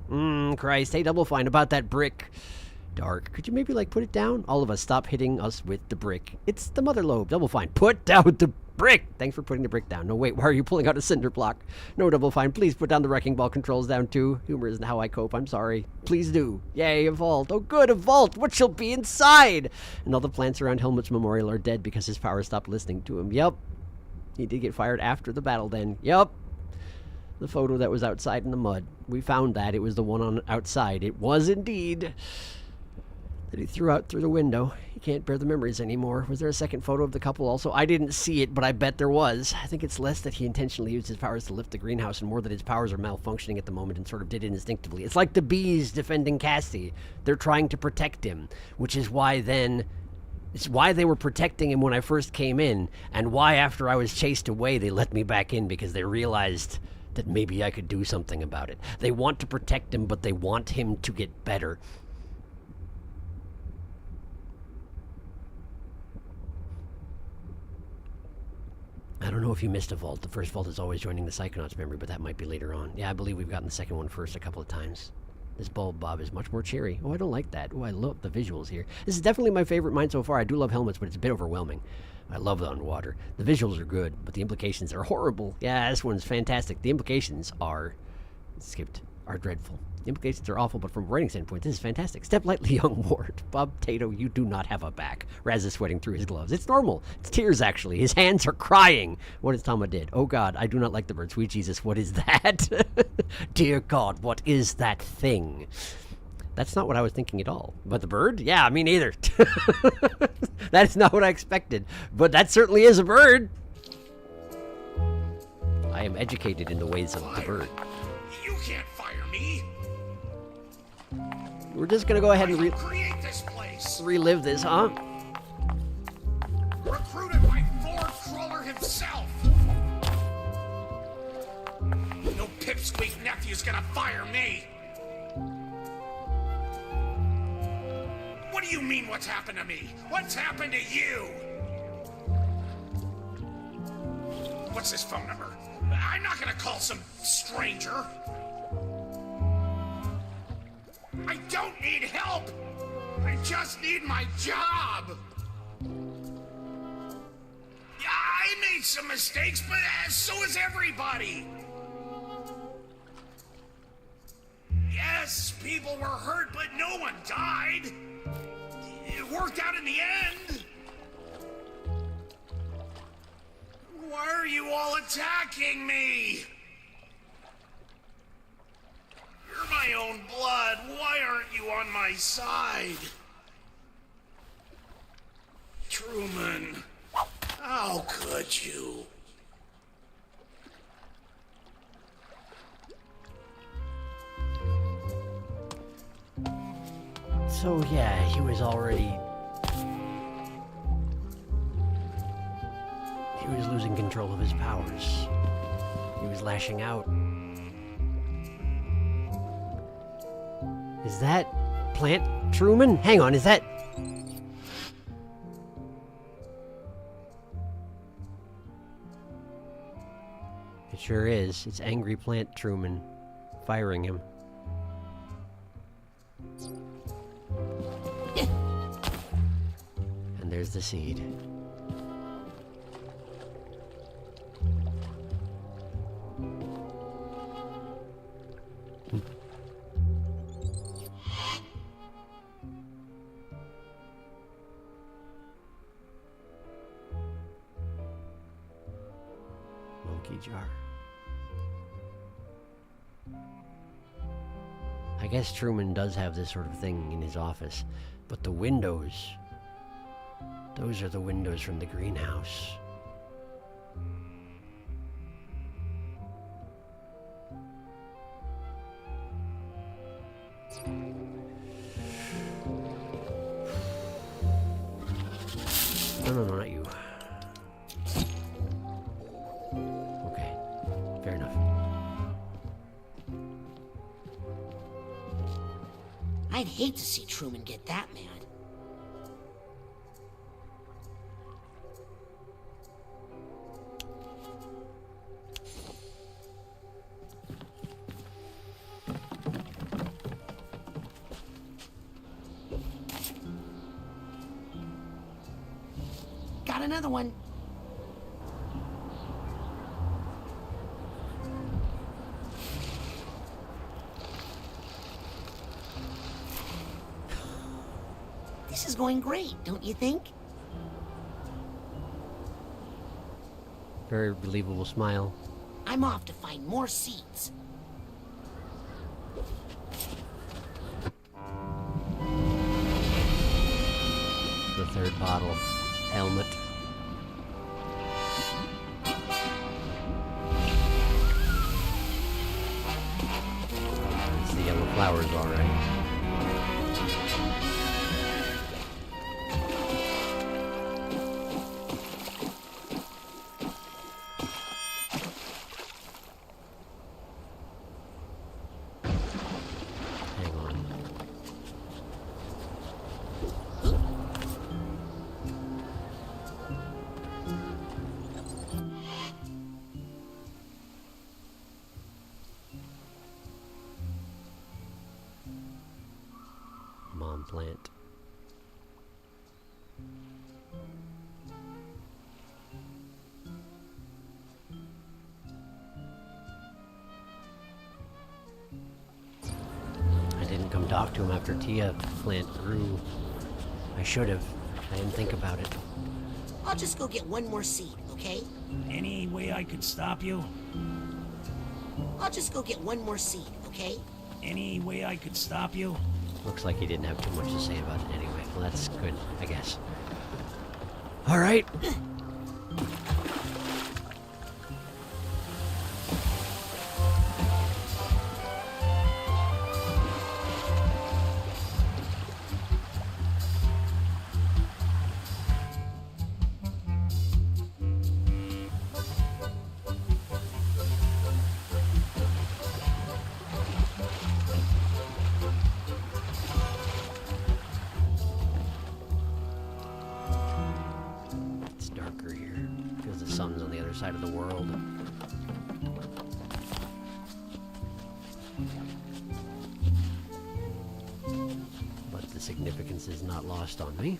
Christ. Hey, Double Fine, about that brick. Dark. Could you maybe, like, put it down? All of us, stop hitting us with the brick. It's the mother lobe. Double Fine, put down the brick! Thanks for putting the brick down. No, wait, why are you pulling out a cinder block? No, Double Fine, please put down the wrecking ball controls down, too. Humor isn't how I cope, I'm sorry. Please do. Yay, a vault. Oh, good, a vault! What shall be inside? And all the plants around Helmut's memorial are dead because his power stopped listening to him. Yep. He did get fired after the battle, then. Yep. The photo that was outside in the mud. We found that. It was the one on outside. It was indeed. That he threw out through the window. He can't bear the memories anymore. Was there a second photo of the couple also? I didn't see it, but I bet there was. I think it's less that he intentionally used his powers to lift the greenhouse and more that his powers are malfunctioning at the moment and sort of did it instinctively. It's like the bees defending Cassie. They're trying to protect him, which is why then... It's why they were protecting him when I first came in, and why after I was chased away they let me back in, because they realized that maybe I could do something about it. They want to protect him, but they want him to get better. I don't know if you missed a vault. The first vault is always joining the Psychonauts memory, but that might be later on. Yeah, I believe we've gotten the second one first a couple of times. This bulb bob is much more cheery. Oh, I don't like that. Oh, I love the visuals here. This is definitely my favorite mine so far. I do love helmets, but it's a bit overwhelming. I love the underwater. The visuals are good, but the implications are horrible. Yeah, this one's fantastic. The implications are... are dreadful. The implications are awful, but from a writing standpoint, this is fantastic. Step lightly, young ward. Bob Tato, you do not have a back. Raz is sweating through his gloves. It's normal. It's tears, actually. His hands are crying. What is Tama did? Oh, God, I do not like the bird. Sweet Jesus, what is that? Dear God, what is that thing? That's not what I was thinking at all. But the bird? Yeah, me neither. That is not what I expected. But that certainly is a bird. I am educated in the ways of the bird. You can't fire me. We're just gonna go ahead and create this place. Relive this, huh? Recruited by Ford Crawler himself. No pipsqueak nephew's gonna fire me. What do you mean, what's happened to me? What's happened to you? What's this phone number? I'm not gonna call some stranger. I don't need help! I just need my job! Yeah, I made some mistakes, but so has everybody! Yes, people were hurt, but no one died! It worked out in the end! Why are you all attacking me? You're my own blood. Why aren't you on my side? Truman, how could you? So yeah, he was losing control of his powers. He was lashing out. Is that Plant Truman? Hang on, is that... It sure is. It's angry plant Truman firing him. And there's the seed. Monkey jar. I guess Truman does have this sort of thing in his office, but the windows, those are the windows from the greenhouse. No, not you. Okay, fair enough. I'd hate to see Truman get that mad. Got another one. This is going great, don't you think? Very believable smile. I'm off to find more seeds. The third bottle. Helmet. It's the yellow flowers, all right. Mom plant. I didn't come talk to him after Tia plant grew. I should have. I didn't think about it. I'll just go get one more seed, okay? Any way I could stop you? I'll just go get one more seed, okay? Any way I could stop you? Looks like he didn't have too much to say about it anyway. Well, that's good, I guess. All right. Sun's on the other side of the world. But the significance is not lost on me.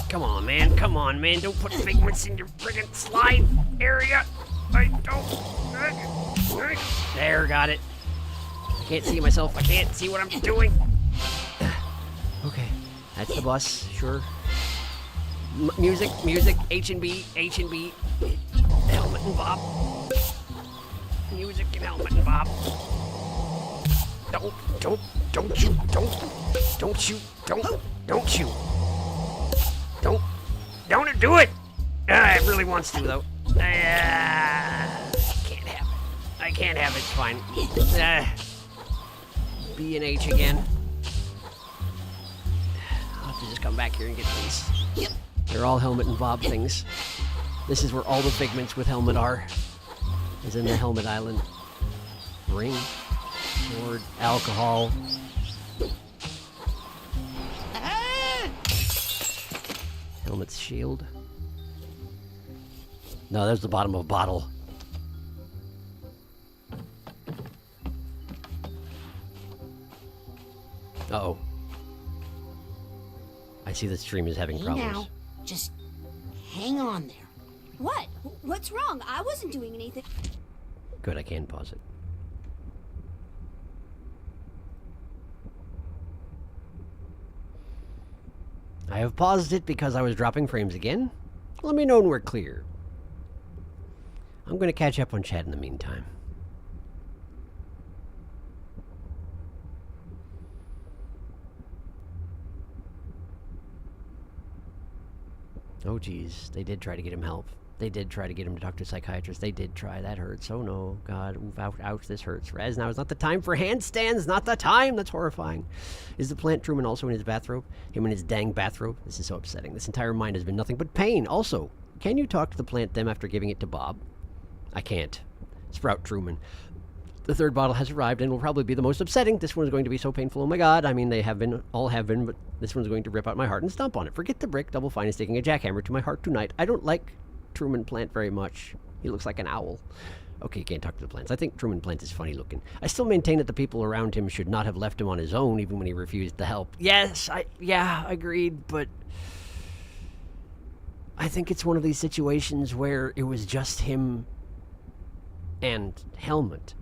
Come on, man. Come on, man. Don't put figments in your friggin' slide area. I don't. There, got it. Can't see myself. I can't see what I'm doing. Okay, that's the bus. Sure. Music, H&B. Helmet and Bob. Music and Helmet and Bob. Don't shoot. Don't shoot. Don't do it! It really wants to, though. Can't have I can't have it. It's fine. B and H again. I'll have to just come back here and get these. They're all Helmet and Bob things. This is where all the figments with Helmet are. Is in the Helmet Island. Ring. Sword. Alcohol. Helmet's shield. No, there's the bottom of a bottle. Uh-oh. I see the stream is having problems. Now, just hang on there. What? What's wrong? I wasn't doing anything. Good, I can pause it. I have paused it because I was dropping frames again. Let me know when we're clear. I'm going to catch up on chat in the meantime. Oh, geez. They did try to get him help. They did try to get him to talk to a psychiatrist. They did try. That hurts. Oh, no. God. Oof, ouch, ouch. This hurts. Raz, now is not the time for handstands. Not the time. That's horrifying. Is the plant Truman also in his bathrobe? Him in his dang bathrobe? This is so upsetting. This entire mind has been nothing but pain. Also, can you talk to the plant them after giving it to Bob? I can't. Sprout Truman. The third bottle has arrived and will probably be the most upsetting. This one's going to be so painful. Oh my god. I mean, they have been, all have been, but this one's going to rip out my heart and stomp on it. Forget the brick. Double Fine is taking a jackhammer to my heart tonight. I don't like Truman Plant very much. He looks like an owl. Okay, you can't talk to the plants. I think Truman Plant is funny looking. I still maintain that the people around him should not have left him on his own, even when he refused to help. Yes, yeah, agreed, but I think it's one of these situations where it was just him and Helmet.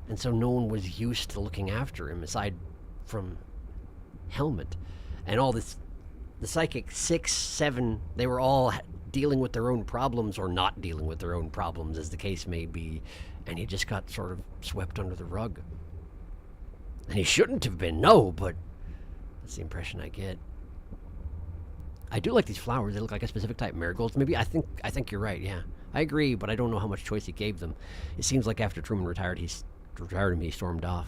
And so no one was used to looking after him aside from Helmet. And all this, the Psychic 6, 7, they were all dealing with their own problems or not dealing with their own problems, as the case may be. And he just got sort of swept under the rug. And he shouldn't have been, no, but that's the impression I get. I do like these flowers. They look like a specific type. Marigolds, maybe? I think you're right, yeah. I agree, but I don't know how much choice he gave them. It seems like after Truman retired, he stormed off.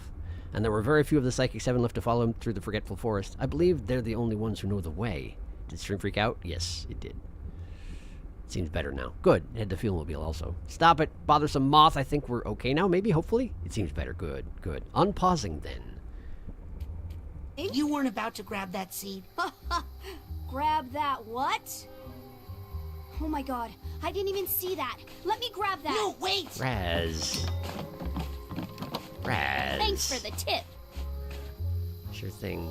And there were very few of the Psychic 7 left to follow him through the Forgetful Forest. I believe they're the only ones who know the way. Did Stream freak out? Yes, it did. It seems better now. Good. Head to Fuelmobile also. Stop it. Bothersome moth. I think we're okay now, maybe, hopefully? It seems better. Good, good. Unpausing then. You weren't about to grab that seed. Grab that what? Oh my god, I didn't even see that. Let me grab that. No, wait! Raz. Thanks for the tip. Sure thing.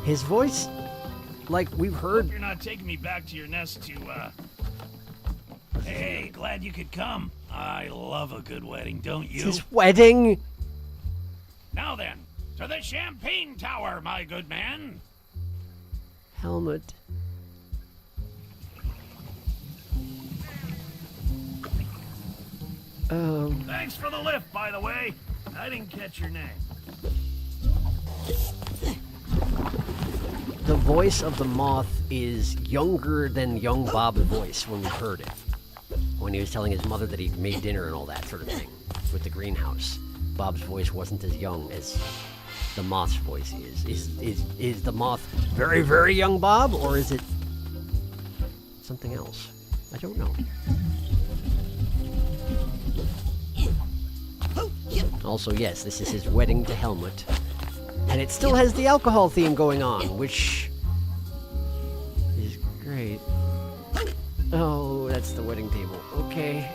His voice, like we've heard. You're not taking me back to your nest to, Hey, glad you could come. I love a good wedding, don't you? His wedding? Now then, to the Champagne Tower, my good man. Helmet. Thanks for the lift, by the way. I didn't catch your name. The voice of the moth is younger than young Bob's voice when we heard it. When he was telling his mother that he'd made dinner and all that sort of thing with the greenhouse. Bob's voice wasn't as young as the moth's voice is. Is the moth very, very young Bob, or is it something else? I don't know. Also, yes, this is his wedding to Helmet. And it still has the alcohol theme going on, which is great. Oh, that's the wedding table. Okay.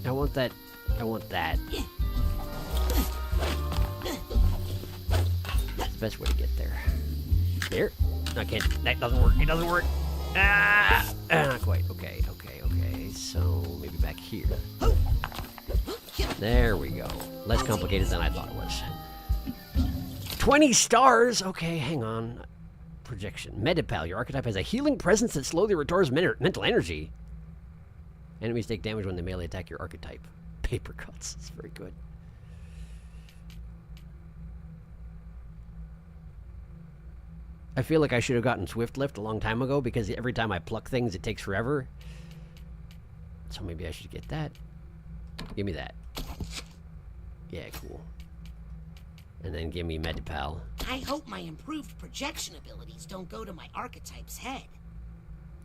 I want that. I want that. That's the best way to get there. There? I can't. That doesn't work. It doesn't work. Not quite. Okay, okay, okay. So, maybe back here. There we go. Less complicated than I thought it was. 20 stars! Okay, hang on. Projection. Medipal. Your archetype has a healing presence that slowly restores mental energy. Enemies take damage when they melee attack your archetype. Paper cuts. It's very good. I feel like I should have gotten Swift Lift a long time ago because every time I pluck things, it takes forever. So maybe I should get that. Give me that. Yeah, cool. And then give me Medipal. I hope my improved projection abilities don't go to my archetype's head.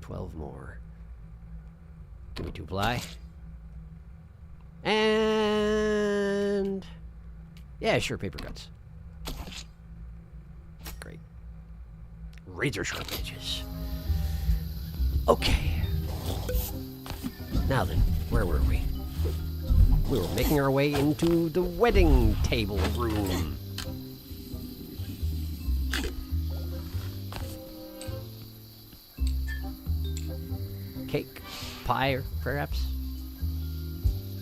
12 more. Give me 2 ply. And... yeah, sure, paper cuts. Great. Razor sharp edges. Okay. Now then, where were we? We were making our way into the wedding table room. Cake, pie, perhaps?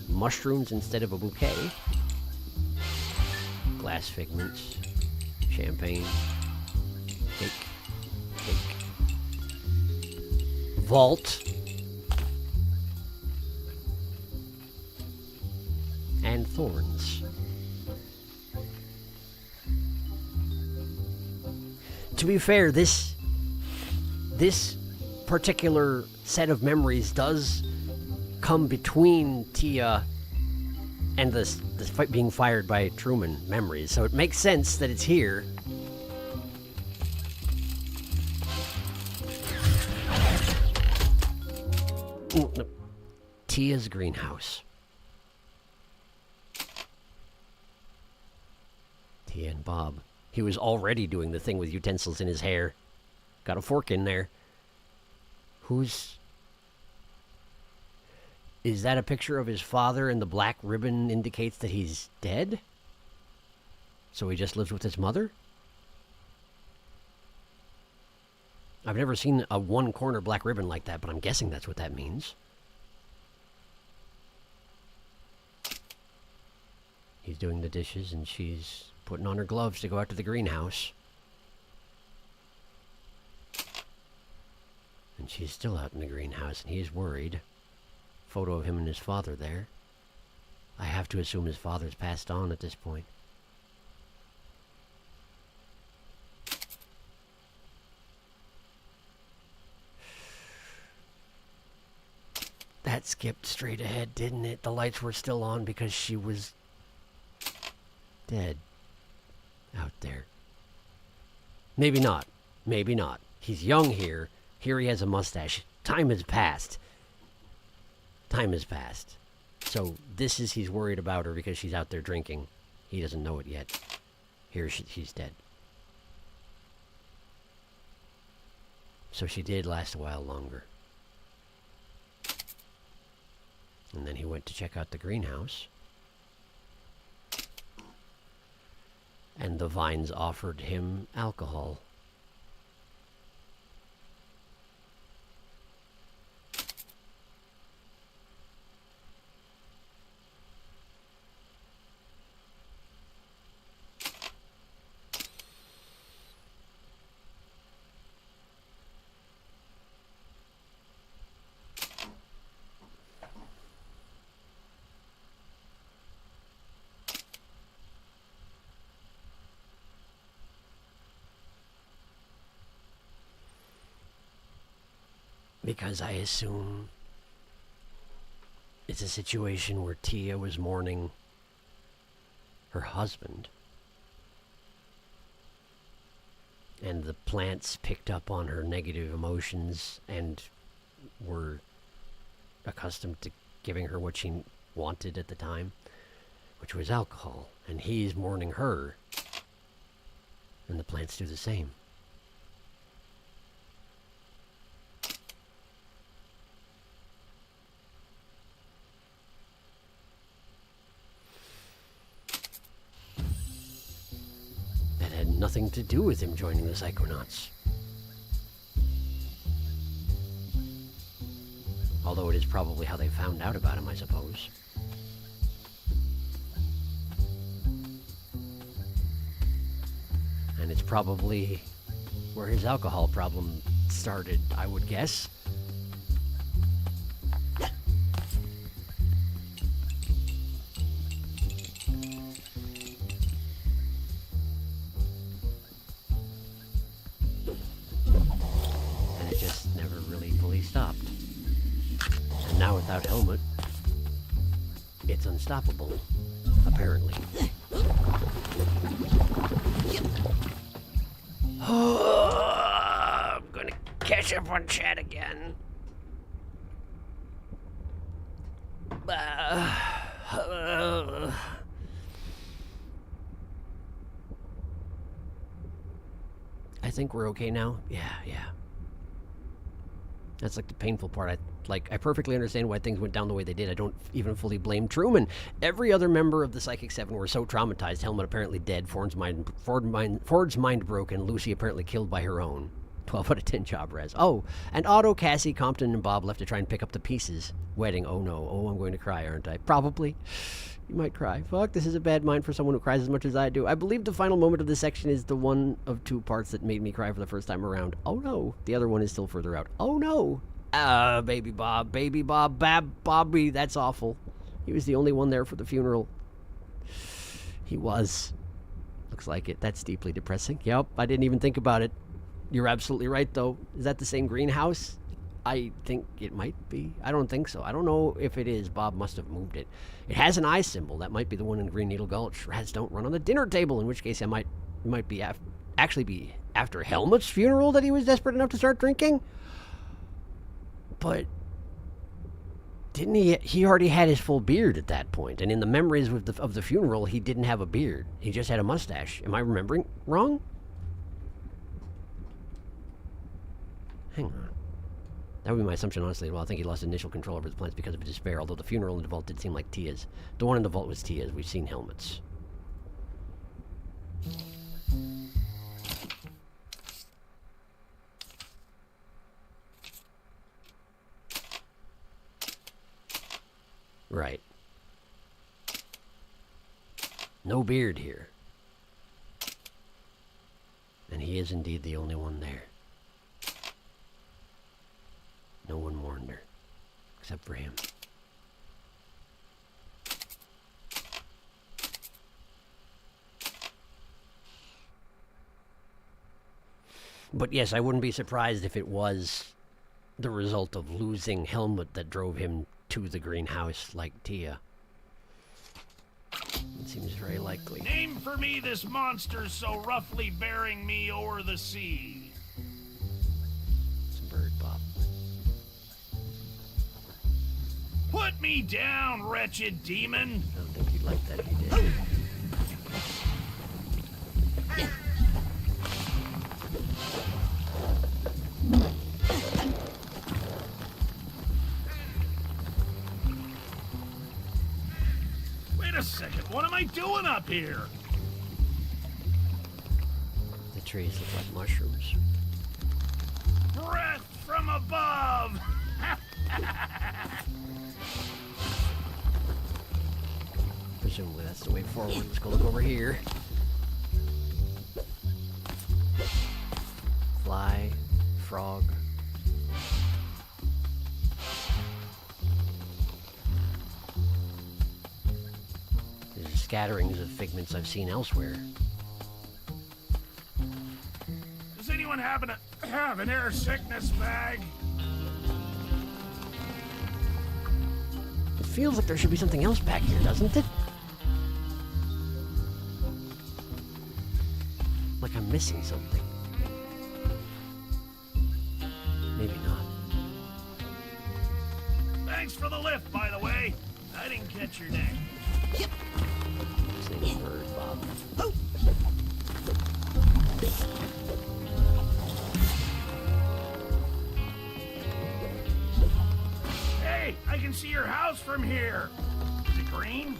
Mushrooms instead of a bouquet. Glass figments. Champagne. Cake. Vault. And thorns. To be fair, this particular set of memories does come between Tia and this fight being fired by Truman memories, so it makes sense that it's here. Ooh, no. Tia's greenhouse. Tia and Bob. He was already doing the thing with utensils in his hair. Got a fork in there. Who's... is that a picture of his father and the black ribbon indicates that he's dead? So he just lives with his mother? I've never seen a one-corner black ribbon like that, but I'm guessing that's what that means. He's doing the dishes and she's putting on her gloves to go out to the greenhouse. And she's still out in the greenhouse and he's worried. Photo of him and his father there. I have to assume his father's passed on at this point. That skipped straight ahead, didn't it? The lights were still on because she was dead out there. Maybe not. Maybe not. He's young here. Here he has a mustache. Time has passed. Time has passed. So this is he's worried about her because she's out there drinking. He doesn't know it yet. Here she's dead. So she did last a while longer. And then he went to check out the greenhouse. And the vines offered him alcohol. Because I assume it's a situation where Tia was mourning her husband. And the plants picked up on her negative emotions and were accustomed to giving her what she wanted at the time, which was alcohol. And he's mourning her. And the plants do the same. Nothing to do with him joining the Psychonauts. Although it is probably how they found out about him, I suppose. And it's probably where his alcohol problem started, I would guess. now without helmet, it's unstoppable, apparently. I'm gonna catch up on chat again. I think we're okay now. Yeah. That's like the painful part. I perfectly understand why things went down the way they did. I don't even fully blame Truman. Every other member of the Psychic Seven were so traumatized. Helmut apparently dead, Ford's mind broken, Lucy apparently killed by her own. 12 out of 10 job res. Oh, and Otto, Cassie, Compton, and Bob left to try and pick up the pieces. Wedding. Oh no. Oh, I'm going to cry, aren't I? Probably. You might cry. Fuck, this is a bad mind for someone who cries as much as I do. I believe the final moment of this section is the one of two parts that made me cry for the first time around. Oh no. The other one is still further out. Oh no. Baby Bob, Bobby, that's awful. He was the only one there for the funeral. He was. Looks like it. That's deeply depressing. Yep, I didn't even think about it. You're absolutely right, though. Is that the same greenhouse? I think it might be. I don't think so. I don't know if it is. Bob must have moved it. It has an eye symbol. That might be the one in Green Needle Gulch. Rats don't run on the dinner table, in which case it might be actually be after Helmut's funeral that he was desperate enough to start drinking. But didn't he already had his full beard at that point, and in the memories of the funeral he didn't have a beard. He just had a mustache. Am I remembering wrong? Hang on. That would be my assumption, honestly. Well, I think he lost initial control over the plants because of his despair, although the funeral in the vault did seem like Tia's. The one in the vault was Tia's. We've seen Helmut's. Right. No beard here. And he is indeed the only one there. No one mourned her, except for him. But yes, I wouldn't be surprised if it was the result of losing Helmut that drove him to the greenhouse like Tia. It seems very likely. Name for me this monster so roughly bearing me o'er the sea. It's a bird, Bob. Put me down, wretched demon! I don't think you'd like that if you did. Wait a second, what am I doing up here? The trees look like mushrooms. Breath from above! Presumably that's the way forward. Let's go look over here. Fly, frog. These are scatterings of figments I've seen elsewhere. Does anyone happen to have an air sickness bag? It feels like there should be something else back here, doesn't it? Like I'm missing something. Maybe not. Thanks for the lift, by the way. I didn't catch your name. Yep. Same bird, Bob. Oh. Hey, I can see your house from here. Is it green?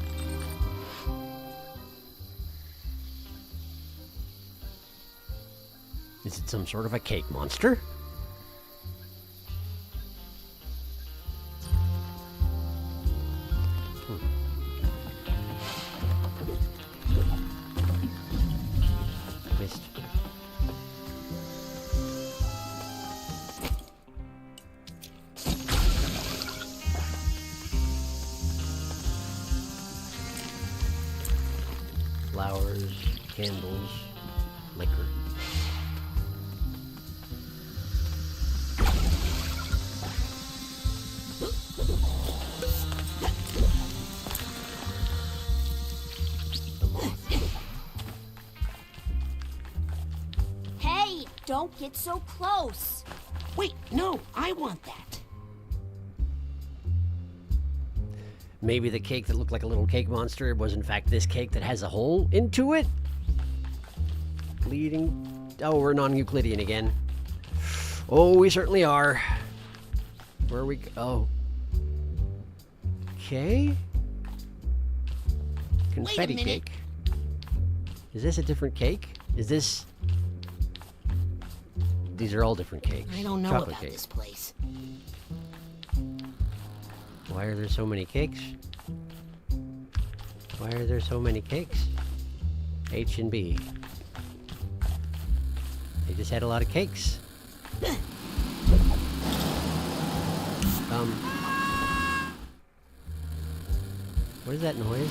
Is it some sort of a cake monster? Missed. Flowers, candles, liquor. Don't get so close. Wait, no, I want that. Maybe the cake that looked like a little cake monster was in fact this cake that has a hole into it? Leading... Oh, we're non-Euclidean again. Oh, we certainly are. Where are we... Oh. Okay. Confetti cake. Is this a different cake? Is this... These are all different cakes. I don't know Chocolate about cake. this place. Why are there so many cakes? Why are there so many cakes? H and B. They just had a lot of cakes. What is that noise?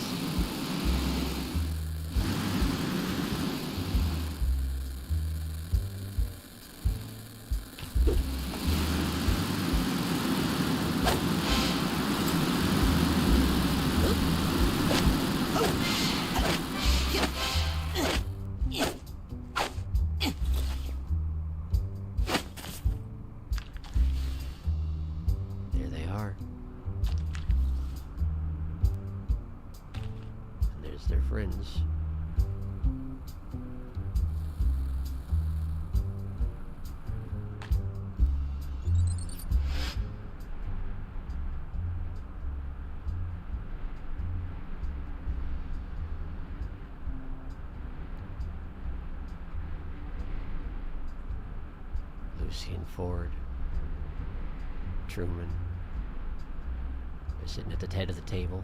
There they are. And there's their friends. Lucy and Ford. Truman. They're sitting at the head of the table.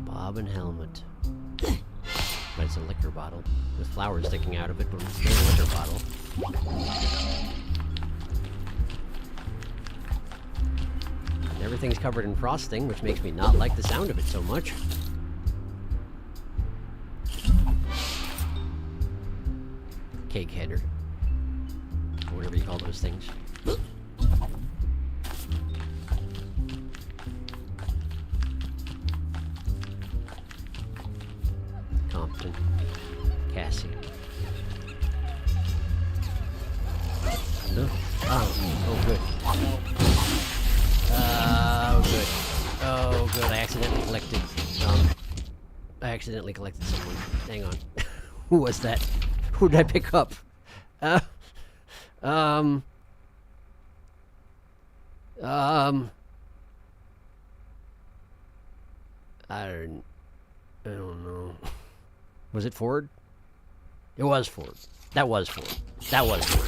Bob and Helmet. But it's a liquor bottle with flowers sticking out of it, but it's still a liquor bottle. And everything's covered in frosting, which makes me not like the sound of it so much. Cake header. Or whatever you call those things. Compton. Cassie. No? Oh good. Oh, good. Oh, good. I accidentally collected someone. Hang on. Who was that? Who did I pick up? I don't know. Was it Ford? It was Ford. That was Ford. That was Ford.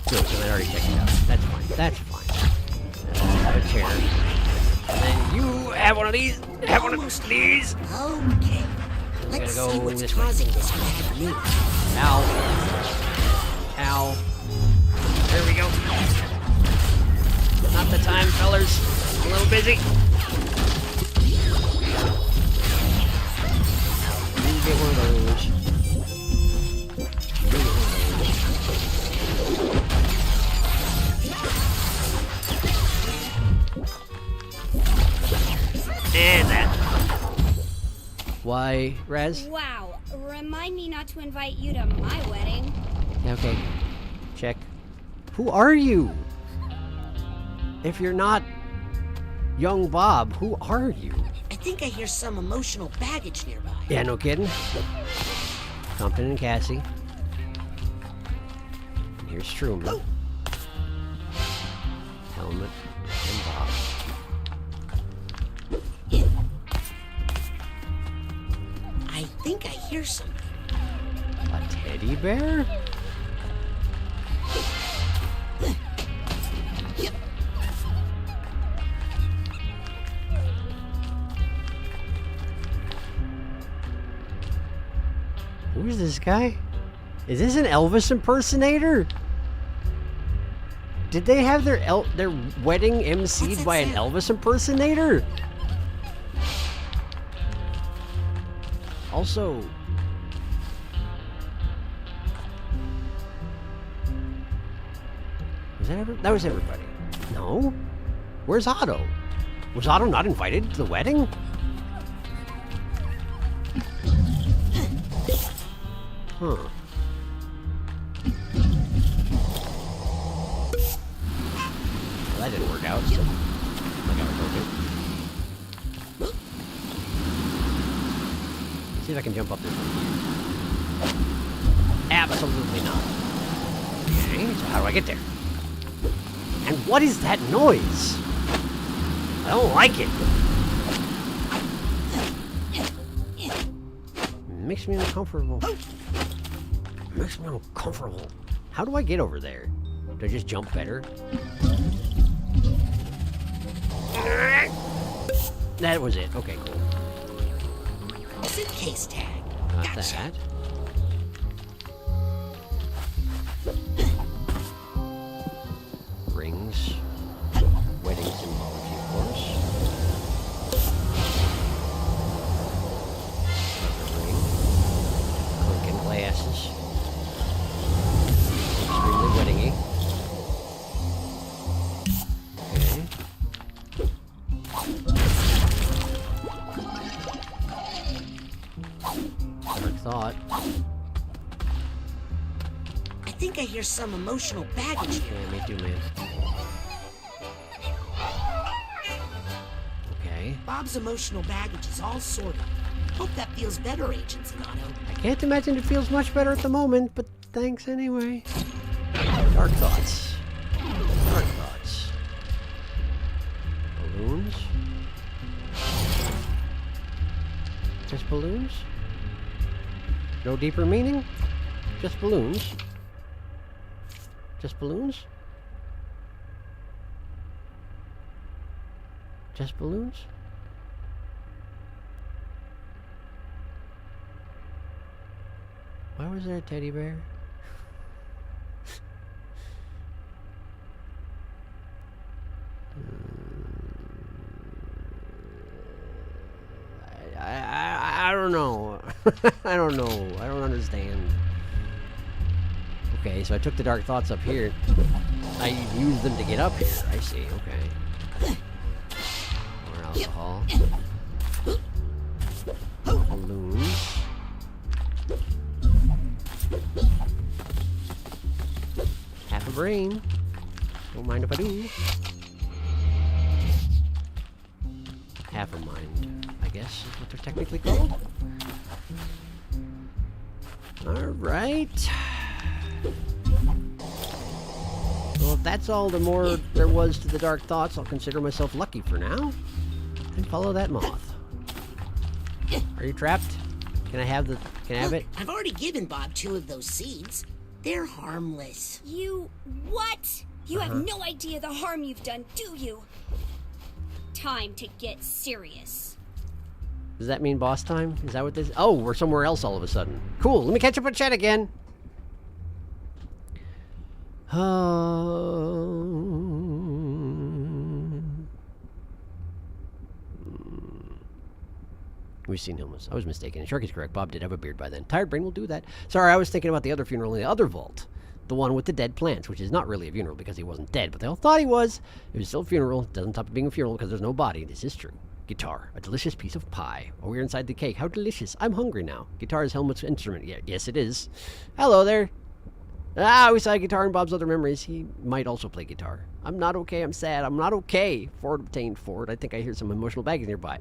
Good, so I already checked it out. That's fine. That's fine. Have a chair. And then you have one of these. Have one of these. Okay. Let's go see what's this way. causing this bad news. Ow. Ow. There we go. Not the time, fellers. I'm a little busy. You get one of those. And that. Why, Raz? Wow. Remind me not to invite you to my wedding. Okay. Check. Who are you? If you're not young Bob, who are you? I think I hear some emotional baggage nearby. Yeah, no kidding. Compton and Cassie. And here's Truman. Helmet and Bob. I think I hear something. A teddy bear? Who's this guy? Is this an Elvis impersonator? Did they have their wedding emceed by an Elvis impersonator? Also, was that that was everybody. No? Where's Otto? Was Otto not invited to the wedding? Huh. Well, that didn't work out. So I got broken. See if I can jump up this one. Absolutely not. Okay, so how do I get there? And what is that noise? I don't like it. Makes me uncomfortable. Makes me uncomfortable. How do I get over there? Do I just jump better? That was it. Okay, cool. Suitcase tag. Not Gotcha. that. Rings. Wedding symbology, of course. Another ring. Crunk glasses. Extremely weddingy. Okay. Never thought. I think I hear some emotional baggage here. Yeah, me too, man. Okay. Bob's emotional baggage is all sorted. Hope that feels better, Agent Zanato. I can't imagine it feels much better at the moment, but thanks anyway. Dark thoughts. Dark thoughts. Balloons? Just balloons? No deeper meaning? Just balloons? Just balloons? Just balloons? Why was there a teddy bear? I don't know. I don't know. I don't understand. Okay, so I took the dark thoughts up here. I used them to get up here. I see. Okay. More alcohol. Balloons. Half a brain. Don't mind if I do. Half a mind, I guess is what they're technically called. Alright. Well, if that's all the more there was to the dark thoughts, I'll consider myself lucky for now. And follow that moth. Are you trapped? Can I have the... Can I have it? I've already given Bob 2 of those seeds. They're harmless. You what? You have no idea the harm you've done, do you? Time to get serious. Does that mean boss time? Is that what this... Oh, we're somewhere else all of a sudden. Cool, let me catch up with Chet again. We've seen Hilmas. I was mistaken. Sharky's correct. Bob did have a beard by then. Tired brain will do that. Sorry, I was thinking about the other funeral in the other vault. The one with the dead plants, which is not really a funeral because he wasn't dead, but they all thought he was. It was still a funeral. It doesn't stop being a funeral because there's no body. This is true. Guitar. A delicious piece of pie. Oh, we're inside the cake. How delicious. I'm hungry now. Guitar is Helmut's instrument. Yeah, yes, it is. Hello there. Ah, we saw a guitar in Bob's other memories. He might also play guitar. I'm not okay. I'm sad. I'm not okay. Ford obtained Ford. I think I hear some emotional baggage nearby.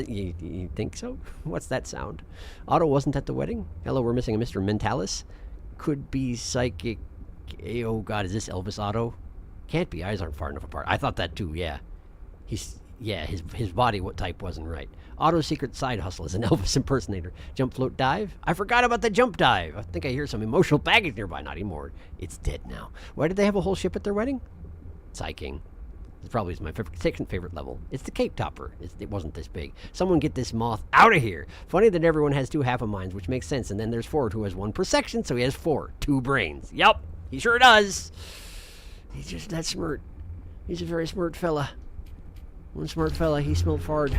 You think so? What's that sound? Otto wasn't at the wedding? Hello, we're missing a Mr. Mentalis. Could be psychic. Oh, God, is this Elvis Otto? Can't be. Eyes aren't far enough apart. I thought that, too, yeah. His body what type wasn't right. Otto's secret side hustle is an Elvis impersonator. Jump, float, dive? I forgot about the jump dive. I think I hear some emotional baggage nearby. Not anymore. It's dead now. Why did they have a whole ship at their wedding? Psyching. It probably is my second favorite level. It's the Cape Topper. It wasn't this big. Someone get this moth out of here. Funny that everyone has 2 half-a-minds, which makes sense. And then there's Ford, who has 1 per section, so he has 4. 2 brains. Yup, he sure does. He's just that smart. He's a very smart fella. One smart fella, he smelled fard.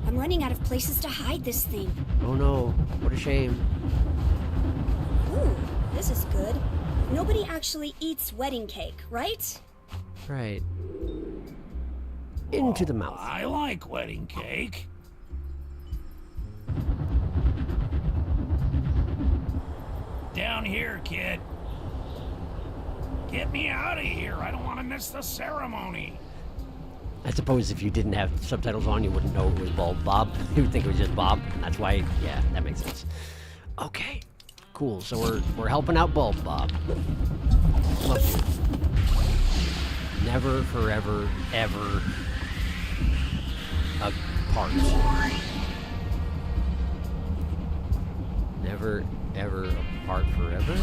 I'm running out of places to hide this thing. Oh no, what a shame. this is good. Nobody actually eats wedding cake, right? Right. Into the mouth. I like wedding cake. Down here, kid. Get me out of here. I don't want to miss the ceremony. I suppose if you didn't have subtitles on, you wouldn't know it was Bald Bob. You would think it was just Bob. And that's why, yeah, that makes sense. Okay, cool. So we're helping out Bald Bob. Love you. Never, forever, ever apart. Never, ever apart forever.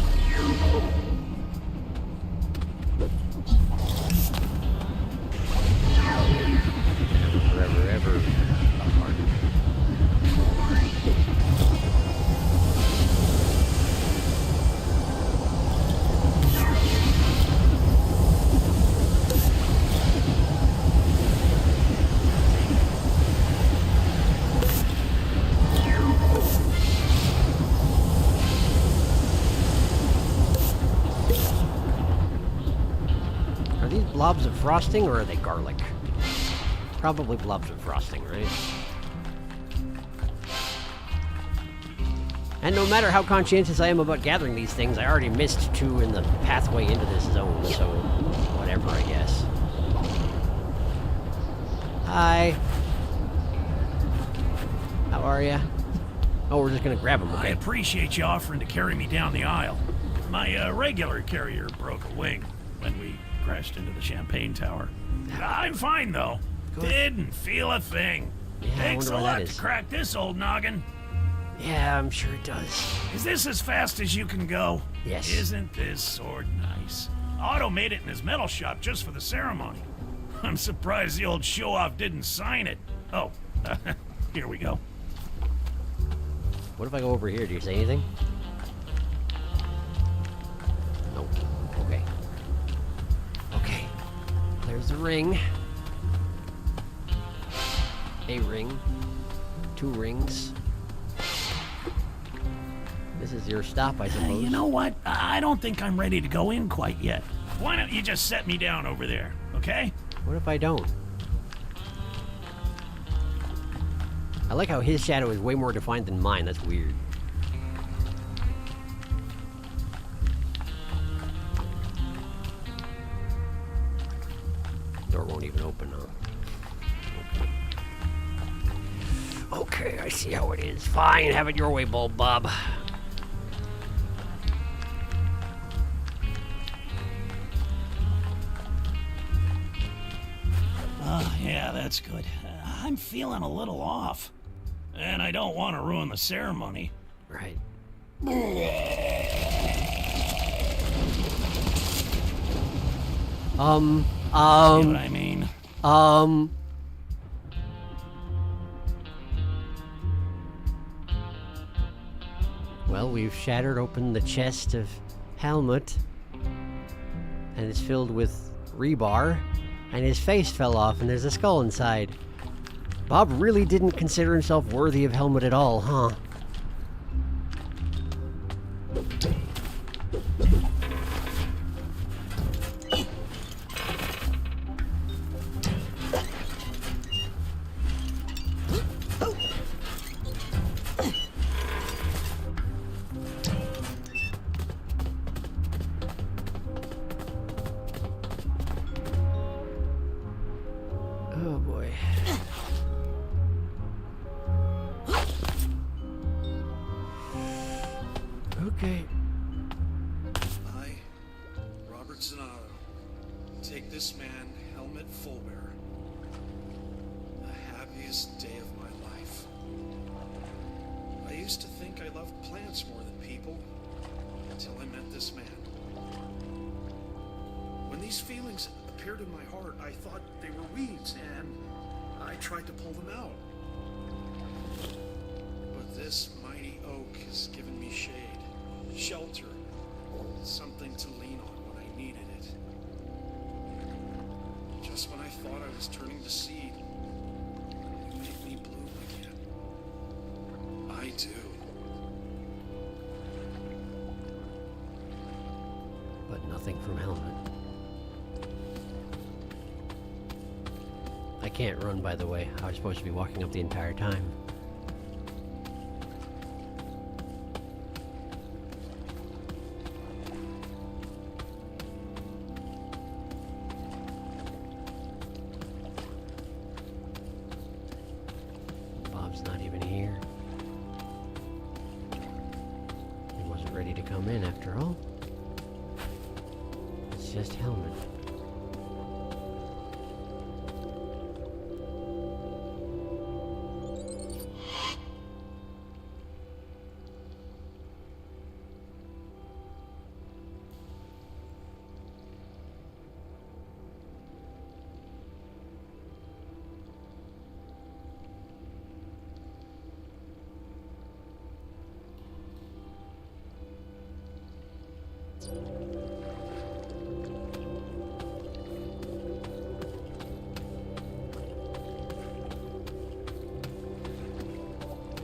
Forever, ever apart. Are these blobs of frosting or are they garlic? Probably blobs of frosting, right? And no matter how conscientious I am about gathering these things, I already missed 2 in the pathway into this zone, so whatever, I guess. Hi. How are ya? Oh, we're just gonna grab him, okay. I appreciate you offering to carry me down the aisle. My regular carrier broke a wing when we crashed into the champagne tower. I'm fine, though. Good. Didn't feel a thing. Yeah, Takes a lot to is. crack this old noggin. Yeah, I'm sure it does. Is this as fast as you can go? Yes. Isn't this sword nice? Otto made it in his metal shop just for the ceremony. I'm surprised the old show-off didn't sign it. Oh, here we go. What if I go over here? Do you say anything? Nope. Okay. Okay. There's the ring. A ring. 2 rings. This is your stop, I suppose. You know what? I don't think I'm ready to go in quite yet. Why don't you just set me down over there, okay? What if I don't? I like how his shadow is way more defined than mine. That's weird. Door won't even open, huh? Okay, I see how it is. Fine, have it your way, Bulb Bob. Oh, yeah, that's good. I'm feeling a little off. And I don't want to ruin the ceremony. Right. You know what I mean? Well, we've shattered open the chest of Helmut, and it's filled with rebar, and his face fell off, and there's a skull inside. Bob really didn't consider himself worthy of Helmut at all, huh? Oh boy. Okay. I, Robert Zanotto, take this man, Helmut Fulbear, the happiest day of my life. I used to think I loved plants more than people, until I met this man. When these feelings appeared in my heart, I thought they were weeds, and I tried to pull them out. But this mighty oak has given me shade, shelter, something to lean on when I needed it. Just when I thought I was turning to seed, you make me bloom again. I do. Nothing from helmet. I can't run, by the way. I was supposed to be walking up the entire time. Bob's not even here. He wasn't ready to come in after all. It's just helmet.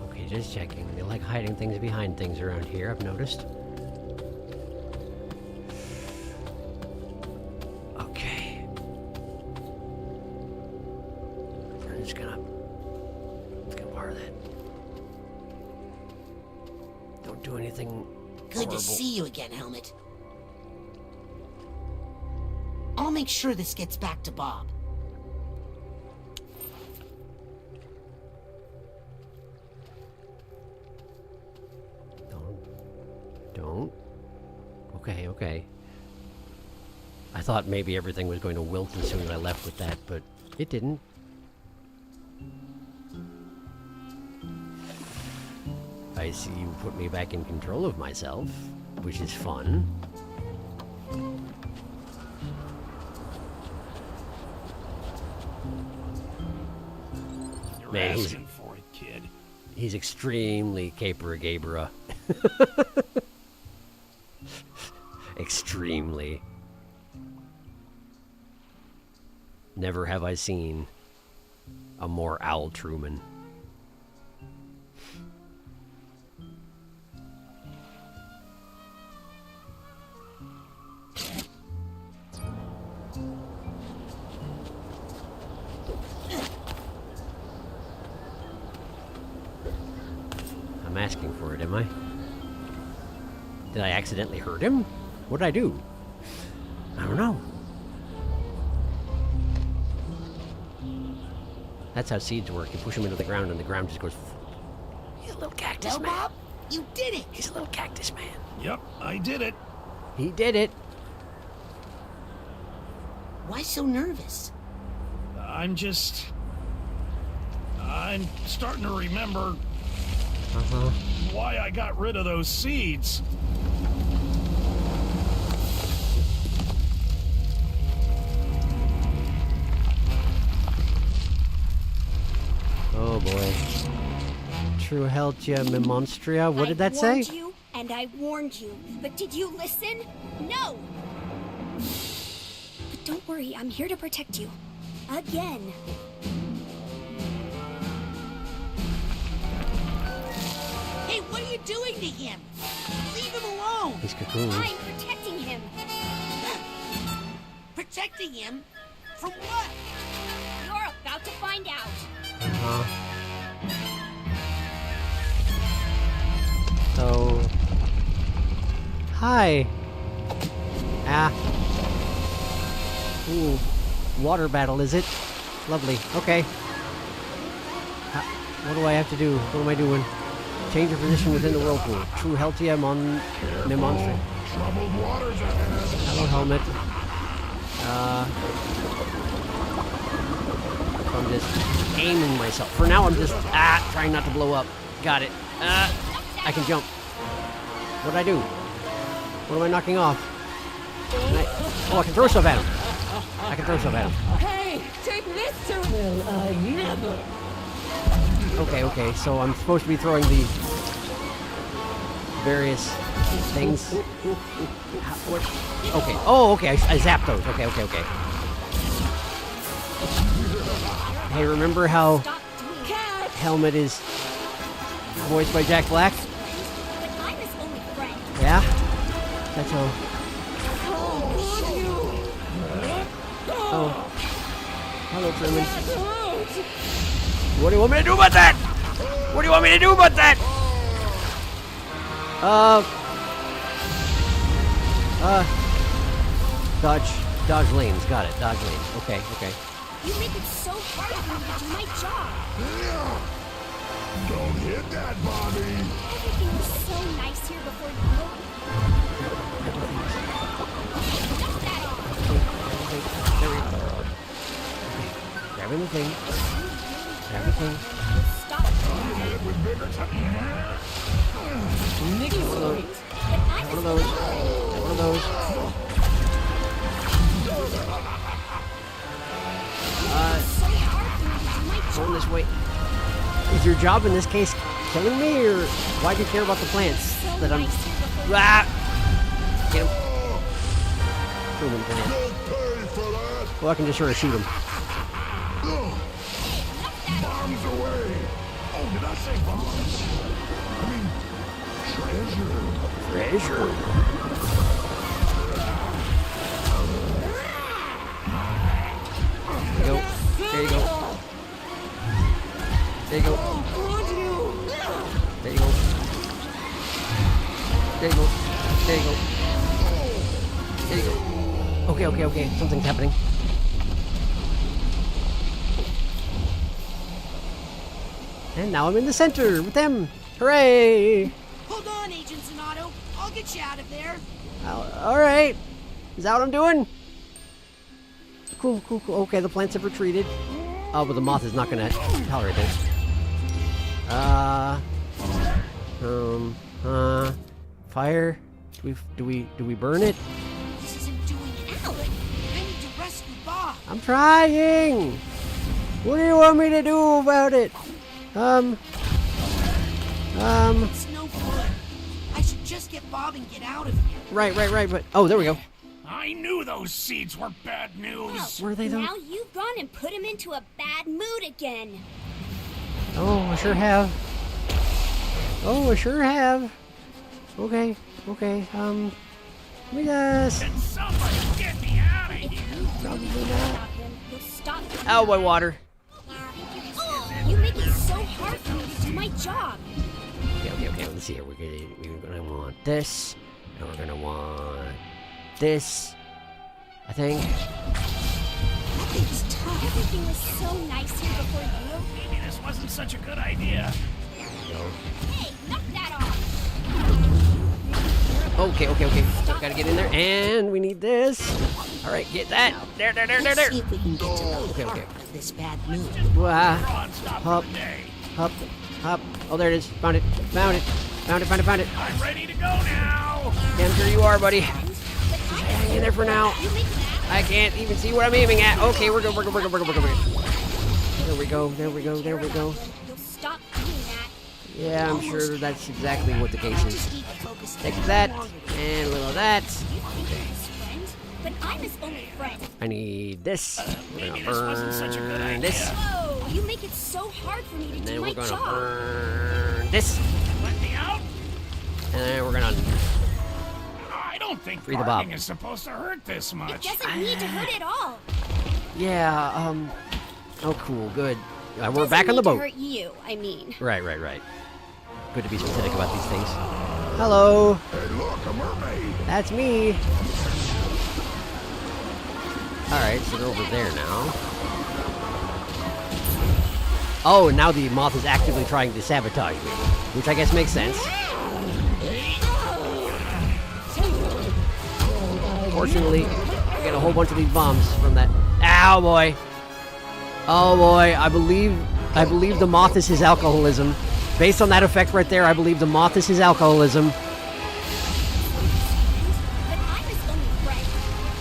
Okay, just checking. They like hiding things behind things around here, I've noticed. Okay. We're just gonna bar that. Don't do anything Good horrible. to see you again, Helmet. I'll make sure this gets back to Bob. Don't. Okay, okay. I thought maybe everything was going to wilt as soon as I left with that, but it didn't. I see you put me back in control of myself, which is fun. You're Man, asking for it, kid. He's extremely capera-gabra. Extremely. Never have I seen a more Owl Truman. I'm asking for it, am I? Did I accidentally hurt him? What did I do? I don't know. That's how seeds work. You push them into the ground and the ground just goes... He's a little cactus Well, man. Bob, you did it! He's a little cactus man. Yep, I did it. He did it. Why so nervous? I'm starting to remember why I got rid of those seeds. Oh boy. True Heltia Memonstria. What did that say? I warned you, and I warned you, but did you listen? No! But don't worry, I'm here to protect you. Again. Hey, what are you doing to him? Leave him alone! He's cocooned. I'm protecting him. Protecting him? From what? You're about to find out. So... Hi! Ah. Ooh. Water battle, is it? Lovely. Okay. What do I have to do? What am I doing? Change your position within the whirlpool. True Heltia Memonstria. Troubled waters ahead. Hello, helmet. I'm just aiming myself. For now, I'm just trying not to blow up. Got it. I can jump. What did I do? What am I knocking off? I can throw stuff at him. I can throw stuff at him. Hey, take this to... Well, I never. Okay, so I'm supposed to be throwing the various things. Okay. Oh, okay. I zapped those. Okay. Hey, remember how Helmet is voiced by Jack Black? But I'm his only friend. Yeah? That's all. Oh. Hello, Truman. What do you want me to do about that? What do you want me to do about that? Dodge lanes. Got it. Dodge lanes. Okay. You make it so hard for me to do my job. Don't hit that, Bobby. Everything was so nice here before you. There we go. Grabbing the thing. Grab the thing. Stop. One of those. One of those. Going this way. Is your job in this case killing me, or why do you care about the plants that I'm... Ah! Get him. Truman plant. Well, I can just sort of shoot him. Bombs away. Oh, did I say bombs? I mean, treasure. There you go. There you go. There you go. There you go. There you go. There you go. There you go. Okay. Something's happening. And now I'm in the center with them. Hooray! Hold on, Agent Zanotto. I'll get you out of there. Alright. Is that what I'm doing? Cool. Okay, the plants have retreated. Oh, but the moth is not gonna tolerate this. Fire? Do we burn it? This isn't doing it out. I need to rescue Bob. I'm trying! What do you want me to do about it? It's no good. I should just get Bob and get out of here. Right, but... Oh, there we go. I knew those seeds were bad news. Were they though? Now you've gone and put him into a bad mood again. Oh, I sure have. Okay. Let me just... Can somebody get me out of here? Ow, my water. You make it so hard for me to do my job. Okay, let's see here. We're gonna want this, and we're gonna want this, I think. Everything was so nice here before you. Maybe this wasn't such a good idea. Hey, knock that off. Okay. Gotta get in there, and we need this. All right, get that. There. Let's see if we can get to the heart of this bad mood. Hop. Oh, there it is. Found it. I'm ready to go now. Yeah, I'm sure you are, buddy. Hang in there for now. I can't even see what I'm aiming at. Okay, we're good. There we go. You'll stop doing that. Yeah, I'm sure that's exactly what the case is. Take that, and a little of that. But I'm his only friend. I need this. We're Maybe gonna this wasn't such a good burn idea. this. Whoa, you make it so hard for me to And do then my we're gonna job. burn this. Let me out. And then we're gonna... I don't think Free the gardening Bob. is supposed to hurt this It much. doesn't need to hurt at all. Yeah, Oh, cool, good. We're Doesn't back on the need to boat. hurt you, I mean. Right. Good to be specific about these things. Hello. Hey, look, a mermaid. That's me. Alright, so they're over there now. Oh, now the moth is actively trying to sabotage me, which I guess makes sense. Fortunately, I get a whole bunch of these bombs from that. Ow, boy. Oh, boy. I believe the moth is his alcoholism. Based on that effect right there, I believe the moth is his alcoholism. But I'm his only friend.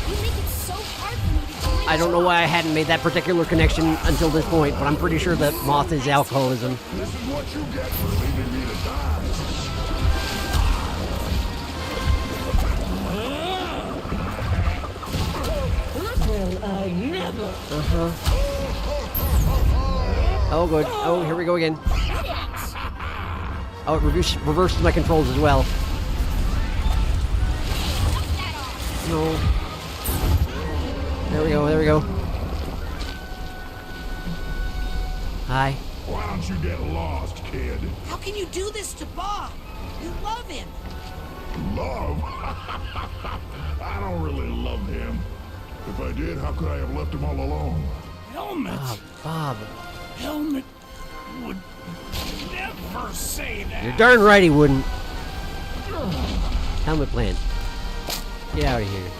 You make it so hard for me to do my I don't know why I hadn't made that particular connection until this point, but I'm pretty sure that moth is alcoholism. This is what you get for leaving me to die. Oh, good. Oh, here we go again. Oh, it reverses my controls as well. No. No. There we go, there we go. Hi. Why don't you get lost, kid? How can you do this to Bob? You love him. Love? I don't really love him. If I did, how could I have left him all alone? Helmet. Bob. Helmet would never say that. You're darn right he wouldn't. Helmet plant. Get out of here.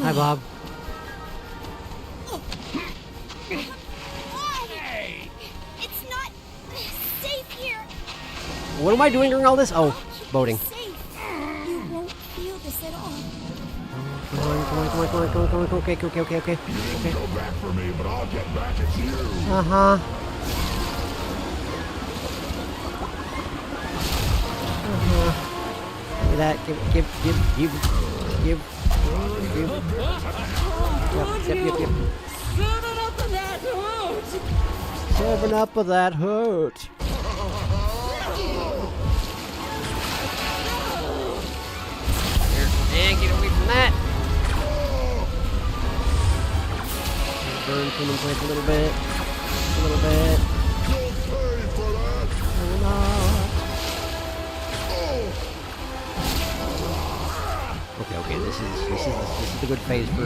Hi, Bob. Hey! It's not safe here. What am I doing during all this? Oh, boating. Safe. You won't feel this at all. Come on. Okay. You can go back for me, but I'll get back at you. Uh-huh. Look at that. Give. Yep. Seven up of that hurt. Man, get away from that. Burn human plants a little bit. A little bit. Okay, this is the good phase for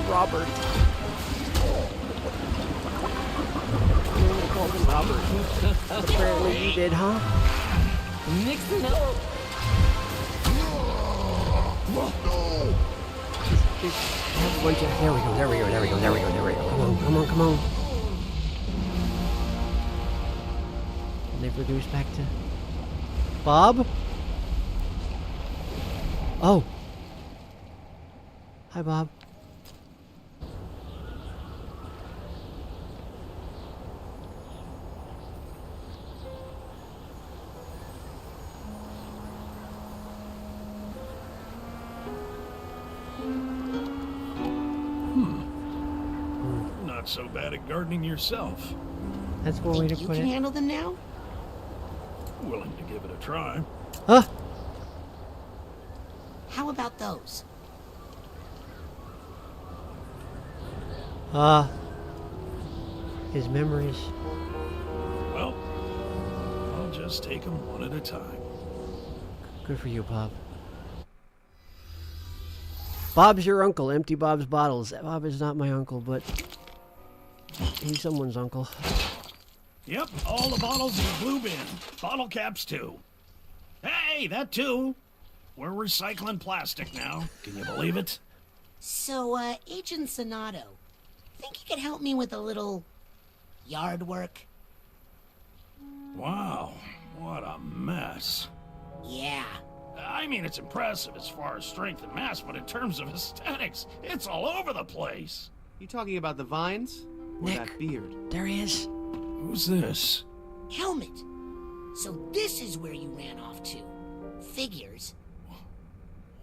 Robert. I'm gonna call him Robert. Apparently you did, huh? Mix it up. Just have a bunch of. There we go. Come on. And they've reduced back to Bob? Oh. Hi, Bob. Not so bad at gardening yourself. That's one way to You put can it. handle them now? Willing to give it a try. Huh? How about those? His memories. Well, I'll just take them one at a time. Good for you, Bob. Bob's your uncle. Empty Bob's bottles. Bob is not my uncle, but he's someone's uncle. Yep, all the bottles in the blue bin. Bottle caps, too. Hey, that too. We're recycling plastic now. Can you believe it? So, Agent Sonato, think you could help me with a little yard work? Wow, what a mess. Yeah. I mean, it's impressive as far as strength and mass, but in terms of aesthetics, it's all over the place. You talking about the vines? Or Nick, that beard? There he is. Who's this? Helmet. So this is where you ran off to. Figures.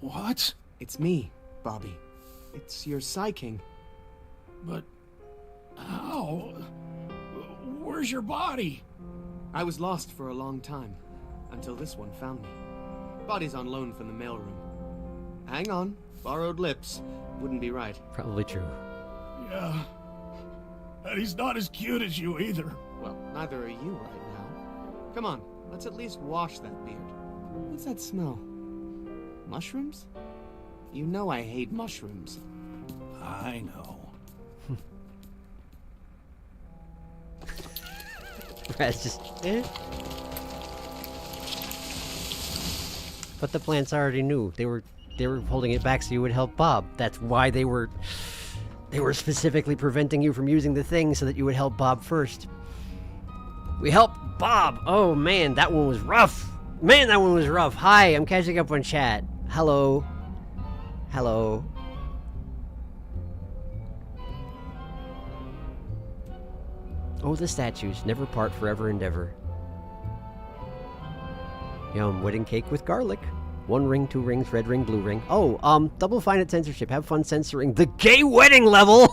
What? It's me, Bobby. It's your Psy-King. But how? Where's your body? I was lost for a long time, until this one found me. Body's on loan from the mailroom. Hang on, borrowed lips. Wouldn't be right. Probably true. Yeah. And he's not as cute as you either. Well, neither are you right now. Come on, let's at least wash that beard. What's that smell? Mushrooms? You know I hate mushrooms. I know. That's just But the plants already knew. They were holding it back so you would help Bob. That's why they were specifically preventing you from using the thing so that you would help Bob first. We helped Bob. Oh man, that one was rough. Man, that one was rough. Hi, I'm catching up on chat. Hello. Hello. Oh, the statues. Never part, forever and ever. Yum, wedding cake with garlic. 1 ring, 2 rings, red ring, blue ring. Oh, double fine at censorship. Have fun censoring the gay wedding level!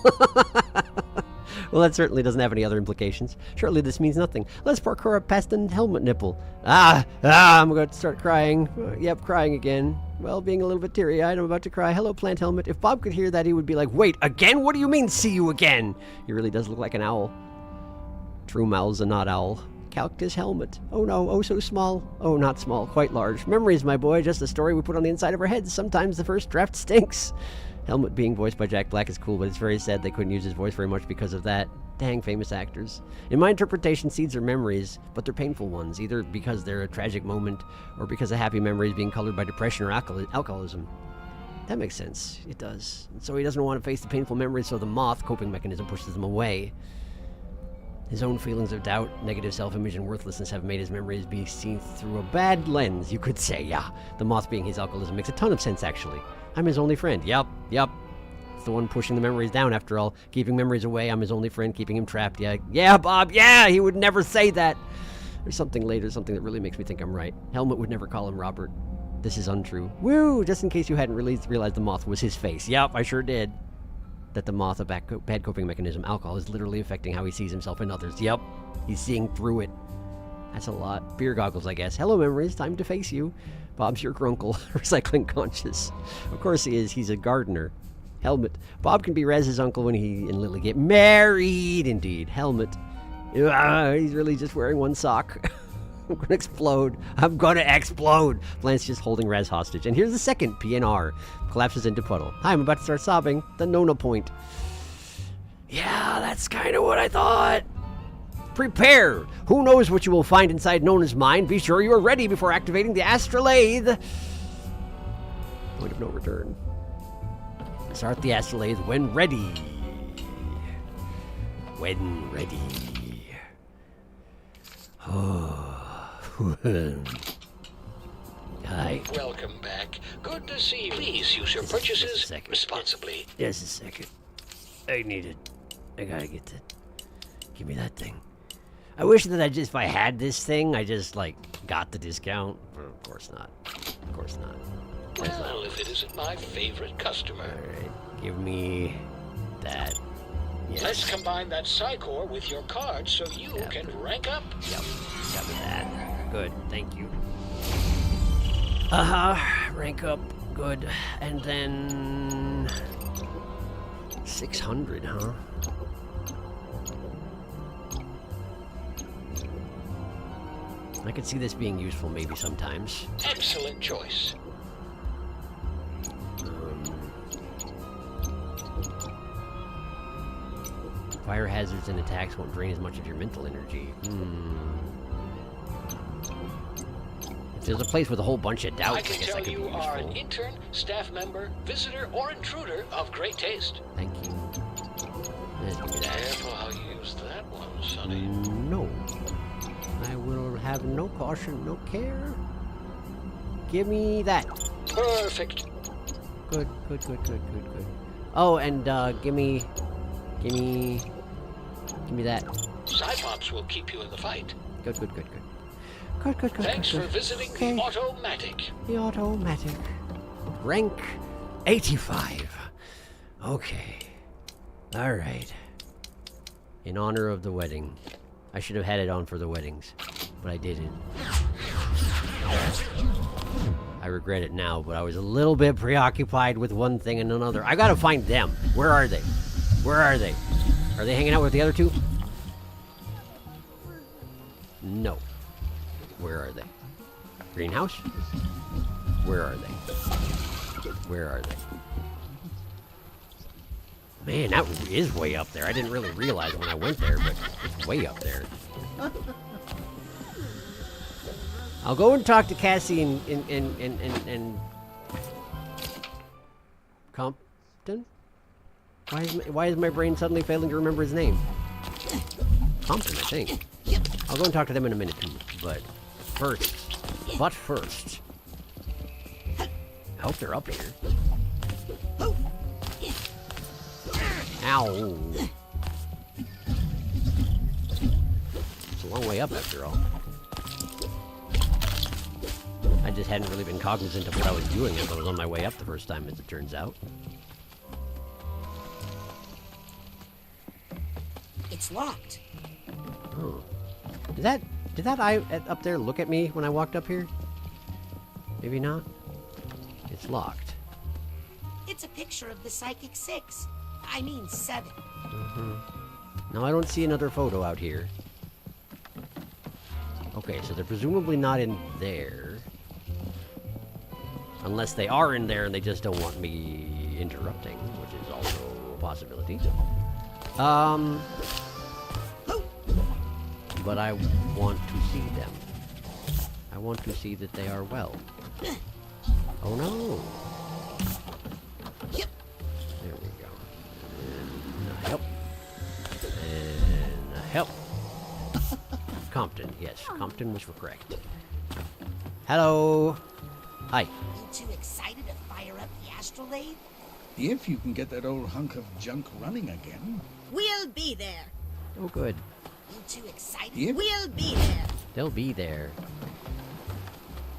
Well, that certainly doesn't have any other implications. Surely this means nothing. Let's parkour up past the helmet nipple. I'm going to start crying. Yep, crying again. Well, being a little bit teary-eyed, I'm about to cry. Hello, plant helmet. If Bob could hear that, he would be like, wait, again? What do you mean, see you again? He really does look like an owl. True owl's a not owl. Cactus helmet. Oh no, oh so small. Oh, not small, quite large. Memories, my boy, just a story we put on the inside of our heads. Sometimes the first draft stinks. Helmet being voiced by Jack Black is cool, but it's very sad they couldn't use his voice very much because of that. Dang, famous actors. In my interpretation, seeds are memories, but they're painful ones, either because they're a tragic moment or because a happy memory is being colored by depression or alcoholism. That makes sense. It does. And so he doesn't want to face the painful memories, so the moth coping mechanism pushes them away. His own feelings of doubt, negative self-image, and worthlessness have made his memories be seen through a bad lens, you could say, yeah. The moth being his alcoholism makes a ton of sense, actually. I'm his only friend. Yup. It's the one pushing the memories down, after all. Keeping memories away, I'm his only friend, keeping him trapped. Yeah, Bob, yeah, he would never say that. There's something later, something that really makes me think I'm right. Helmet would never call him Robert. This is untrue. Woo! Just in case you hadn't realized the moth was his face. Yup, I sure did. That the moth, a bad coping mechanism, alcohol, is literally affecting how he sees himself and others. Yup, he's seeing through it. That's a lot. Beer goggles, I guess. Hello, memories. Time to face you. Bob's your grunkle. Recycling conscious. Of course he is. He's a gardener. Helmet. Bob can be Raz's uncle when he and Lily get married. Indeed. Helmet. He's really just wearing one sock. I'm gonna explode. I'm gonna explode. Lance just holding Raz hostage. And here's the second PNR. Collapses into puddle. Hi, I'm about to start sobbing. The Nona point. Yeah, that's kind of what I thought. Prepare. Who knows what you will find inside Nona's mind. Be sure you are ready before activating the Lathe. Point of no return. Start the Lathe when ready. When ready. Oh. Hi. Welcome back. Good to see you. Please use your purchases responsibly. Just a second. I need it. I gotta get that. Give me that thing. I wish that if I had this thing, I just, got the discount. But of course not. Of course not. Well, if it isn't my favorite customer. Alright. Give me that. Yes. Let's combine that Psychor with your card so you can rank up. Yep. Got that. Good. Thank you. Rank up. Good. And then 600, huh? I could see this being useful maybe sometimes. Excellent choice. Fire hazards and attacks won't drain as much of your mental energy. If there's a place with a whole bunch of doubts, I guess that could be useful. I can tell you are an intern, staff member, visitor, or intruder of great taste. Thank you. Careful how you use that one, Sonny. No. I will have no caution, no care. Give me that. Perfect. Good. Oh, and give me that. Cypops will keep you in the fight. Good. Thanks for visiting the Automatic. The Automatic. Rank 85. Okay. Alright. In honor of the wedding. I should have had it on for the weddings, but I didn't. I regret it now, but I was a little bit preoccupied with one thing and another. I gotta find them. Where are they? Are they hanging out with the other two? No. Where are they? Greenhouse? Where are they? Man, that is way up there. I didn't really realize when I went there, but it's way up there. I'll go and talk to Cassie and Compton? Why is my brain suddenly failing to remember his name? Compton, I think. I'll go and talk to them in a minute too, but first. I hope they're up here. Ow. It's a long way up after all. I just hadn't really been cognizant of what I was doing as I was on my way up the first time, as it turns out. It's locked. Oh. Did that eye up there look at me when I walked up here? Maybe not. It's locked. It's a picture of the Psychic 6. I mean 7. Now I don't see another photo out here. Okay, so they're presumably not in there. Unless they are in there and they just don't want me interrupting, which is also a possibility. But I want to see them. I want to see that they are well. Oh no! Yep. There we go. And help. And help. Compton, yes. Compton was correct. Hello. Hi. You two excited to fire up the astrolabe? If you can get that old hunk of junk running again. We'll be there. Oh, good. You two excited? Yep. We'll be there. They'll be there.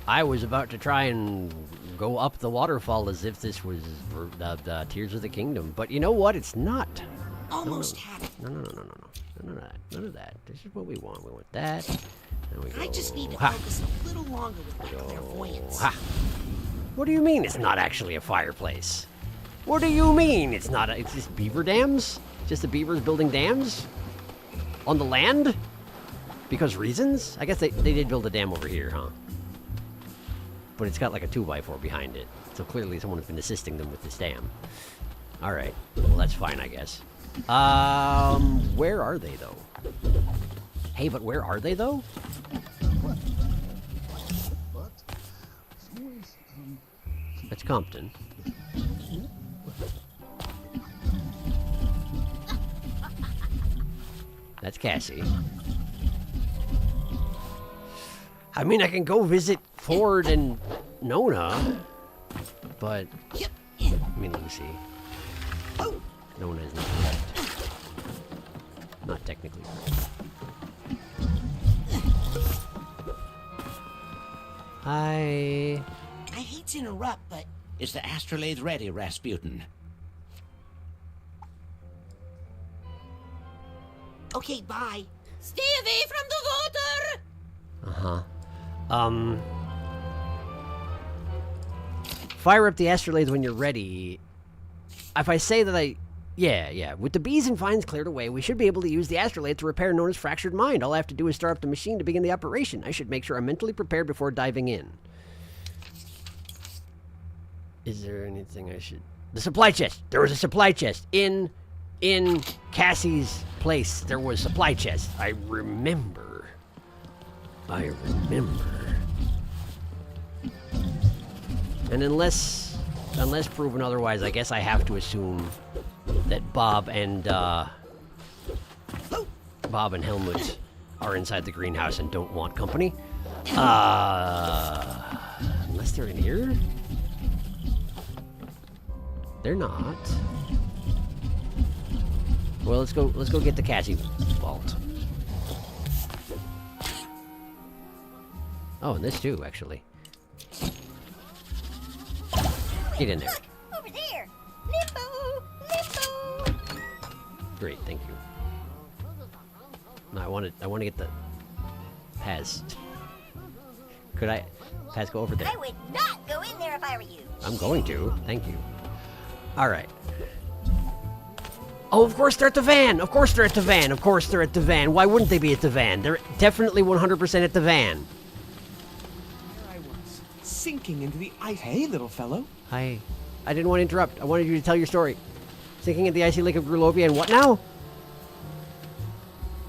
I was about to try and go up the waterfall as if this was the Tears of the Kingdom, but you know what? It's not. Almost had it. No. None of that. None of that. This is what we want. We want that. There we go. I just need to Ha. focus a little longer with my clairvoyance. Ha. What do you mean it's not actually a fireplace? What do you mean it's not? It's just beaver dams? Just the beavers building dams? On the land? Because reasons? I guess they did build a dam over here, huh? But it's got like a 2x4 behind it. So clearly someone's been assisting them with this dam. Alright. Well, that's fine, I guess. Where are they, though? Hey, but where are they, though? That's Compton. That's Cassie. I mean, I can go visit Ford and Nona, but I mean Lucy. Nona is not correct. Not technically correct. Hi. I hate to interrupt, but Is the astrolabe ready, Rasputin? okay, bye. Stay away from the water! Fire up the astrolabe when you're ready. If I say that Yeah. With the bees and vines cleared away, we should be able to use the astrolabe to repair Nona's fractured mind. All I have to do is start up the machine to begin the operation. I should make sure I'm mentally prepared before diving in. Is there anything I should... The supply chest! There was a supply chest in Cassie's place. There was a supply chest. I remember. And unless proven otherwise, I guess I have to assume that Bob and Helmut are inside the greenhouse and don't want company. Unless they're in here? They're not. Well, let's go get the Cassie vault. Oh, and this too, actually. Get in there. Over there! Limbo! Limbo! Great, thank you. No, I want to get the Paz. Could I, Paz, go over there? I would not go in there if I were you. I'm going to. Thank you. All right. Oh, of course they're at the van. Of course they're at the van. Of course they're at the van. Why wouldn't they be at the van? They're definitely 100% at the van. There I was, sinking into the ice. Hey, little fellow. Hi. I didn't want to interrupt. I wanted you to tell your story. Sinking in the icy lake of Grulovia and what now?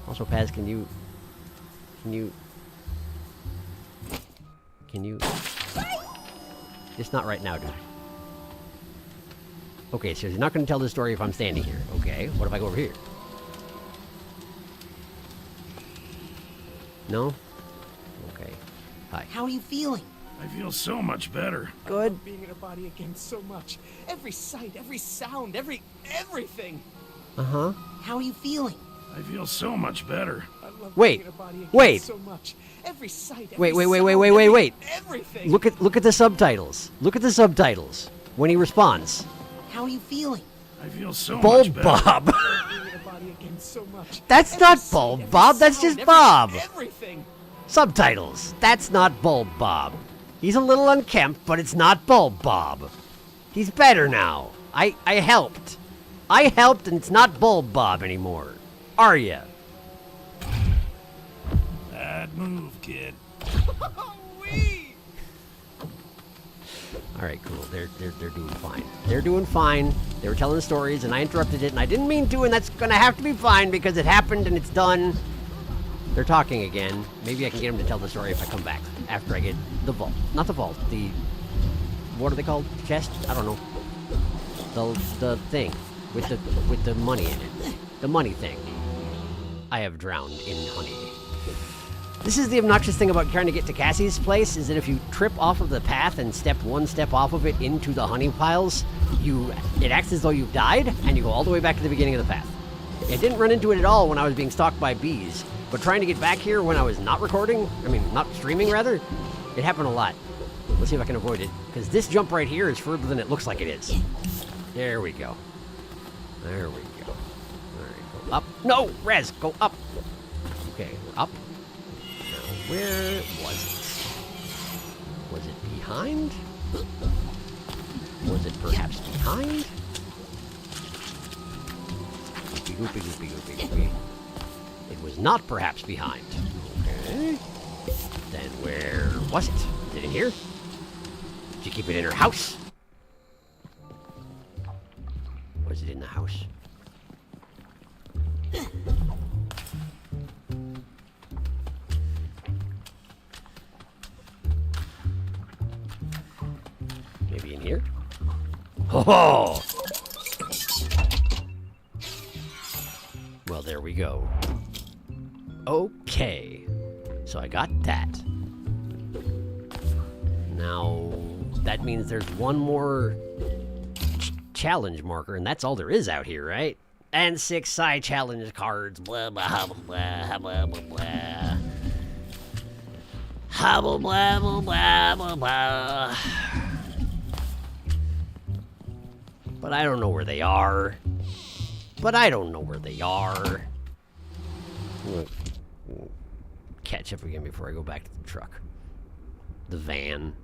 Also, Paz, can you... Just not right now, dude. Okay, so you're not going to tell the story if I'm standing here. Okay, what if I go over here? No? Okay. Hi. How are you feeling? I feel so much better. Good. I love being in a body again so much. Every sight, every sound, everything. Uh-huh. How are you feeling? I feel so much better. I love Wait. being in a body again Wait. so much. Every sight, every Wait. sound, everything. Look at the subtitles. Look at the subtitles when he responds. How are you feeling? I feel so Bulb much better. Bob. So much. That's not Bulb Bob, that's just Bob. Everything. Subtitles. That's not Bulb Bob. He's a little unkempt, but it's not Bulb Bob. He's better now. I helped. I helped, and it's not Bulb Bob anymore. Are ya? Bad move, kid. All right, cool. They're doing fine. They're doing fine. They were telling stories, and I interrupted it, and I didn't mean to, and that's gonna have to be fine because it happened and it's done. They're talking again. Maybe I can get them to tell the story if I come back after I get the vault. Not the vault. The what are they called? Chest? I don't know. The thing with the money in it. The money thing. I have drowned in honey. This is the obnoxious thing about trying to get to Cassie's place, is that if you trip off of the path and step one step off of it into the honey piles, it acts as though you've died, and you go all the way back to the beginning of the path. I didn't run into it at all when I was being stalked by bees, but trying to get back here when I was not recording, not streaming rather, it happened a lot. Let's see if I can avoid it, because this jump right here is further than it looks like it is. There we go. There we go. All right, go up. No, Rez, go up. Okay, up. Where was it? Was it behind? Was it perhaps behind? Goopy, goopy, goopy, goopy, goopy. It was not perhaps behind. Okay. Then where was it? Is it in here? Did you keep it in her house? Was it in the house? Maybe in here? Oh! Well, there we go. Okay. So I got that. Now, that means there's one more challenge marker, and that's all there is out here, right? And 6 side challenge cards. Blah, blah, blah, blah, blah, blah, blah. Blah, blah, blah, blah, blah, blah. But I don't know where they are. We'll catch up again before I go back to the truck. The van.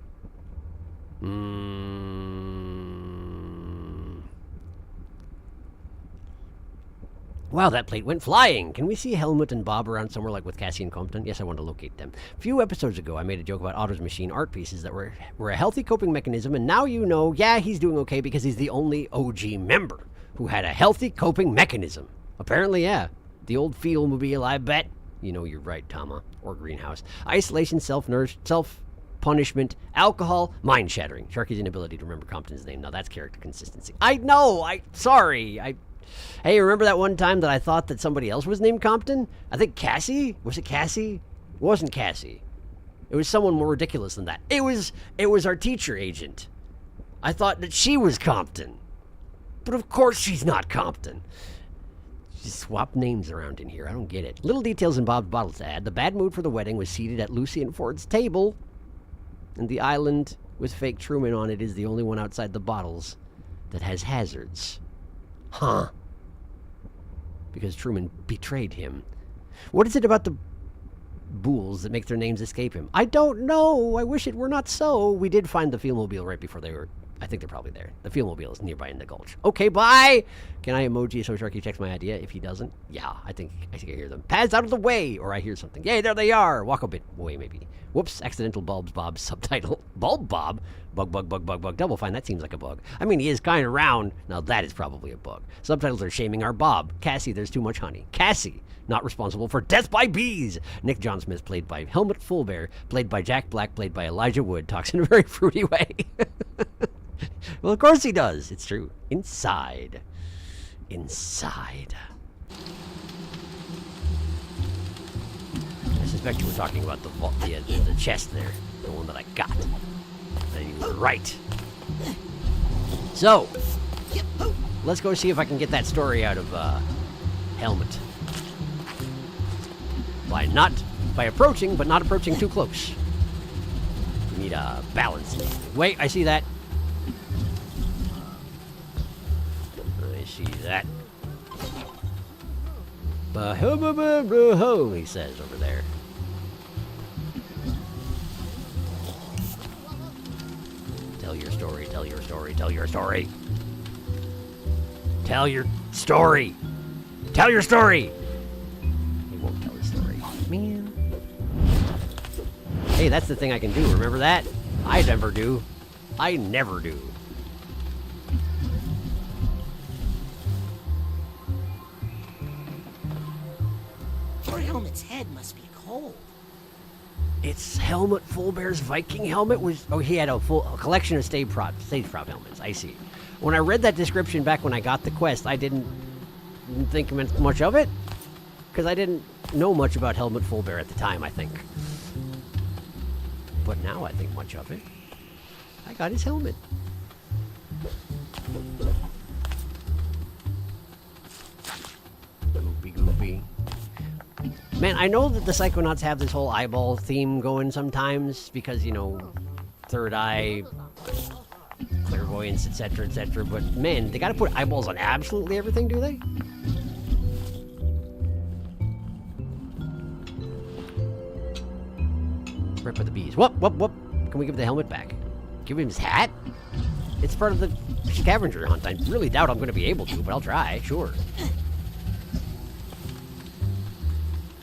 Wow, that plate went flying! Can we see Helmut and Bob around somewhere like with Cassie and Compton? Yes, I want to locate them. A few episodes ago, I made a joke about Otto's machine art pieces that were a healthy coping mechanism, and now you know, yeah, he's doing okay because he's the only OG member who had a healthy coping mechanism. Apparently, yeah. The old Feelmobile, I bet. You know you're right, Tama. Or Greenhouse. Isolation, self-punishment, alcohol, mind-shattering. Sharky's inability to remember Compton's name. Now that's character consistency. I know! Sorry! Hey, remember that one time that I thought that somebody else was named Compton? I think Cassie? Was it Cassie? It wasn't Cassie. It was someone more ridiculous than that. It was our teacher agent. I thought that she was Compton. But of course she's not Compton. Just swap names around in here. I don't get it. Little details in Bob's bottle to add. The bad mood for the wedding was seated at Lucy and Ford's table. And the island with fake Truman on it is the only one outside the bottles that has hazards. Huh. Because Truman betrayed him. What is it about the Bools that make their names escape him? I don't know. I wish it were not so. We did find the Feelmobile right before they were... I think they're probably there. The Feelmobile is nearby in the gulch. Okay, bye! Can I emoji so Sharky checks my idea? If he doesn't, yeah, I think I hear them. Pads out of the way! Or I hear something. Yay, there they are! Walk a bit away, maybe. Whoops, accidental Bulbs Bob subtitle. Bulb Bob? Bug, bug, bug, bug, bug. Double Fine, that seems like a bug. I mean, he is kind of round. Now that is probably a bug. Subtitles are shaming our Bob. Cassie, there's too much honey. Cassie, not responsible for death by bees. Nick John Smith, played by Helmut Fullbear, played by Jack Black, played by Elijah Wood, talks in a very fruity way. Well, of course he does. It's true. Inside. Inside. I suspect you were talking about the chest there. The one that I got. And you were right. So, let's go see if I can get that story out of Helmut. By approaching, but not approaching too close. We need a balance. Wait, I see that. I see that. Ho, he says over there. Tell your story, tell your story, tell your story. Tell your story. Tell your story. He won't tell his story. Man. Hey, that's the thing I can do. Remember that? I never do. I never do. Your helmet's head must be cold. It's Helmut Fullbear's Viking helmet was... Oh, he had a collection of stage prop helmets. I see. When I read that description back when I got the quest, I didn't think much of it. Because I didn't know much about Helmut Fullbear at the time, I think. But now I think much of it. I got his helmet. Goopy goopy. Man, I know that the Psychonauts have this whole eyeball theme going sometimes because, you know, third eye, clairvoyance, etc., etc. But man, they gotta put eyeballs on absolutely everything, do they? Rip with the bees. Whoop, whoop, whoop. Can we give the helmet back? Give him his hat? It's part of the scavenger hunt. I really doubt I'm going to be able to, but I'll try, sure.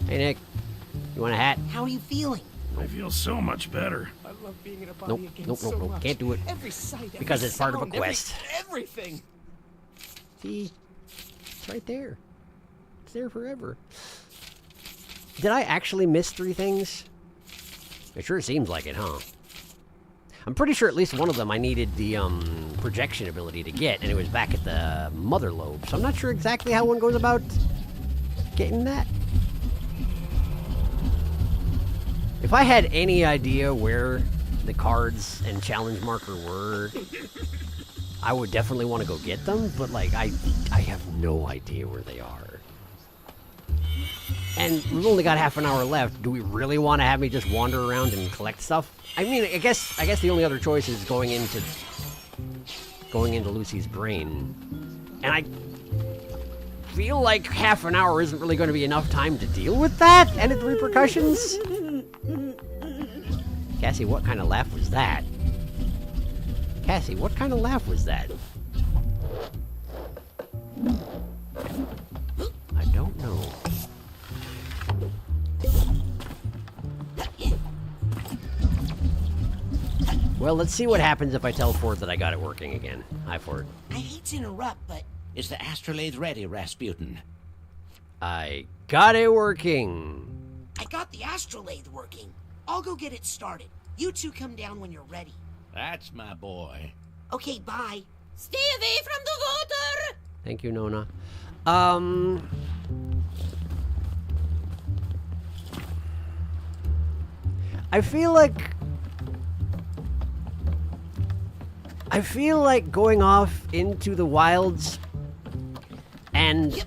Hey, Nick. You want a hat? How are you feeling? I feel so much better. I love being in a body again so Nope. much. Can't do it. Every sight, because every it's part of a sound, quest. Everything. See? It's right there. It's there forever. Did I actually miss 3 things? It sure seems like it, huh? I'm pretty sure at least one of them I needed the projection ability to get, and it was back at the mother lobe. So I'm not sure exactly how one goes about getting that. If I had any idea where the cards and challenge marker were, I would definitely want to go get them, but like I have no idea where they are. And we've only got half an hour left. Do we really want to have me just wander around and collect stuff? I mean, I guess the only other choice is going into Lucy's brain. And I feel like half an hour isn't really going to be enough time to deal with that and its repercussions. Cassie, what kind of laugh was that? Cassie, what kind of laugh was that? I don't know. Well, let's see what happens if I tell Ford that I got it working again. Hi, Ford. I hate to interrupt, but... Is the astrolabe ready, Rasputin? I got it working. I got the astrolabe working. I'll go get it started. You two come down when you're ready. That's my boy. Okay, bye. Stay away from the water! Thank you, Nona. I feel like going off into the wilds and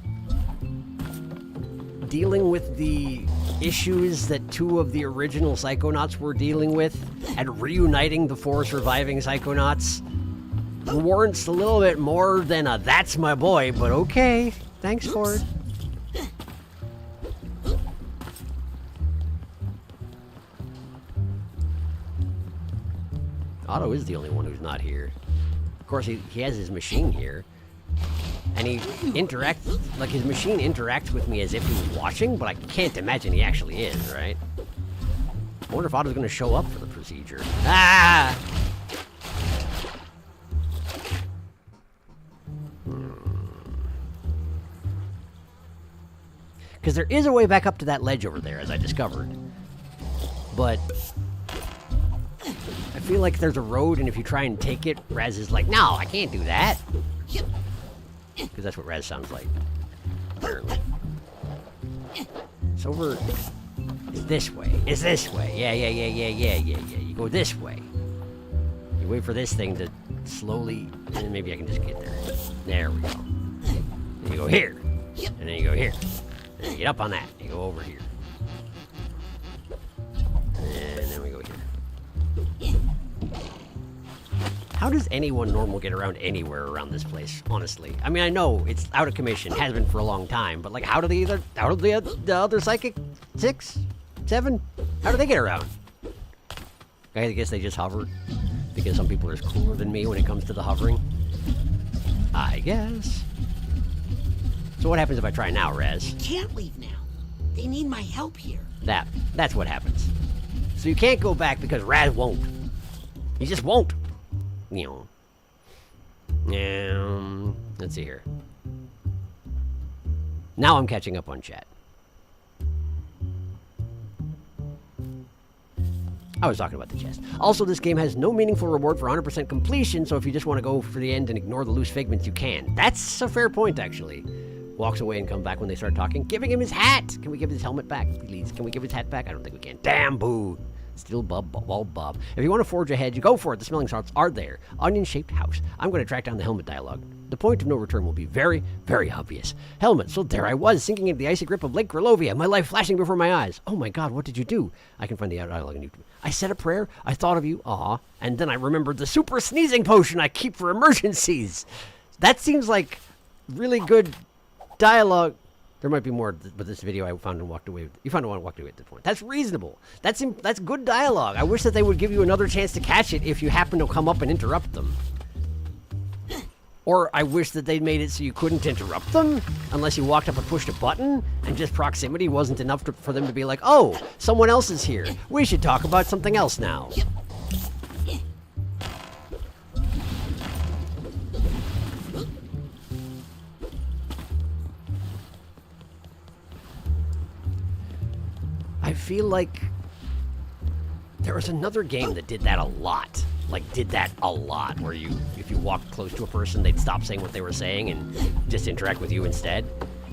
dealing with the issues that 2 of the original Psychonauts were dealing with and reuniting the 4 surviving Psychonauts warrants a little bit more than a "that's my boy," but okay. Thanks, Ford. Otto is the only one who's not here. Of course, he has his machine here. And he interacts, like his machine interacts with me as if he was watching, but I can't imagine he actually is, right? I wonder if Otto's going to show up for the procedure. Ah! Because there is a way back up to that ledge over there, as I discovered. But I feel like there's a road, and if you try and take it, Raz is like, no, I can't do that. Because that's what Raz sounds like, apparently. It's over... It's this way. It's this way. Yeah. You go this way. You wait for this thing to slowly... And maybe I can just get there. There we go. Then you go here. And then you go here. And then you get up on that. You go over here. And then we go here. How does anyone normal get around anywhere around this place, honestly? I mean, I know it's out of commission, has been for a long time, but like, how do the other psychic 6, 7, how do they get around? I guess they just hover, because some people are cooler than me when it comes to the hovering. I guess. So what happens if I try now, Raz? Can't leave now. They need my help here. That's what happens. So you can't go back because Raz won't. He just won't. You know. Let's see here. Now I'm catching up on chat. I was talking about the chest. Also, this game has no meaningful reward for 100% completion, so if you just want to go for the end and ignore the loose figments, you can. That's a fair point, actually. Walks away and comes back when they start talking. Giving him his hat! Can we give his helmet back, please? Can we give his hat back? I don't think we can. Damn, boo! Still Bob. If you want to forge ahead, you go for it. The smelling salts are there. Onion-shaped house. I'm going to track down the helmet dialogue. The point of no return will be very, very obvious. Helmet, so there I was, sinking into the icy grip of Lake Grolovia, my life flashing before my eyes. Oh my god, what did you do? I can find the dialogue on YouTube. I said a prayer, I thought of you, and then I remembered the super sneezing potion I keep for emergencies. That seems like really good dialogue. There might be more, but this video I found and walked away. You found one and walked away at this point. That's reasonable. That's good dialogue. I wish that they would give you another chance to catch it if you happen to come up and interrupt them. Or I wish that they made it so you couldn't interrupt them unless you walked up and pushed a button and just proximity wasn't enough for them to be like, oh, someone else is here. We should talk about something else now. I feel like there was another game that did that a lot. Where if you walked close to a person, they'd stop saying what they were saying and just interact with you instead.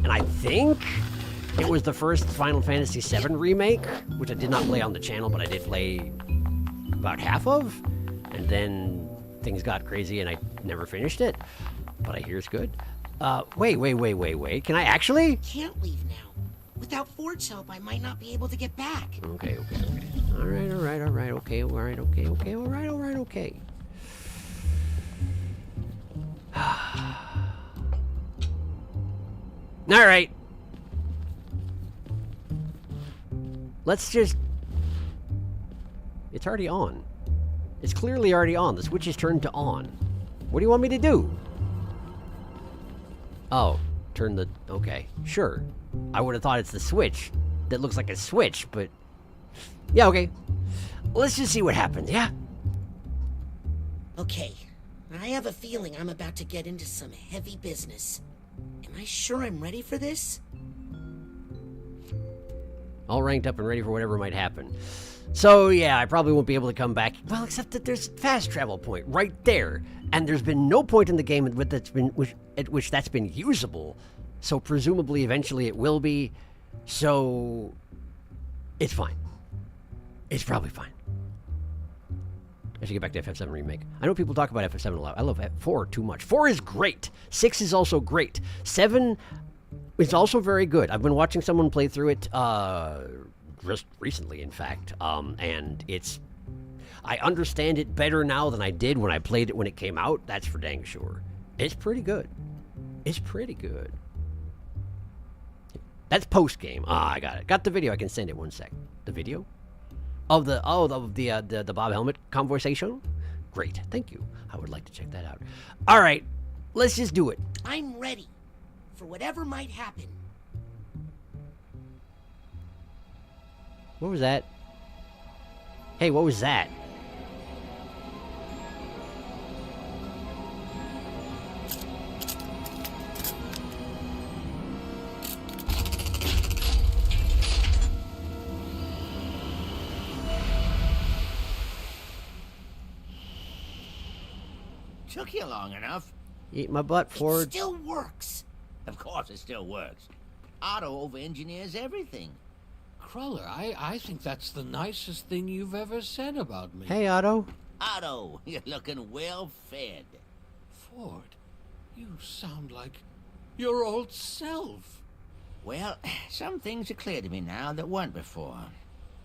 And I think it was the first Final Fantasy VII remake, which I did not play on the channel, but I did play about half of. And then things got crazy and I never finished it. But I hear it's good. Wait. Can I actually? Can't leave now. Without Ford's help, I might not be able to get back. Okay. All right. Okay. All right. Let's just... It's already on. It's clearly already on. The switch is turned to on. What do you want me to do? Oh, turn the... Okay, sure. I would have thought it's the switch that looks like a switch, but... Yeah, okay. Let's just see what happens, yeah? Okay. I have a feeling I'm about to get into some heavy business. Am I sure I'm ready for this? All ranked up and ready for whatever might happen. So, yeah, I probably won't be able to come back. Well, except that there's a fast travel point right there. And there's been no point in the game at which that's been usable. So, presumably, eventually it will be. So, it's fine. It's probably fine. I should get back to FF7 Remake. I know people talk about FF7 a lot. I love 4 too much. 4 is great. 6 is also great. 7 is also very good. I've been watching someone play through it just recently, in fact. And it's... I understand it better now than I did when I played it when it came out. That's for dang sure. It's pretty good. It's pretty good. That's post-game. I got it. Got the video. I can send it one sec. The video? Of the Bob Helmet conversation? Great. Thank you. I would like to check that out. All right. Let's just do it. I'm ready for whatever might happen. What was that? Hey, what was that? Took you long enough. Eat my butt, Ford. It still works. Of course it still works. Otto over-engineers everything. Cruller, I think that's the nicest thing you've ever said about me. Hey, Otto. Otto, you're looking well fed. Ford, you sound like your old self. Well, some things are clear to me now that weren't before.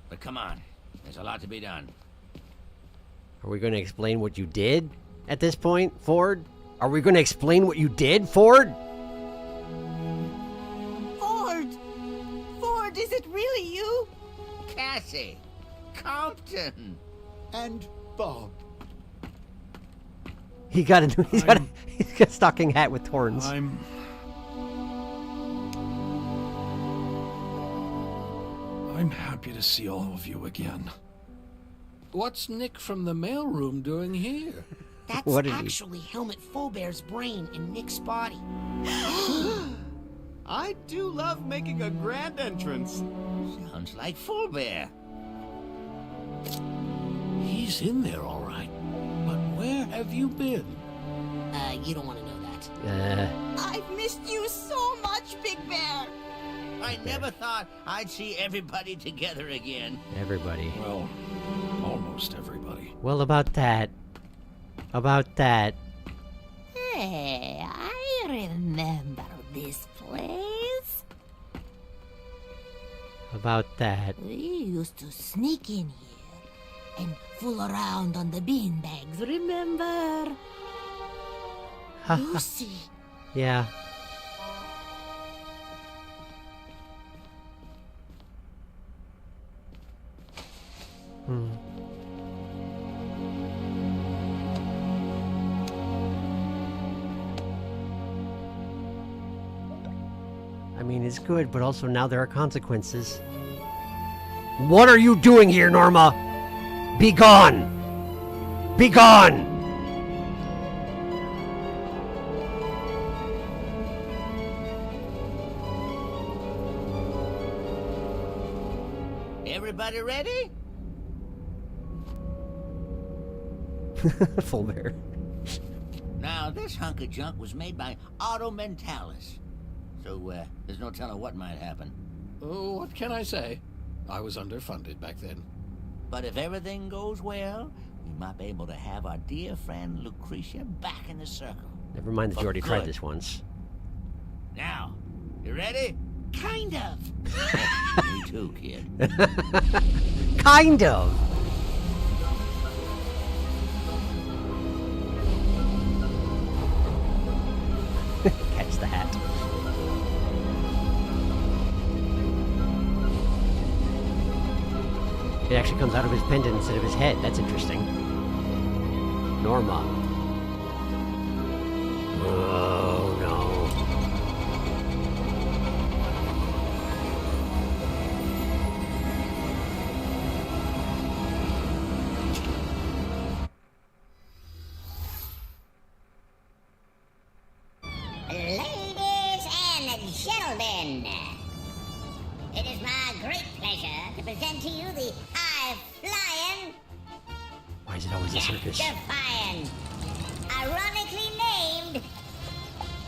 But come on, there's a lot to be done. Are we going to explain what you did? at this point, Ford? Are we going to explain what you did, Ford? Ford! Ford, is it really you? Cassie, Compton, and Bob. He's got a stocking hat with horns. I'm happy to see all of you again. What's Nick from the mailroom doing here? That's What is he? actually Helmet Faubert's brain in Nick's body. I do love making a grand entrance. Sounds like Fulbear. He's in there, all right. But where have you been? You don't want to know that. I've missed you so much, Big Bear. I never thought I'd see everybody together again. Everybody. Well, almost everybody. Well, about that. Hey, I remember this place. About that. We used to sneak in here and fool around on the beanbags, remember? Lucy. Yeah. I mean, it's good, but also now there are consequences. What are you doing here, Norma? Be gone! Be gone! Everybody ready? Full bear. Now, this hunk of junk was made by Auto Mentalis. So, there's no telling what might happen. Oh, what can I say? I was underfunded back then. But if everything goes well, we might be able to have our dear friend Lucretia back in the circle. Never mind that you already For tried good. this once. Now, you ready? Kind of. Me too, kid. Kind of. Catch the hat. It actually comes out of his pendant instead of his head. That's interesting. Norma. Oh, no. Ladies and gentlemen, it is my great pleasure to present to you the high-flying, Why is it always a circus? defiant, ironically named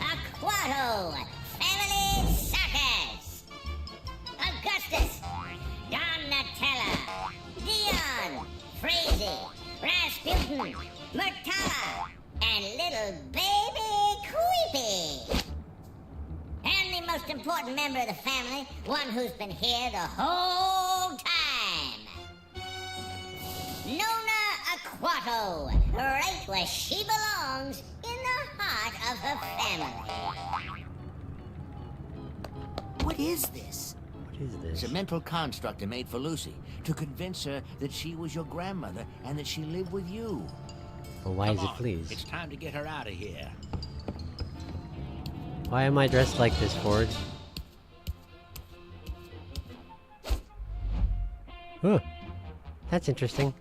Aquato Family Circus. Augustus, Donatella, Dion, Frazee, Rasputin, Murtala, and little baby Queepy. And the most important member of the family, one who's been here the whole time. Nona Aquato, right where she belongs, in the heart of her family. What is this? What is this? It's a mental construct I made for Lucy to convince her that she was your grandmother and that she lived with you. Well, why is Come it on, please? It's time to get her out of here. Why am I dressed like this, Ford? Huh. That's interesting.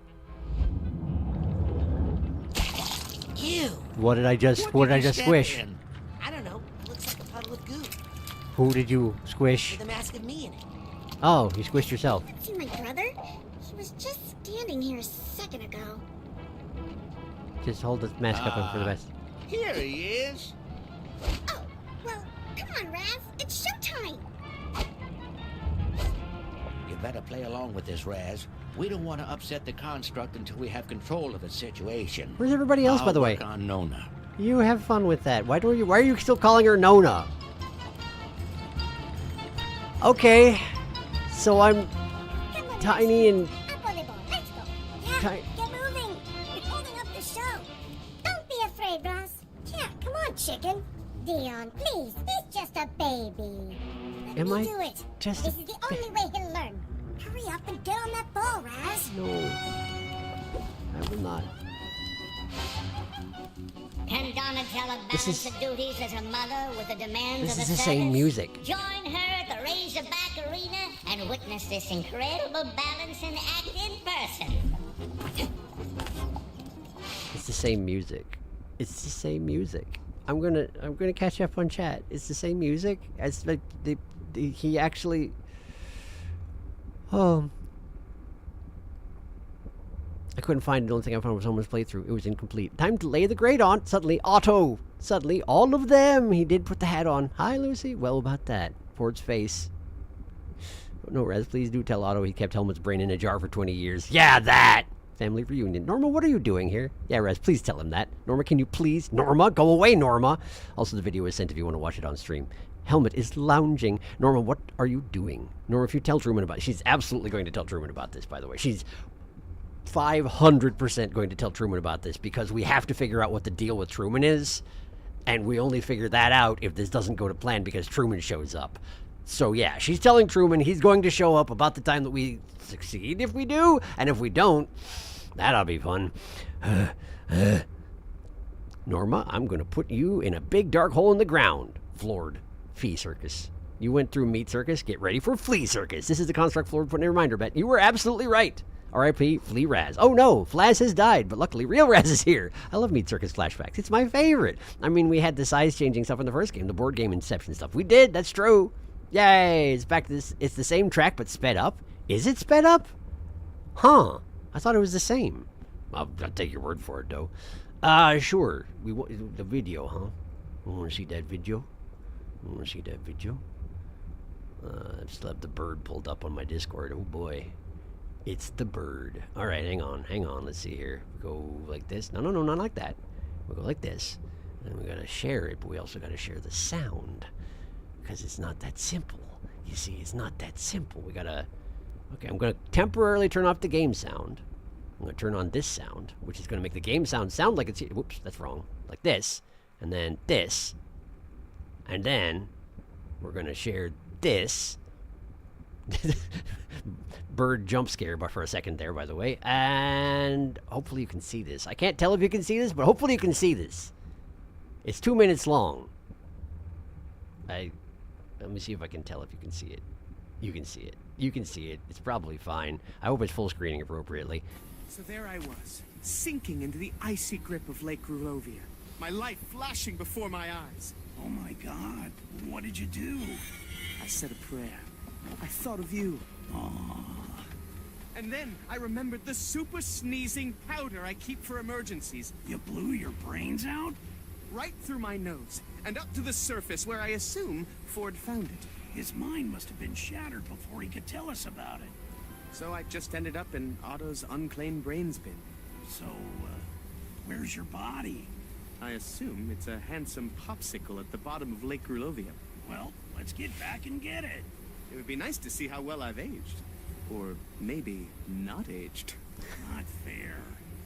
Ew. What did I just squish? I don't know. Looks like a puddle of goo Who did you squish? with a mask of me in it. Oh, you squished yourself. See my brother? He was just standing here a second ago. Just hold the mask up for the best. Here he is. Oh, well, come on, Raz. It's showtime. You better play along with this, Raz. We don't want to upset the construct until we have control of the situation. Where's everybody else, by the way? I'll work on Nona. You have fun with that. Why are you still calling her Nona? Okay. So I'm tiny and Up on the ball. Let's go. Yeah, Ti- get moving. You're holding up the show. Don't be chicken. Dion, please, he's just a baby. Let me do it. Just this is the only way he'll learn. Hurry up and get on that ball, Raz. No. I will not. Can Donatella balance the duties as a mother with the demands This of the is the service? same music. Join her at the Razorback Arena and witness this incredible balancing act in person. It's the same music. It's the same music. I'm gonna catch up on chat. It's the same music as like he actually. Oh. I couldn't find it. The only thing I found was someone's playthrough. It was incomplete. Time to lay the grate on. Suddenly, Otto. Suddenly, all of them. He did put the hat on. Hi, Lucy. Well, about that. Ford's face. No, Rez, please do tell Otto he kept Helmut's brain in a jar for 20 years. Yeah, that! Family reunion. Norma, what are you doing here? Yeah, Rez, please tell him that. Norma, can you please? Norma, go away, Norma! Also, the video is sent if you want to watch it on stream. Helmut is lounging. Norma, what are you doing? Norma, if you tell Truman about it, she's absolutely going to tell Truman about this, by the way. She's 500% going to tell Truman about this because we have to figure out what the deal with Truman is, and we only figure that out if this doesn't go to plan because Truman shows up. So yeah, she's telling Truman he's going to show up about the time that we succeed if we do, and if we don't, that'll be fun. Norma, I'm going to put you in a big dark hole in the ground. Floored. Fee Circus. You went through Meat Circus, get ready for Flea Circus. This is the Construct Floored putting a reminder bet. You were absolutely right. R.I.P. Flea Raz. Oh no, Flaz has died, but luckily Real Raz is here. I love Meat Circus flashbacks. It's my favorite. I mean, we had the size-changing stuff in the first game, the board game Inception stuff. We did, that's true. Yay, it's back to this. It's the same track, but sped up. Is it sped up? Huh. I thought it was the same. I'll take your word for it, though. Sure. We want the video, huh? I want to see that video. I still have the bird pulled up on my Discord. Oh boy. It's the bird. All right, hang on. Let's see here. We go like this. No, not like that. We go like this. And we gotta share it, but we also gotta share the sound. Because it's not that simple. You see, it's not that simple. We gotta... Okay, I'm gonna temporarily turn off the game sound. I'm gonna turn on this sound, which is gonna make the game sound like it's... Whoops, that's wrong. Like this. And then this. And then we're gonna share this. Bird jump scare for a second there, by the way. And hopefully you can see this. I can't tell if you can see this, but hopefully you can see this. It's 2 minutes long. Let me see if I can tell if you can see it. You can see it. You can see it. It's probably fine. I hope it's full screening appropriately. So there I was, sinking into the icy grip of Lake Grulovia. My life flashing before my eyes. Oh my God, what did you do? I said a prayer. I thought of you. Aww. And then I remembered the super sneezing powder I keep for emergencies. You blew your brains out? Right through my nose, and up to the surface where I assume Ford found it. His mind must have been shattered before he could tell us about it. So I just ended up in Otto's unclaimed brains bin. So, where's your body? I assume it's a handsome popsicle at the bottom of Lake Grulovia. Well, let's get back and get it. It would be nice to see how well I've aged. Or maybe not aged. Not fair.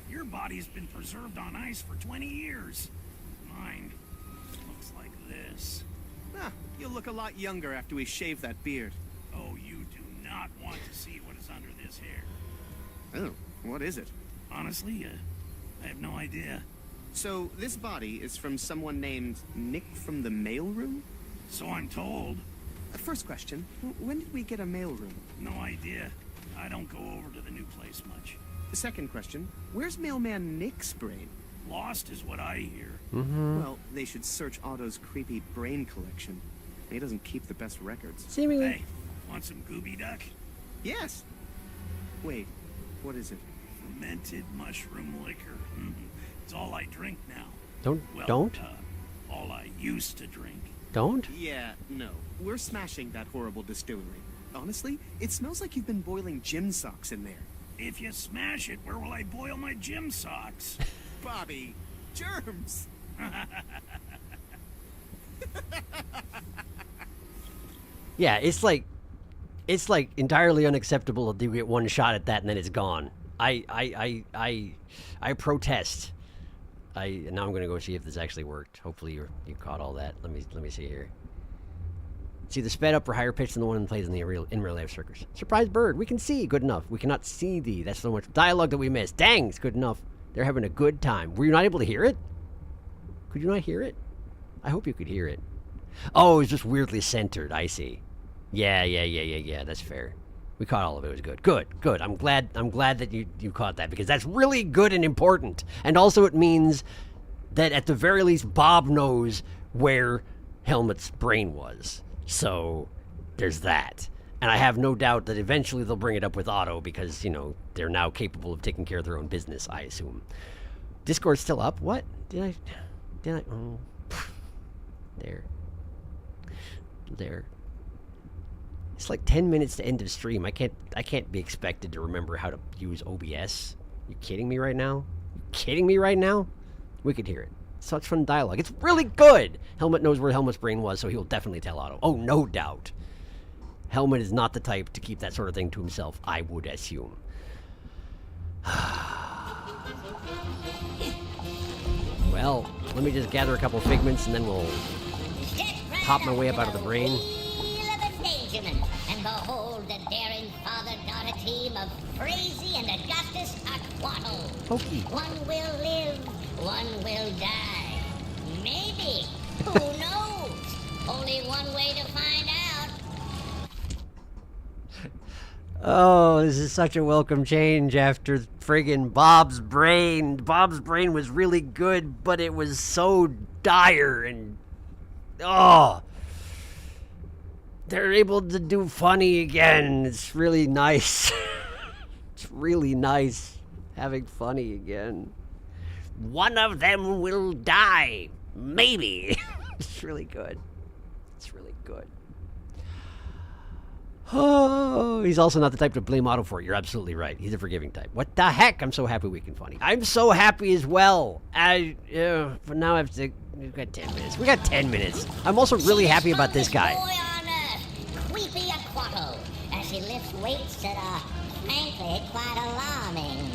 Your body's been preserved on ice for 20 years. Mine looks like this. Ah, you'll look a lot younger after we shave that beard. Oh, you do not want to see what is under this hair. Oh, what is it? Honestly, I have no idea. So, this body is from someone named Nick from the mailroom? So I'm told. First question, when did we get a mailroom? No idea. I don't go over to the new place much. Second question, where's mailman Nick's brain? Lost is what I hear. Well, they should search Otto's creepy brain collection. He doesn't keep the best records. Seemingly. Hey, want some Gooby Duck? Yes. Wait, what is it? Fermented mushroom liquor. It's all I drink now. Don't? All I used to drink. Don't? Yeah, no. We're smashing that horrible distillery. Honestly, it smells like you've been boiling gym socks in there. If you smash it, where will I boil my gym socks? Bobby, germs! Yeah, it's like entirely unacceptable that you get one shot at that and then it's gone. I protest. Now I'm gonna go see if this actually worked. Hopefully you caught all that. Let me see here. It's either sped up or higher pitched than the one that plays in real life circus. Surprise bird, we can see. Good enough. We cannot see thee. That's so much dialogue that we missed. Dang, it's good enough. They're having a good time. Were you not able to hear it? Could you not hear it? I hope you could hear it. Oh, it's just weirdly centered. I see. Yeah. That's fair. We caught all of it. It was good. Good. I'm glad that you caught that, because that's really good and important. And also it means that at the very least Bob knows where Helmut's brain was. So there's that. And I have no doubt that eventually they'll bring it up with Otto, because, you know, they're now capable of taking care of their own business, I assume. Discord's still up? What? Did I oh. There. It's like 10 minutes to end of stream. I can't be expected to remember how to use OBS. You kidding me right now? We could hear it. Such fun dialogue. It's really good. Helmut knows where Helmut's brain was, so he will definitely tell Otto. Oh, no doubt. Helmut is not the type to keep that sort of thing to himself, I would assume. Well, let me just gather a couple figments and then we'll pop my way up out of the brain. And behold the daring father-daughter team of Crazy and Augustus Aquato. Pokey. One will live, one will die. Maybe. Who knows? Only one way to find out. Oh, this is such a welcome change after friggin' Bob's Brain. Bob's Brain was really good, but it was so dire and... Oh! They're able to do funny again. It's really nice. It's really nice having funny again. One of them will die. Maybe. It's really good. It's really good. Oh, he's also not the type to blame Otto for it. You're absolutely right. He's a forgiving type. What the heck? I'm so happy we can funny. I'm so happy as well. But now I have to... We've got 10 minutes. We got 10 minutes. I'm also really happy about this guy. Creepy Aquato, as he lifts weights that are, frankly, quite alarming.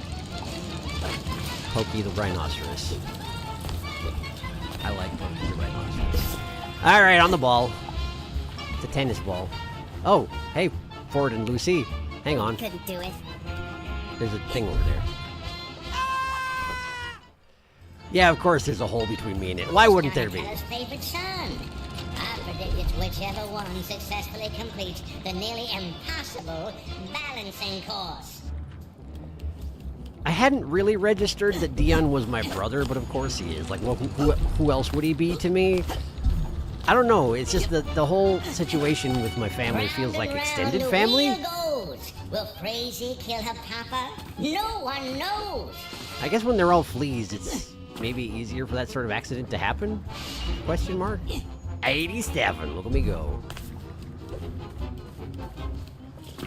Pokey the Rhinoceros. I like Pokey the Rhinoceros. Alright, on the ball. It's a tennis ball. Oh, hey, Ford and Lucy. Hang on. Couldn't do it. There's a thing over there. Yeah, of course there's a hole between me and it. Why wouldn't there be? Favorite son. I predict it's whichever one successfully completes the nearly impossible balancing course. I hadn't really registered that Dion was my brother, but of course he is. Like, well, who else would he be to me? I don't know. It's just that the whole situation with my family feels like extended family. Will Crazy kill her papa? No one knows. I guess when they're all fleas, it's maybe easier for that sort of accident to happen? Question mark? 87. Look at me go.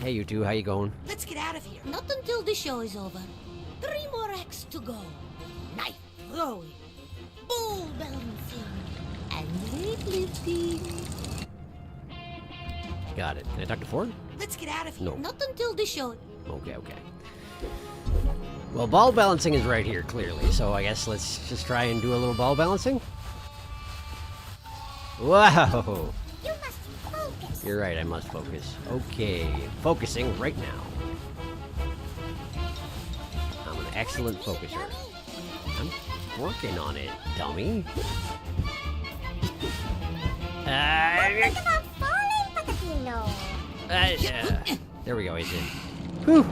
Hey, you two. How you going? Let's get out of here. Not until the show is over. 3 more acts to go. Knife throwing, ball balancing, and weightlifting. Got it. Can I talk to Ford? Let's get out of here. No. Not until the show. Okay. Well, ball balancing is right here, clearly. So I guess let's just try and do a little ball balancing. Wow. You must focus. You're right, I must focus. Okay, focusing right now. I'm an excellent focuser. I'm working on it, dummy. There we go, I did. Whew.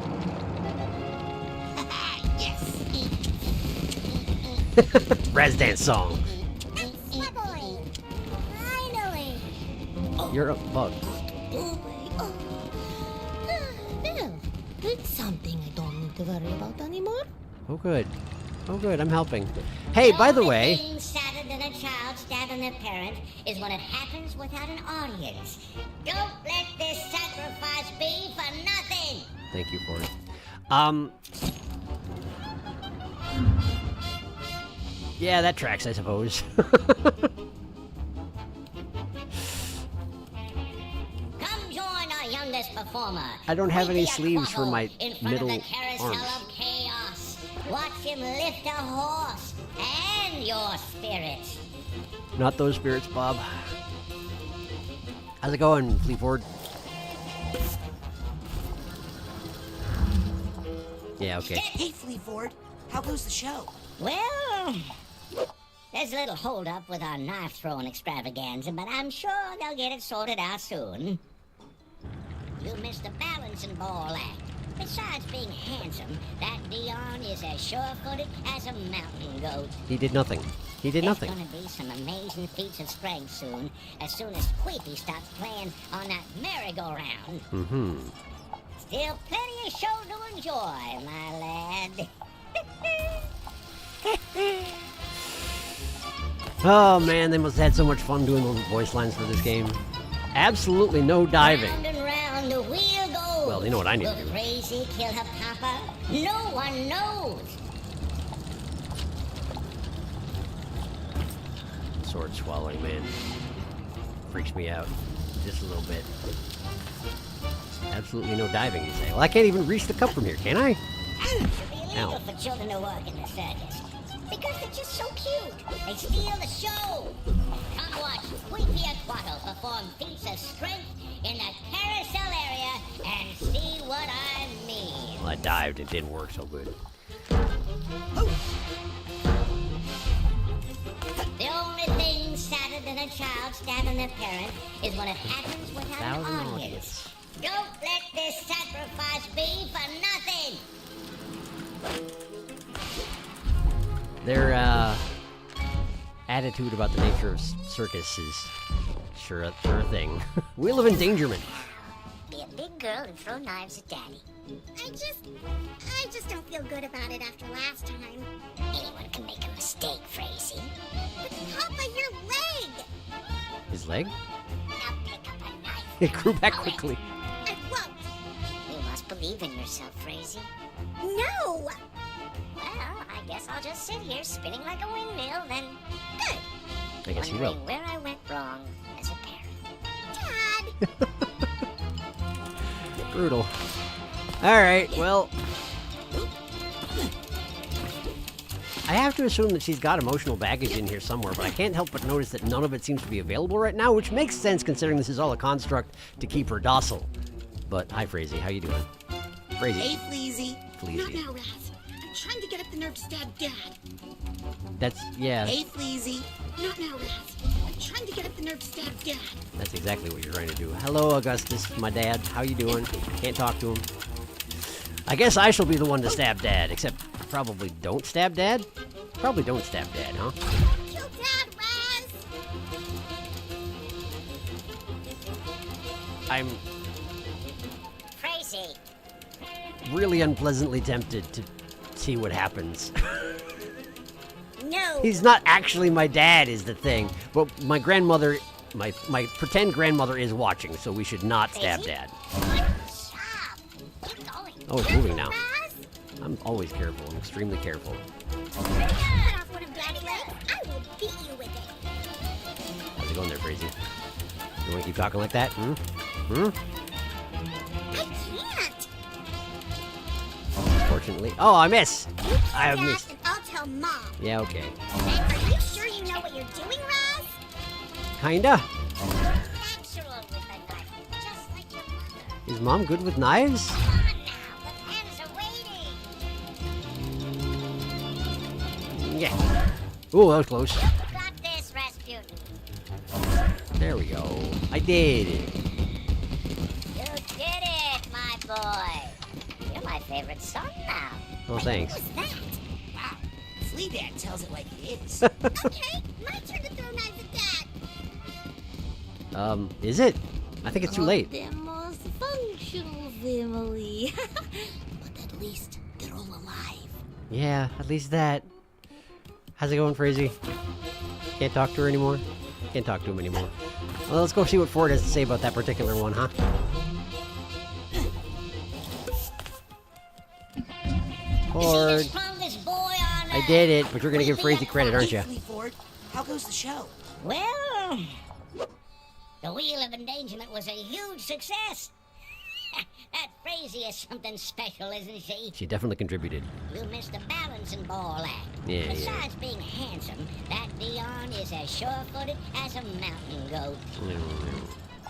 Raz dance song. Finally. You're a bug. Well, it's something I don't need to worry about anymore. Oh, good. Oh, good. I'm helping. Hey, by the way... Being sadder than a child stabbing their parent is when it happens without an audience. Don't let this sacrifice be for nothing. Thank you for it. Yeah, that tracks, I suppose. Come join our youngest performer. I don't have any sleeves for my middle of the carousel arms. of chaos. Watch him lift a horse and and your spirits. Not those spirits, Bob. How's it going, Fleetford? Yeah, okay. Hey, Fleetford, how goes the show? Well, there's a little holdup with our knife-throwing extravaganza, but I'm sure they'll get it sorted out soon. You missed the balancing ball act. Besides being handsome, that Dion is as sure-footed as a mountain goat. He did nothing. He did nothing. There's gonna be some amazing feats of strength soon, as soon as Queepy stops playing on that merry-go-round. Mm-hmm. Still plenty of show to enjoy, my lad. Oh man, they must have had so much fun doing those voice lines for this game. Absolutely no diving. Round and round the wheel goes. Well, you know what I need to Will do. Crazy kill her papa? No one knows. Sword swallowing, man. Freaks me out. Just a little bit. Absolutely no diving, you say. Well, I can't even reach the cup from here, can I? Should be illegal Ow. for children to work in the circus. Because they're just so cute. They steal the show. Come watch Queepy Aquato perform feats of strength in the carousel area and see what I mean. Well, I dived. It didn't work so good. The only thing sadder than a child stabbing their parent is when it happens without an audience. Don't let this sacrifice be for nothing. Their attitude about the nature of circus is sure a thing. Wheel of endangerment. Be a big girl and throw knives at Daddy. I just don't feel good about it after last time. Anyone can make a mistake, Frazee. But Papa, your leg! His leg? Now pick up a knife. It grew back quickly. I won't. You must believe in yourself, Frazee. No! Well, I guess I'll just sit here spinning like a windmill, then. Good. I guess you will. Wondering where I went wrong as a parent. Dad! Brutal. Alright, well. I have to assume that she's got emotional baggage in here somewhere, but I can't help but notice that none of it seems to be available right now, which makes sense considering this is all a construct to keep her docile. But, hi Frazee, how you doing? Frazee. Hey, Fleazy. Not Fleazy. now, Raz. I'm trying to get up the nerve to stab Dad. That's, yeah, Hey, Fleazy. Not now, Raz. I'm trying to get up the nerve to stab Dad. that's exactly what you're trying to do. Hello, Augustus, my dad. How you doing? Can't talk to him. I guess I shall be the one to stab Dad, except probably don't stab Dad? Probably don't stab Dad, huh? Kill Dad, Raz! I'm Frazee. really unpleasantly tempted to see what happens. No! He's not actually my dad is the thing, but my grandmother, my pretend grandmother is watching, so we should not stab Dad. Oh, it's moving now. I'm always careful. I'm extremely careful. Cut off one of Dad's legs. I will beat you with it. How's it going there, Crazy? You want to keep talking like that? Hmm? Hmm? I can't! Unfortunately. Oh, I miss! I have Dad, missed. and I'll tell Mom. Yeah, okay. And are you sure you know what you're doing, Raz? Kinda. Natural with a knife, just like your mother. Is Mom good with knives? Come on now, the fans are waiting. Yeah. Ooh, that was close. Got this, Rasputin. There we go. I did it. You did it, my boy. You're my favorite son now. Oh, thanks. What's that? Wow. Flea Dad tells it like it is. Okay, my turn to throw knives at Dad. Is it? I think it's too late. The most functional family. But at least they're all alive. Yeah, at least that. How's it going, Frazee? Can't talk to her anymore? Can't talk to him anymore. Well, let's go see what Ford has to say about that particular one, huh? Ford. Strongest boy on I did it, but you're gonna give Frazee credit, aren't you? Hey, Ford, how goes the show? Well, the Wheel of Endangerment was a huge success. That Frazee is something special, isn't she? She definitely contributed. You missed the balancing ball act. Yeah, Besides being handsome, that Dion is as sure-footed as a mountain goat.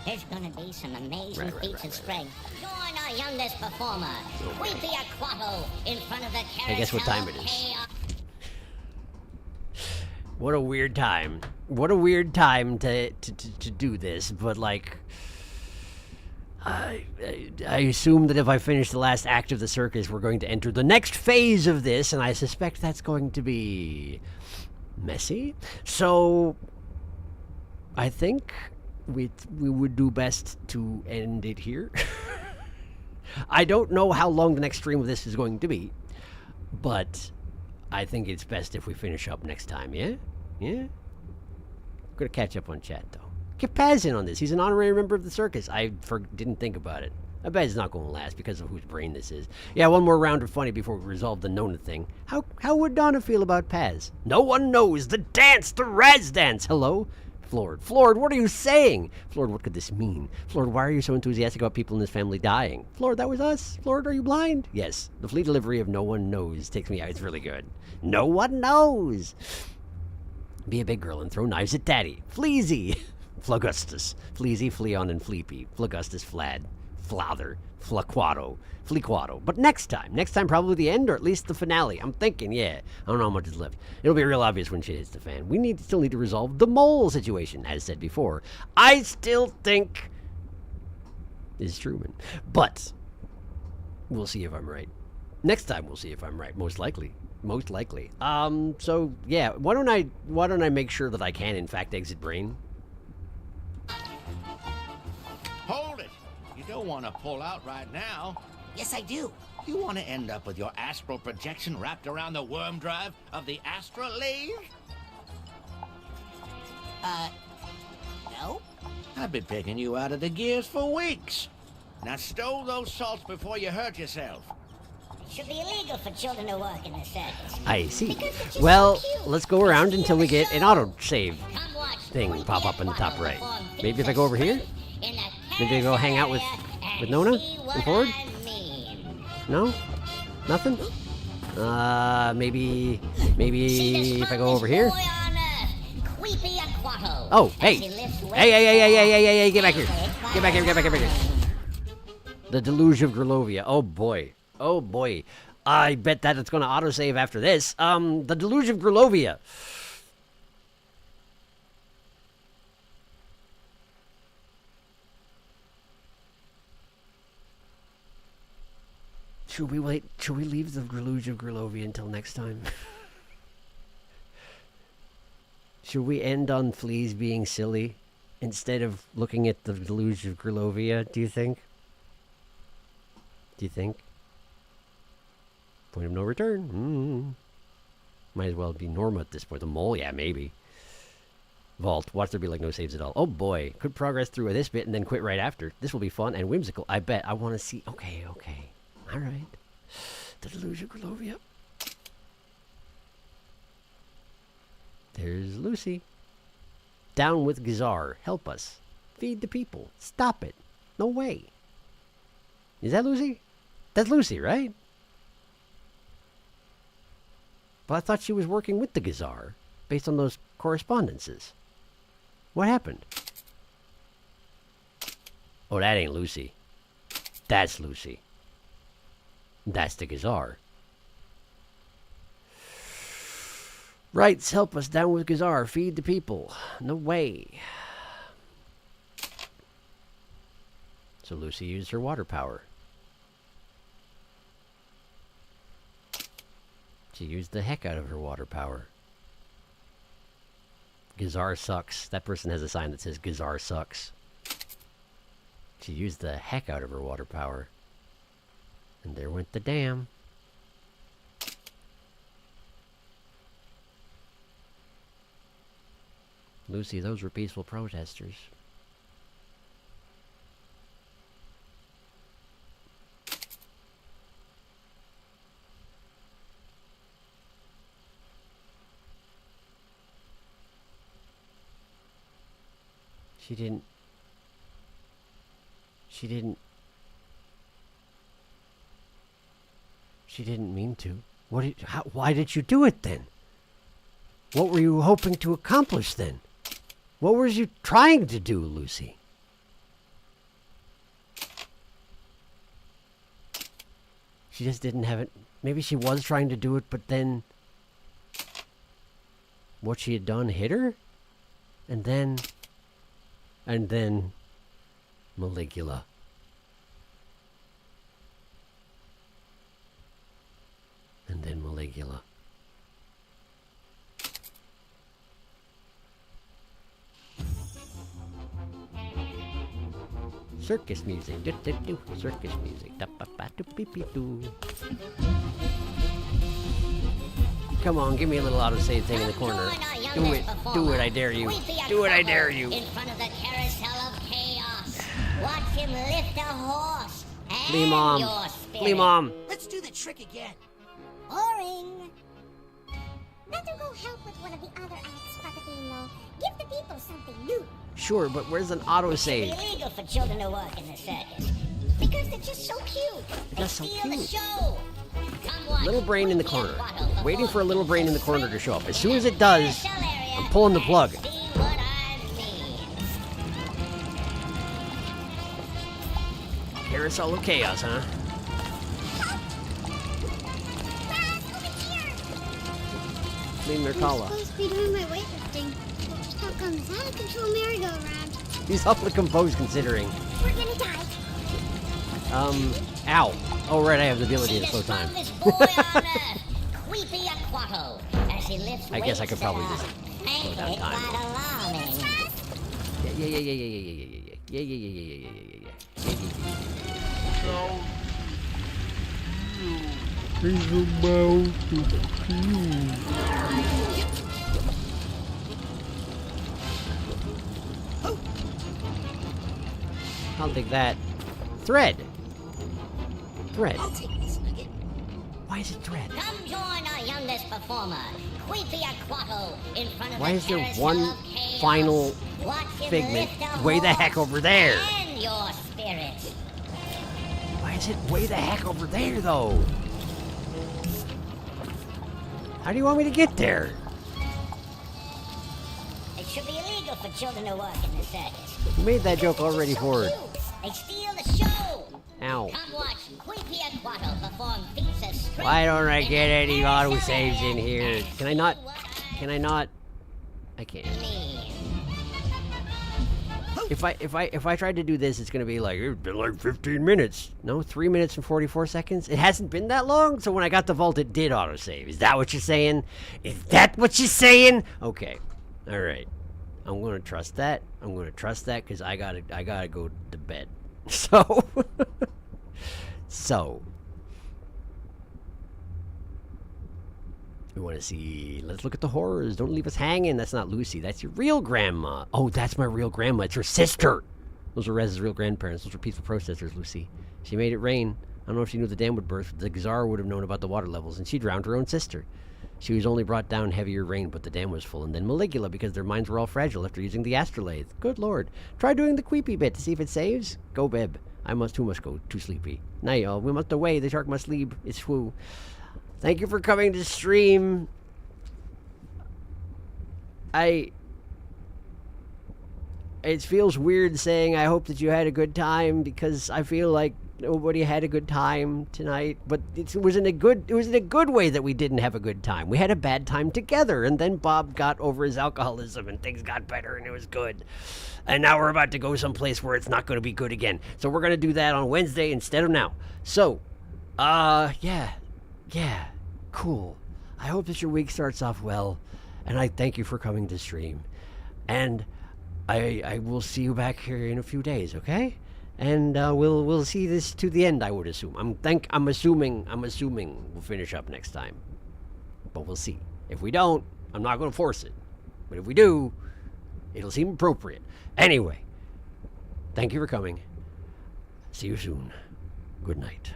There's gonna be some amazing feats of strength. Join our youngest performer, Queepy Aquato, in front of the carousel. Hey, guess what time it is? What a weird time. What a weird time to do this, but like... I assume that if I finish the last act of the circus, we're going to enter the next phase of this, and I suspect that's going to be messy. So I think we would do best to end it here. I don't know how long the next stream of this is going to be, but I think it's best if we finish up next time, yeah? Yeah? I'm going to catch up on chat, though. Get Paz in on this. He's an honorary member of the circus. I didn't think about it. I bet it's not going to last because of whose brain this is. Yeah, one more round of funny before we resolve the Nona thing. How would Donna feel about Paz? No one knows. The dance, the Raz dance. Hello? Flord. Flord, what are you saying? Flord, what could this mean? Flord, why are you so enthusiastic about people in this family dying? Flord, that was us. Flord, are you blind? Yes. The flea delivery of no one knows takes me out. It's really good. No one knows. Be a big girl and throw knives at daddy. Fleazy. Phlegustus, Fleazy, Fleon, and Fleepy, Phlegustus, Flad, Flather, Flaquato, Flequato. But next time probably the end or at least the finale. I'm thinking, yeah. I don't know how much is left. It'll be real obvious when shit hits the fan. We still need to resolve the mole situation, as said before. I still think is Truman, but we'll see if I'm right. Next time we'll see if I'm right. Most likely. So yeah, why don't I make sure that I can in fact exit brain. Hold it! You don't want to pull out right now. Yes, I do. You want to end up with your astral projection wrapped around the worm drive of the astral Lathe? No. I've been picking you out of the gears for weeks. Now stow those salts before you hurt yourself. It should be illegal for children to work in the circus. I see. Well, let's go around until we get an autosave thing pop up in the top right. Maybe if I go over here? Maybe I go hang out with Nona and Ford? No? Nothing? Maybe if I go over here? Oh, hey! Hey, get back here! Get back here! The Deluge of Grulovia. Oh boy. I bet that it's gonna autosave after this. The Deluge of Grulovia. Should we wait? Should we leave the Deluge of Grulovia until next time? Should we end on fleas being silly instead of looking at the Deluge of Grulovia, do you think? Point of no return. Might as well be Norma at this point. The mole, yeah, maybe. Vault. Watch there be like no saves at all. Oh boy. Could progress through this bit and then quit right after. This will be fun and whimsical. I bet. I want to see. Okay. Alright. The Deluge of Grulovia. There's Lucy. Down with Gazar. Help us. Feed the people. Stop it. No way. Is that Lucy? That's Lucy, right? But I thought she was working with the Gazar based on those correspondences. What happened? Oh, that ain't Lucy. That's Lucy. That's the Gazar. Rights, help us. Down with Gazar. Feed the people. No way. So Lucy used her water power. She used the heck out of her water power. Gazar sucks. That person has a sign that says Gazar sucks. She used the heck out of her water power. And there went the dam. Lucy, those were peaceful protesters. She didn't She didn't mean to. Why did you do it then? What were you hoping to accomplish then? What were you trying to do, Lucy? She just didn't have it. Maybe she was trying to do it, but then what she had done hit her? And then Maligula. And then Maligula. Circus music. Do-do-do. Circus music. Da-ba-ba-do-beep-beep-doo. Come on, give me a little autosave thing in the corner. Do it. Do it, I dare you. Do it, I dare you. In front of the carousel of chaos. Watch him lift a horse. Flea Mom. Flea Mom. Let's do the trick again. Boring. Better go help with one of the other acts, Patapino. Give the people something new. Sure, but where's an autosave? It's illegal for children to work in the circus. Because they're just so cute. Just so Steal the cute. show. Come watch Little brain in the corner. Waiting for a little brain in the corner to show up. As soon as it does, I'm pulling the plug. Carousel of chaos, huh? Flea Mercala. Supposed to be doing my weightlifting. Stuck on this out of control merry-go-round. He's awfully composed considering. We're gonna die. Ow. Oh, right, I have the ability to slow time. I guess I could probably just slow down time. I'll take that. Thread. Thread. I'll take this nugget. Why is it thread? Come join our youngest performer, Queepy Aquato, in front of Why the is there carousel one of chaos. final Watch him figment lift a way the heck horse over there? And your spirit. Why is it way the heck over there, though? How do you want me to get there? It should be illegal for children to work in the circus. You made that joke already, Ford. They steal the show. Ow. Come watch Queepy Aquato perform feats of strength. Why don't I get any auto saves in here? Can I not? Can I not? I can't. If I tried to do this, it's gonna be like, it's been like 15 minutes. No, 3 minutes and 44 seconds. It hasn't been that long, so when I got the vault, it did autosave. Is that what you're saying? Is that what you're saying? Okay, all right. I'm gonna trust that. I'm gonna trust that because I gotta go to bed. So, we want to see. Let's look at the horrors. Don't leave us hanging. That's not Lucy. That's your real grandma. Oh, that's my real grandma. It's her sister. Those are Rez's real grandparents. Those are peaceful protesters, Lucy. She made it rain. I don't know if she knew the dam would burst. The czar would have known about the water levels, and she drowned her own sister. She was only brought down heavier rain, but the dam was full, and then Maligula because their minds were all fragile after using the Lathe. Good lord. Try doing the Queepy bit to see if it saves. Go, Beb. I must go. Too sleepy. Night, y'all. We must away. The shark must sleep. It's swoo. Thank you for coming to stream. It feels weird saying I hope that you had a good time because I feel like nobody had a good time tonight. But it was in a good way that we didn't have a good time. We had a bad time together, and then Bob got over his alcoholism and things got better and it was good. And now we're about to go someplace where it's not going to be good again. So we're going to do that on Wednesday instead of now. So, yeah, cool. I hope that your week starts off well, and I thank you for coming to stream. And I will see you back here in a few days, okay? And we'll see this to the end, I would assume. I'm assuming we'll finish up next time. But we'll see. If we don't, I'm not going to force it. But if we do, it'll seem appropriate. Anyway, thank you for coming. See you soon. Good night.